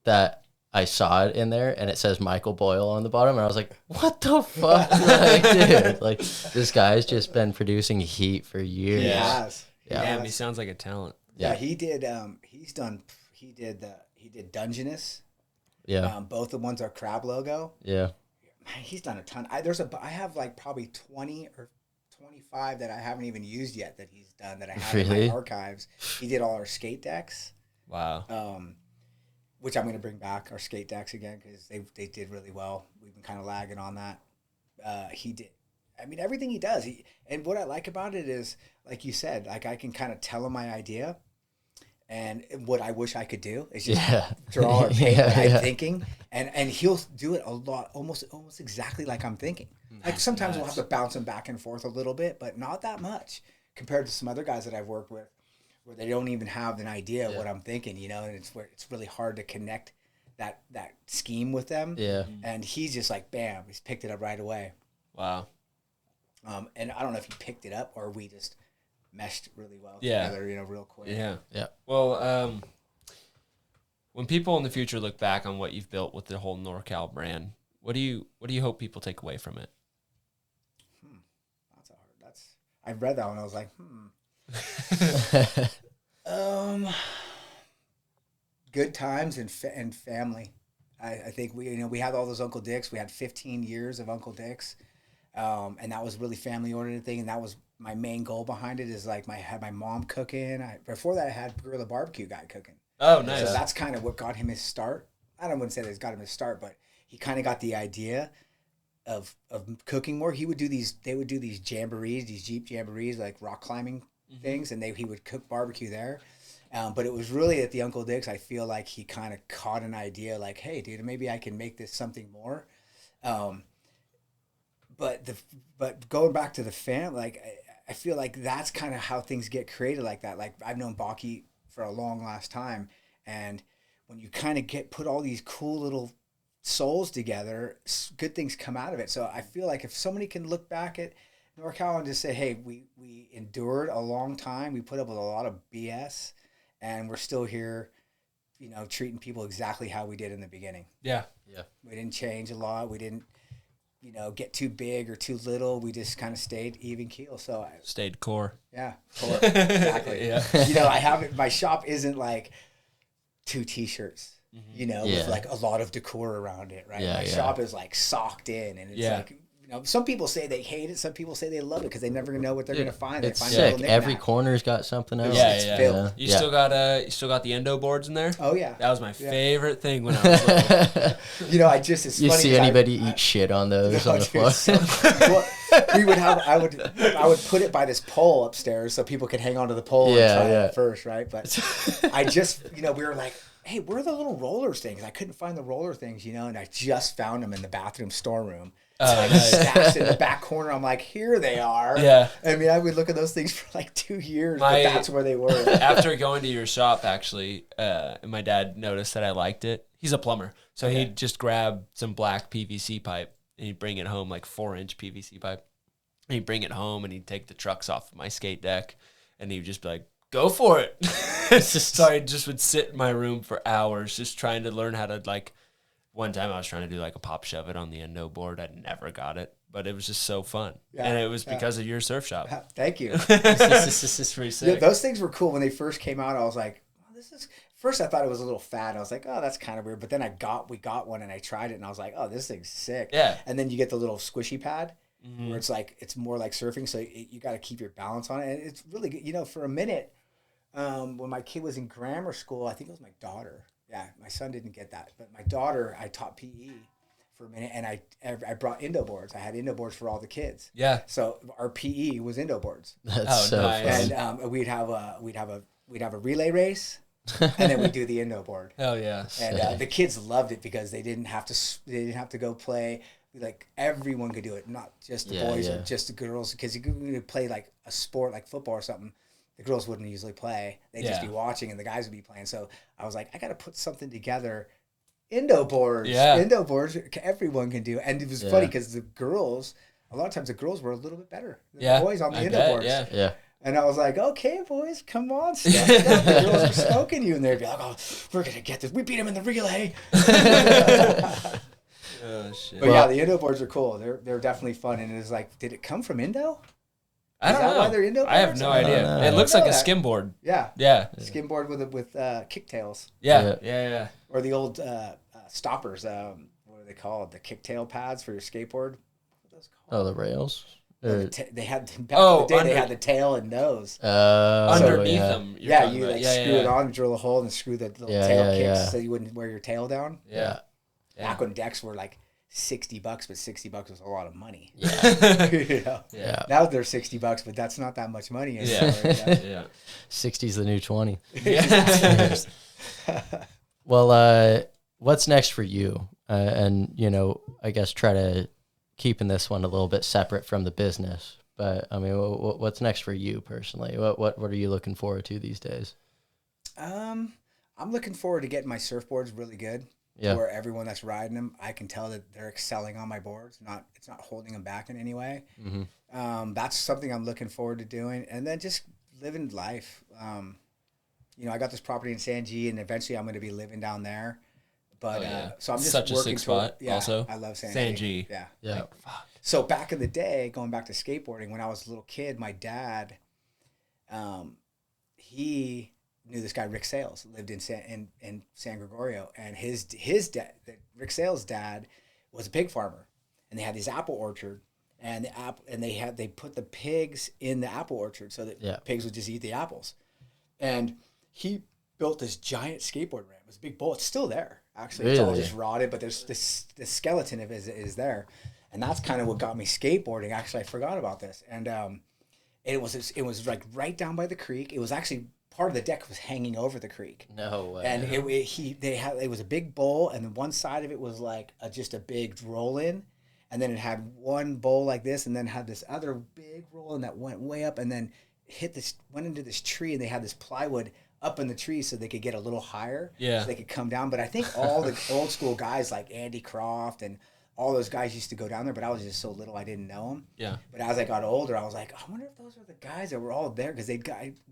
that I saw it in there, and it says Michael Boyle on the bottom, and I was like, what the fuck? Like, dude, like this guy's just been producing heat for years. He has. Damn, he sounds like a talent. Yeah, he did. He did Dungeness. Yeah. Both the ones are crab logo. Yeah. Man, he's done a ton. I have like probably 20 or 25 that I haven't even used yet that he's done that I have in my archives. He did all our skate decks. Wow. Which I'm going to bring back, our skate decks again, because they did really well. We've been kind of lagging on that. He did. I mean, everything he does. And what I like about it is, like you said, like I can kind of tell him my idea. And what I wish I could do is just draw or paint what I'm thinking, and he'll do it a lot, almost exactly like I'm thinking. Like sometimes we'll have to bounce him back and forth a little bit, but not that much compared to some other guys that I've worked with, where they don't even have an idea of what I'm thinking, you know. And it's really hard to connect that scheme with them. Yeah. And he's just like, bam, he's picked it up right away. Wow. And I don't know if he picked it up or we just meshed really well together, you know, real quick. Yeah. Yeah. Well, when people in the future look back on what you've built with the whole NorCal brand, what do you hope people take away from it? I read that one. I was like, good times and family. I think we had all those Uncle Dicks. We had 15 years of Uncle Dicks, and that was really family oriented thing. And that was my main goal behind it. Is like had my mom cooking. Before that, I had Gorilla Barbecue guy cooking. Oh, nice. So that's kind of what got him his start. I wouldn't say that got him his start, but he kind of got the idea of cooking more. They would do these jamborees, these Jeep jamborees, like rock climbing things, and he would cook barbecue there. But it was really at the Uncle Dick's, I feel like he kind of caught an idea, like, hey, dude, maybe I can make this something more. But going back to the family, like I feel like that's kind of how things get created like that. Like I've known Baki for a long last time, and when you kind of put all these cool little souls together, good things come out of it. So I feel like if somebody can look back at NorCal and just say, hey, we endured a long time, we put up with a lot of BS, and we're still here, you know, treating people exactly how we did in the beginning. Yeah. We didn't change a lot. We didn't, you know, get too big or too little. We just kind of stayed even keel. So stayed core. Yeah, core. Exactly. Yeah. You know, my shop isn't like 2 T-shirts, you know, with like a lot of decor around it, right? My shop is like socked in, and it's like, you know, some people say they hate it, some people say they love it because they never know what they're gonna find. It's sick. Every corner's got something else. Yeah. You still got the endo boards in there? Oh yeah, that was my favorite thing when I was little. You know, it's you funny see anybody eat shit on those on the floor? I would put it by this pole upstairs so people could hang onto the pole and try it first, right? But I just, you know, we were like, hey, where are the little rollers things? I couldn't find the roller things, you know, and I just found them in the bathroom storeroom. Stashed in the back corner. I'm like, here they are. Yeah. I mean, I would look at those things for like 2 years, but that's where they were. After going to your shop, actually, my dad noticed that I liked it. He's a plumber. So he'd just grab some black PVC pipe and he'd bring it home, like 4-inch PVC pipe. And he'd bring it home and he'd take the trucks off my skate deck and he'd just be like, go for it. So I just would sit in my room for hours just trying to learn how to, like, one time I was trying to do like a pop shove it on the endo board. I never got it, but it was just so fun. Yeah, and it was because of your surf shop. Thank you. This is pretty sick. Yeah, those things were cool when they first came out. I was like, oh, this is, first I thought it was a little fat. I was like, oh, that's kind of weird. But then we got one and I tried it and I was like, oh, this thing's sick. Yeah. And then you get the little squishy pad where it's like, it's more like surfing. So you got to keep your balance on it. And it's really good. You know, for a minute, when my kid was in grammar school, I think it was my daughter. Yeah, my son didn't get that, but my daughter, I taught PE for a minute, and I brought indo boards. I had indo boards for all the kids. Yeah. So our PE was indo boards. That's so nice. fun. And we'd have a relay race, and then we'd do the indo board. Hell yeah. And the kids loved it because they didn't have to go play. Like everyone could do it, not just the boys or just the girls. Because you could play like a sport like football or something. The girls wouldn't usually play. They'd just be watching, and the guys would be playing. So I was like, I got to put something together. Indo boards. Indo boards, everyone can do. And it was funny because the girls, a lot of times the girls were a little bit better than the boys on the indo boards. Yeah. And I was like, okay, boys, come on, step it up. The girls are smoking you. And they'd be like, oh, we're going to get this. We beat them in the relay. Oh, shit. But yeah, the indo boards are cool. They're definitely fun. And it's like, did it come from Indo? I don't know. Why they're indo boards? I have no idea. It looks like a skim board. Yeah. Yeah. Skim board with kicktails. Yeah. Or the old stoppers. What are they called? The kicktail pads for your skateboard. What are those called? Oh, the rails. They had back in the day. They had the tail and nose underneath them. You screw it on, drill a hole, and screw the little tail kicks so you wouldn't wear your tail down. Yeah. Back when decks were like $60, but $60 was a lot of money. Yeah. You know? Yeah. Now they're $60, but that's not that much money anymore. Yeah. 60's the new 20. Well, what's next for you? And, I guess try to keeping this one a little bit separate from the business. But, I mean, what's next for you personally? What are you looking forward to these days? I'm looking forward to getting my surfboards really good. Yeah. Where everyone that's riding them, I can tell that they're excelling on my boards. It's not holding them back in any way. Mm-hmm. That's something I'm looking forward to doing. And then just living life. I got this property in San G, and eventually I'm going to be living down there. But so I'm just such a working sick spot. Yeah, also, I love San G. Yeah. Yeah. So back in the day, going back to skateboarding, when I was a little kid, my dad, he knew this guy Rick Sales, lived in San Gregorio, and his dad, Rick Sales' dad, was a pig farmer, and they had this apple orchard, and they put the pigs in the apple orchard so that pigs would just eat the apples, and he built this giant skateboard ramp. It was a big bowl. It's still there, actually. Really? It's all just rotted, but there's the skeleton of it is there, and that's kind of what got me skateboarding. Actually, I forgot about this, and it was like right down by the creek. It was actually part of the deck was hanging over the creek. No way. And it was a big bowl, and then one side of it was like just a big roll in, and then it had one bowl like this, and then had this other big roll in that went way up, and then went into this tree, and they had this plywood up in the tree so they could get a little higher, so they could come down. But I think all the old school guys like Andy Croft and all those guys used to go down there, but I was just so little I didn't know them. Yeah. But as I got older, I was like, I wonder if those are the guys that were all there, because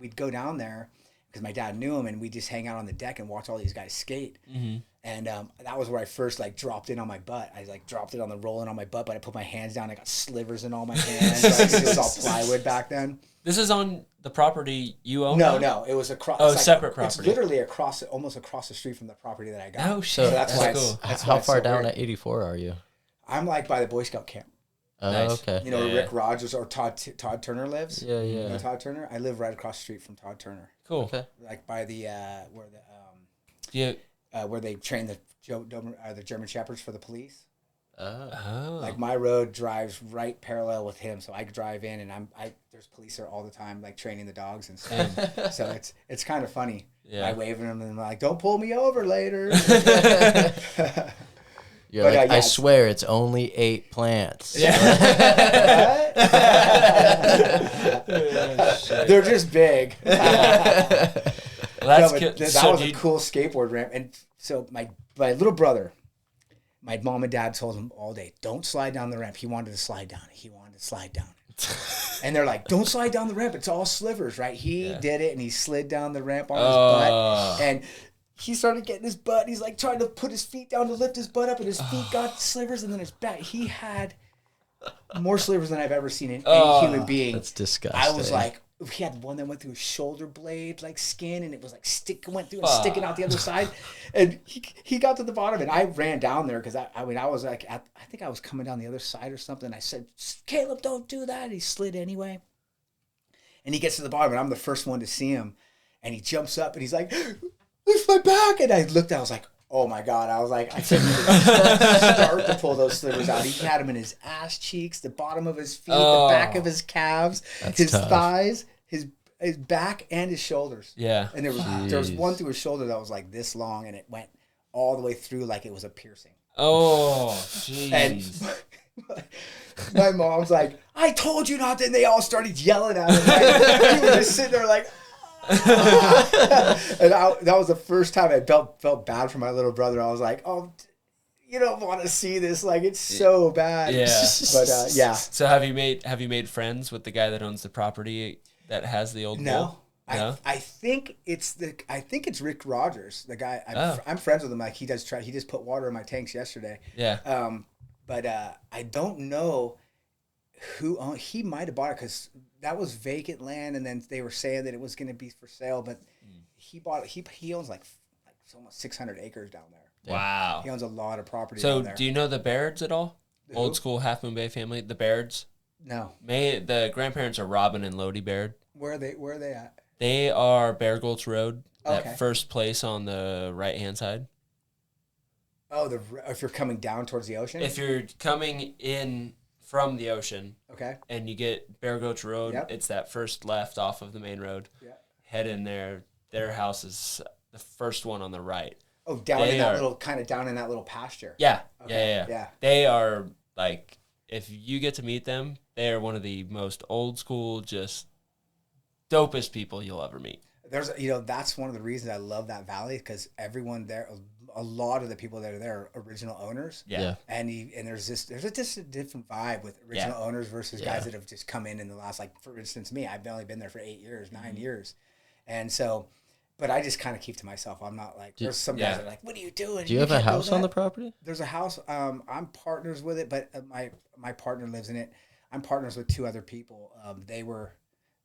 we'd go down there because my dad knew them, and we'd just hang out on the deck and watch all these guys skate. Mm-hmm. And that was where I first dropped in on my butt. I dropped it on the rolling on my butt, but I put my hands down. I got slivers in all my hands. It was all plywood back then. This is on the property you own? No, it was across. Oh, separate property. It's literally almost across the street from the property that I got. Oh, shit. So that's why cool. How far down at 84 are you? I'm like by the Boy Scout camp. Oh, Nice. okay. You know where Rick Rogers or Todd Turner lives? Yeah. You know Todd Turner? I live right across the street from Todd Turner. Cool. Okay. Like by the where they train the German Shepherds for the police. Oh. Like my road drives right parallel with him, so I drive in, and there's police there all the time, like training the dogs and stuff. So it's kind of funny. Yeah. I wave at them and I'm like, "Don't pull me over later." You're like, I swear it's only 8 plants. Yeah. They're just big. That was a cool skateboard ramp. And so my little brother, my mom and dad told him all day, don't slide down the ramp. He wanted to slide down. And they're like, don't slide down the ramp. It's all slivers, right? He did it, and he slid down the ramp on his butt. And he started getting his butt. He's like trying to put his feet down to lift his butt up, and his feet got slivers, and then his back. He had more slivers than I've ever seen in any human being. That's disgusting. I was like, he had one that went through his shoulder blade, like skin, and it was like went through and sticking out the other side. And he got to the bottom, and I ran down there because I was like, I think I was coming down the other side or something. I said, Caleb, don't do that. And he slid anyway. And he gets to the bottom, and I'm the first one to see him. And he jumps up, and he's like, lift my back. And I looked, I was like, oh my God. I was like, I couldn't even start to pull those slivers out. He had them in his ass cheeks, the bottom of his feet, the back of his calves, his thighs, his back, and his shoulders. Yeah. And there was one through his shoulder that was like this long, and it went all the way through like it was a piercing. Oh, jeez. And my mom's like, I told you not to. And they all started yelling at him. Like, he was just sitting there like, and that was the first time I felt bad for my little brother. I was like, oh, you don't want to see this. Like, it's so bad. Yeah. But yeah. So have you made friends with the guy that owns the property that has the old bull? No. I think it's Rick Rogers, the guy. I'm friends with him. Like he just put water in my tanks yesterday. Yeah. But I don't know who owned. He might have bought it because that was vacant land, and then they were saying that it was going to be for sale. But he bought it. He owns like almost 600 acres down there. Wow. He owns a lot of property. So down there. do you know the Bairds at all? Old school Half Moon Bay family, the Bairds. No. The grandparents are Robin and Lodi Baird. Where are they at? They are Bear Gulch Road, Okay. that first place on the right hand side. Oh, if you're coming down towards the ocean. If you're coming in from the ocean, okay, and you get Bear Gulch Road, Yep. It's that first left off of the main road. Yeah. Head in there. Their house is the first one on the right. Oh, down in that little pasture. Yeah. Okay. Yeah. They are like, if you get to meet them, they are one of the most old school, just dopest people you'll ever meet. That's one of the reasons I love that valley, because everyone there, a lot of the people that are there are original owners. Yeah. And there's just a different vibe with original owners versus guys that have just come in the last, like, for instance, me, I've only been there for 8 years, 9 years. And so, but I just kind of keep to myself. I'm not like, there's some guys that are like, what are you doing? Do you have a house on the property? There's a house. I'm partners with it, but my partner lives in it. I'm partners with 2 other people. They were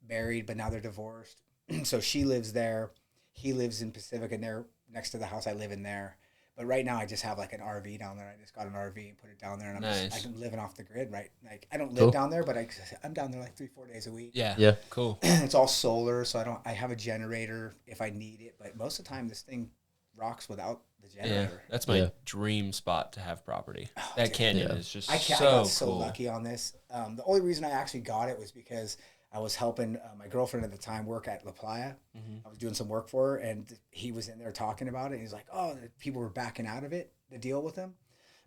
married, but now they're divorced. So she lives there. He lives in Pacifica, and they're next to the house I live in there. But right now I just have like an RV down there. I just got an RV and put it down there, and I'm living off the grid, right? Like I don't live down there, but I'm down there like 3-4 days a week. Yeah. Cool. It's all solar, so I have a generator if I need it, but most of the time this thing rocks without the generator. Yeah, that's my dream spot to have property. That canyon is just I got so lucky on this. The only reason I actually got it was because I was helping my girlfriend at the time work at La Playa. Mm-hmm. I was doing some work for her, and he was in there talking about it. He's like, oh, the people were backing out of it, the deal with him.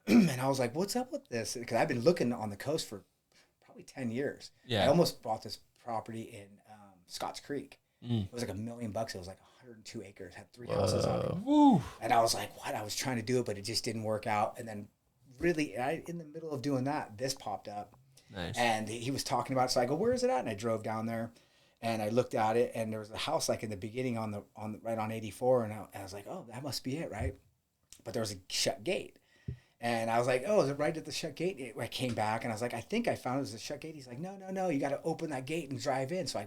And I was like, what's up with this? Because I've been looking on the coast for probably 10 years. Yeah. I almost bought this property in Scotts Creek. It was like $1 million. It was like 102 acres, had 3 houses on it. Woo. And I was like, what? I was trying to do it, but it just didn't work out. And then really, in the middle of doing that, this popped up. Nice. And he was talking about it, so I go, where is it at? And I drove down there, and I looked at it, and there was a house like in the beginning right on 84, and I was like, oh, that must be it, right? But there was a shut gate, and I was like, oh, is it right at the shut gate? I came back, and I was like, I think I found it was a shut gate. He's like, no, you got to open that gate and drive in. So I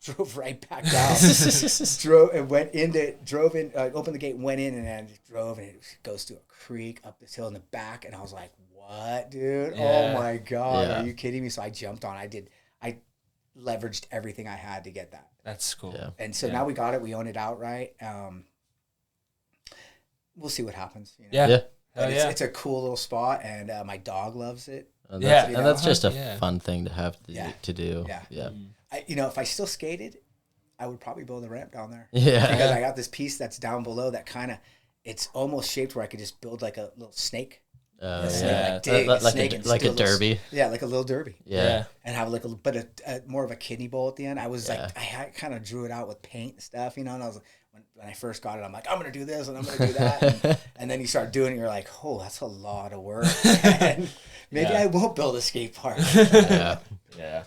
drove right back down, opened the gate, and went in, and then drove, and it goes through a creek up this hill in the back, and I was like, what, dude? Yeah. Oh my God. Yeah. Are you kidding me? So I jumped on. I leveraged everything I had to get that. That's cool. Yeah. And so now we got it. We own it outright. We'll see what happens. You know? Yeah. But it's a cool little spot, and my dog loves it. And that's just a fun thing to have to do. Yeah. If I still skated, I would probably build a ramp down there. Yeah. Because I got this piece that's down below that it's almost shaped where I could just build like a little snake. Like a derby. Yeah, like a little derby. Yeah. And have like more of a kidney bowl at the end. I was I kind of drew it out with paint and stuff, and I was like, when I first got it, I'm like, I'm gonna do this and I'm gonna do that, and then you start doing it, you're like, oh, that's a lot of work. And maybe I won't build a skate park. Yeah.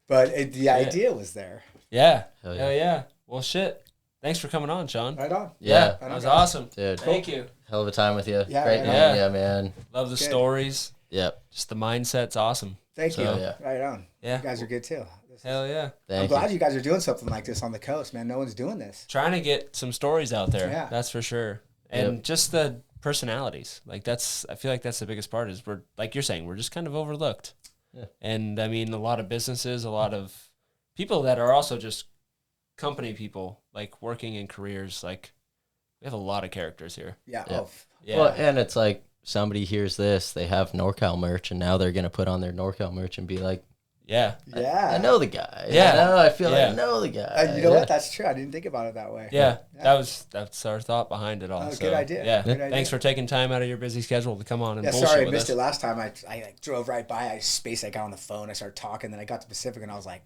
But the idea was there. Yeah. Hell yeah. Well, shit. Thanks for coming on, Sean. Right on. Yeah. That was awesome. Dude. Thank you. Hell of a time with you. Yeah, great meeting you, man. Love the stories. Yep. Just the mindset's awesome. Thank you. Yeah. Right on. Yeah. You guys are good too. Hell yeah. I'm glad you guys are doing something like this on the coast, man. No one's doing this. Trying to get some stories out there. Yeah. That's for sure. And just the personalities. Like I feel like that's the biggest part is we're, like you're saying, we're just kind of overlooked. Yeah. And I mean, a lot of businesses, a lot of people that are also just company people, like working in careers, like We have a lot of characters here. Yeah. Yeah. Oh, Yeah. Well, and it's like somebody hears this, they have NorCal merch, and now they're gonna put on their NorCal merch and be like, yeah. yeah. I know the guy. Yeah. I feel like Yeah. I know the guy. You know what? That's true. I didn't think about it that way. Yeah. That's our thought behind it all. Oh, so, good idea. Yeah. Good idea. Thanks for taking time out of your busy schedule to come on and Yeah, bullshit sorry I with missed us. it last time. I like drove right by. I spaced. I got on the phone. I started talking. Then I got to Pacifica, and I was like,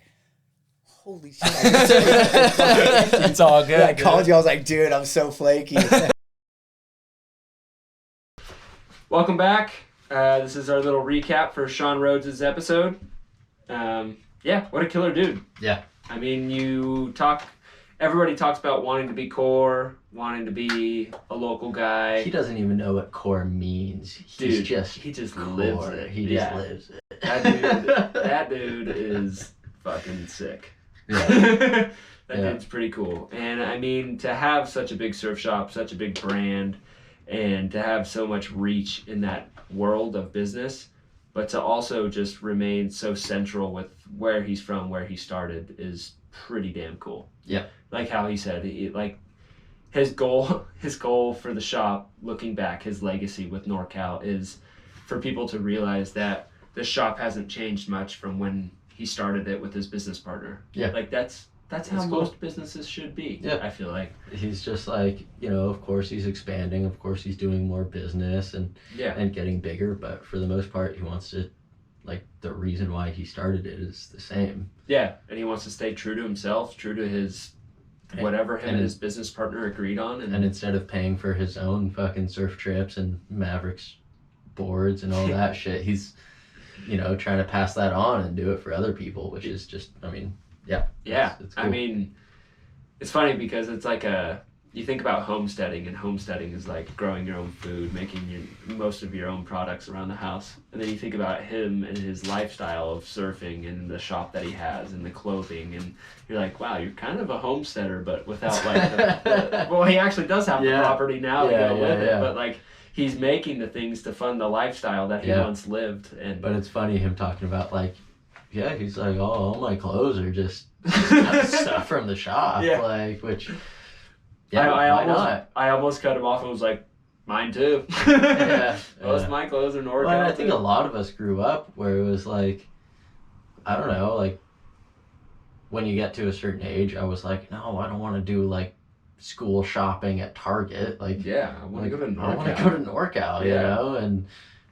"Holy shit!" It's all good. Yeah, I called you. I was like, "Dude, I'm so flaky." Welcome back. This is our little recap for Shawn Rhodes' episode. Yeah, what a killer dude. Yeah. I mean, everybody talks about wanting to be core, wanting to be a local guy. He doesn't even know what core means. He just lives it. He just lives it. That dude is fucking sick. Yeah. That dude's pretty cool. And I mean, to have such a big surf shop, such a big brand, and to have so much reach in that world of business, but to also just remain so central with where he's from, where he started, is pretty damn cool. Yeah. Like how he said, his goal for the shop, looking back, his legacy with NorCal is for people to realize that the shop hasn't changed much from when he started it with his business partner. Yeah. Like that's how cool. most businesses should be. Yeah. I feel like. He's just like, of course he's expanding, of course he's doing more business and getting bigger, but for the most part he wants to, like, the reason why he started it is the same. Yeah, and he wants to stay true to himself, true to his whatever him and his business partner agreed on. And instead of paying for his own fucking surf trips and Mavericks boards and all that shit, he's, trying to pass that on and do it for other people, which is just, I mean, yeah. Yeah, it's cool. I mean, it's funny because it's like you think about homesteading, and homesteading is like growing your own food, making most of your own products around the house. And then you think about him and his lifestyle of surfing and the shop that he has and the clothing, and you're like, wow, you're kind of a homesteader, but without like well, he actually does have the property now to go with it, but like he's making the things to fund the lifestyle that he once lived. But it's funny him talking about like, yeah, he's like, oh, all my clothes are just stuff from the shop, like, which, I almost cut him off and was like, mine too. Most of my clothes are NorCal. Well, I think a lot of us grew up where it was like, I don't know, like, when you get to a certain age, I was like, no, I don't want to do like school shopping at Target. Like, I want to go to NorCal. I want to go to NorCal, you know? And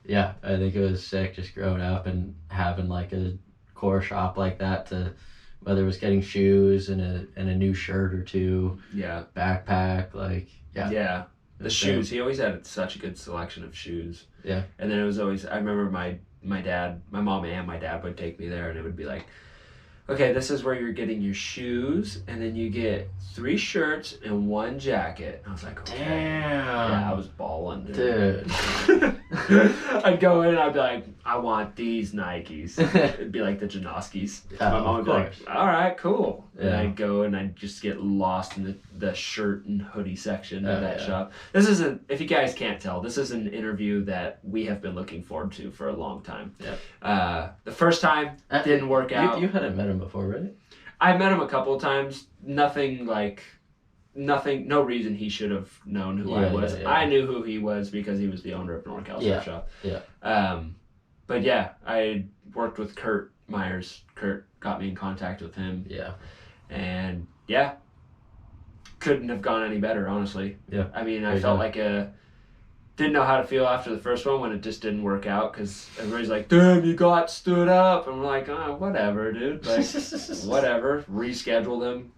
yeah, I think it was sick just growing up and having like a core shop like that, to whether it was getting shoes and a new shirt or two, backpack, like, the shoes. He always had such a good selection of shoes. And then it was always, I remember my mom and my dad would take me there, and it would be like, okay, this is where you're getting your shoes, and then you get 3 shirts and 1 jacket. I was like, okay. Damn. Yeah, I was balling, dude. I'd go in and I'd be like, I want these Nikes. It'd be like the Janoskis. My mom would be like, all right, cool. And I'd go and I'd just get lost in the shirt and hoodie section of that shop. This isn't, if you guys can't tell, this is an interview that we have been looking forward to for a long time. The first time didn't work out. You hadn't met him before, right? I met him a couple of times. No reason he should have known who I was. I knew who he was because he was the owner of NorCal Surf Shop. But yeah, I worked with Kurt Myers. Kurt got me in contact with him. And couldn't have gone any better, honestly. I mean, I felt like didn't know how to feel after the first one when it just didn't work out, because everybody's like, damn, you got stood up. And we're like, oh, whatever, dude. Like, whatever. Rescheduled him.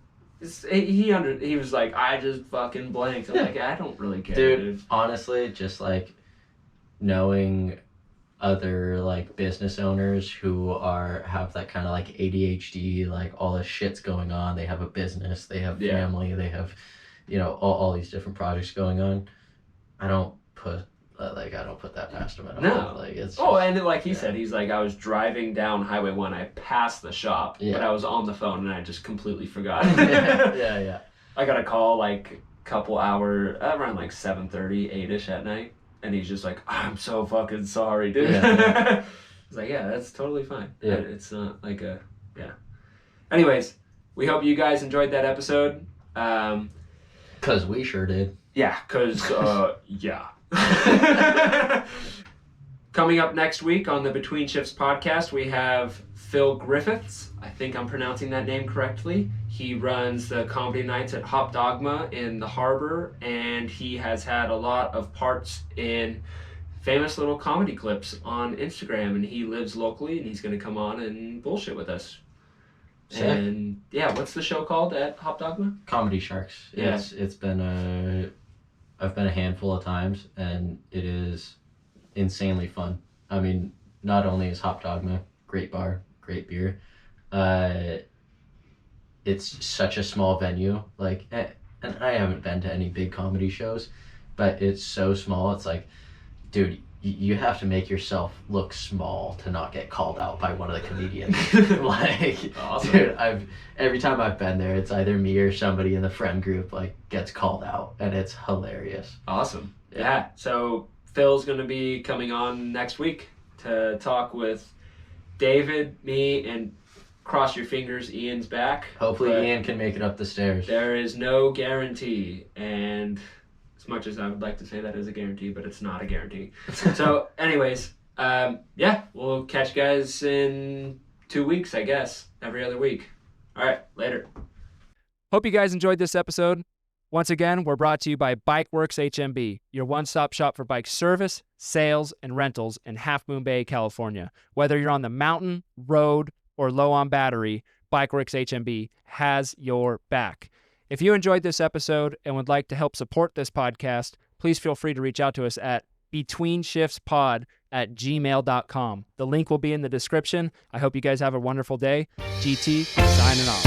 He was like, I just fucking blanked. I'm like, I don't really care, dude. Honestly, just like knowing other like business owners who have that kind of like ADHD, like all this shit's going on. They have a business, they have family, they have, all these different projects going on. I don't put that past him at all. No. Like, it's just, and like he said, he's like, I was driving down Highway 1, I passed the shop, but I was on the phone and I just completely forgot. I got a call like a couple hours, around like 7:30, 8-ish at night, and he's just like, I'm so fucking sorry, dude. I was like, yeah, that's totally fine. It's not like Anyways, we hope you guys enjoyed that episode. Because we sure did. Yeah, because, yeah. Coming up next week on the Between Shifts podcast, we have Phil Griffiths. I think I'm pronouncing that name correctly. He runs the comedy nights at Hop Dogma in the harbor, and he has had a lot of parts in famous little comedy clips on Instagram, and he lives locally, and he's going to come on and bullshit with us. Sick. And yeah, what's the show called at Hop Dogma? Comedy Sharks. Yeah. It's been I've been a handful of times, and it is insanely fun. I mean, not only is Hop Dogma great bar, great beer, it's such a small venue. Like, and I haven't been to any big comedy shows, but it's so small. It's like, dude, you have to make yourself look small to not get called out by one of the comedians. Like, Awesome. dude, every time I've been there, it's either me or somebody in the friend group like gets called out, and it's hilarious. Awesome. Yeah. So Phil's going to be coming on next week to talk with David, me, and cross your fingers, Ian's back. Hopefully But Ian can make it up the stairs. there is no guarantee, and as much as I would like to say that is a guarantee, but it's not a guarantee. So anyways, yeah, we'll catch you guys in 2 weeks, I guess, every other week. All right, later. Hope you guys enjoyed this episode. Once again, we're brought to you by Bikeworks HMB, your one-stop shop for bike service, sales, and rentals in Half Moon Bay, California. Whether you're on the mountain, road, or low on battery, Bikeworks HMB has your back. If you enjoyed this episode and would like to help support this podcast, please feel free to reach out to us at betweenshiftspod@gmail.com. The link will be in the description. I hope you guys have a wonderful day. GT signing off.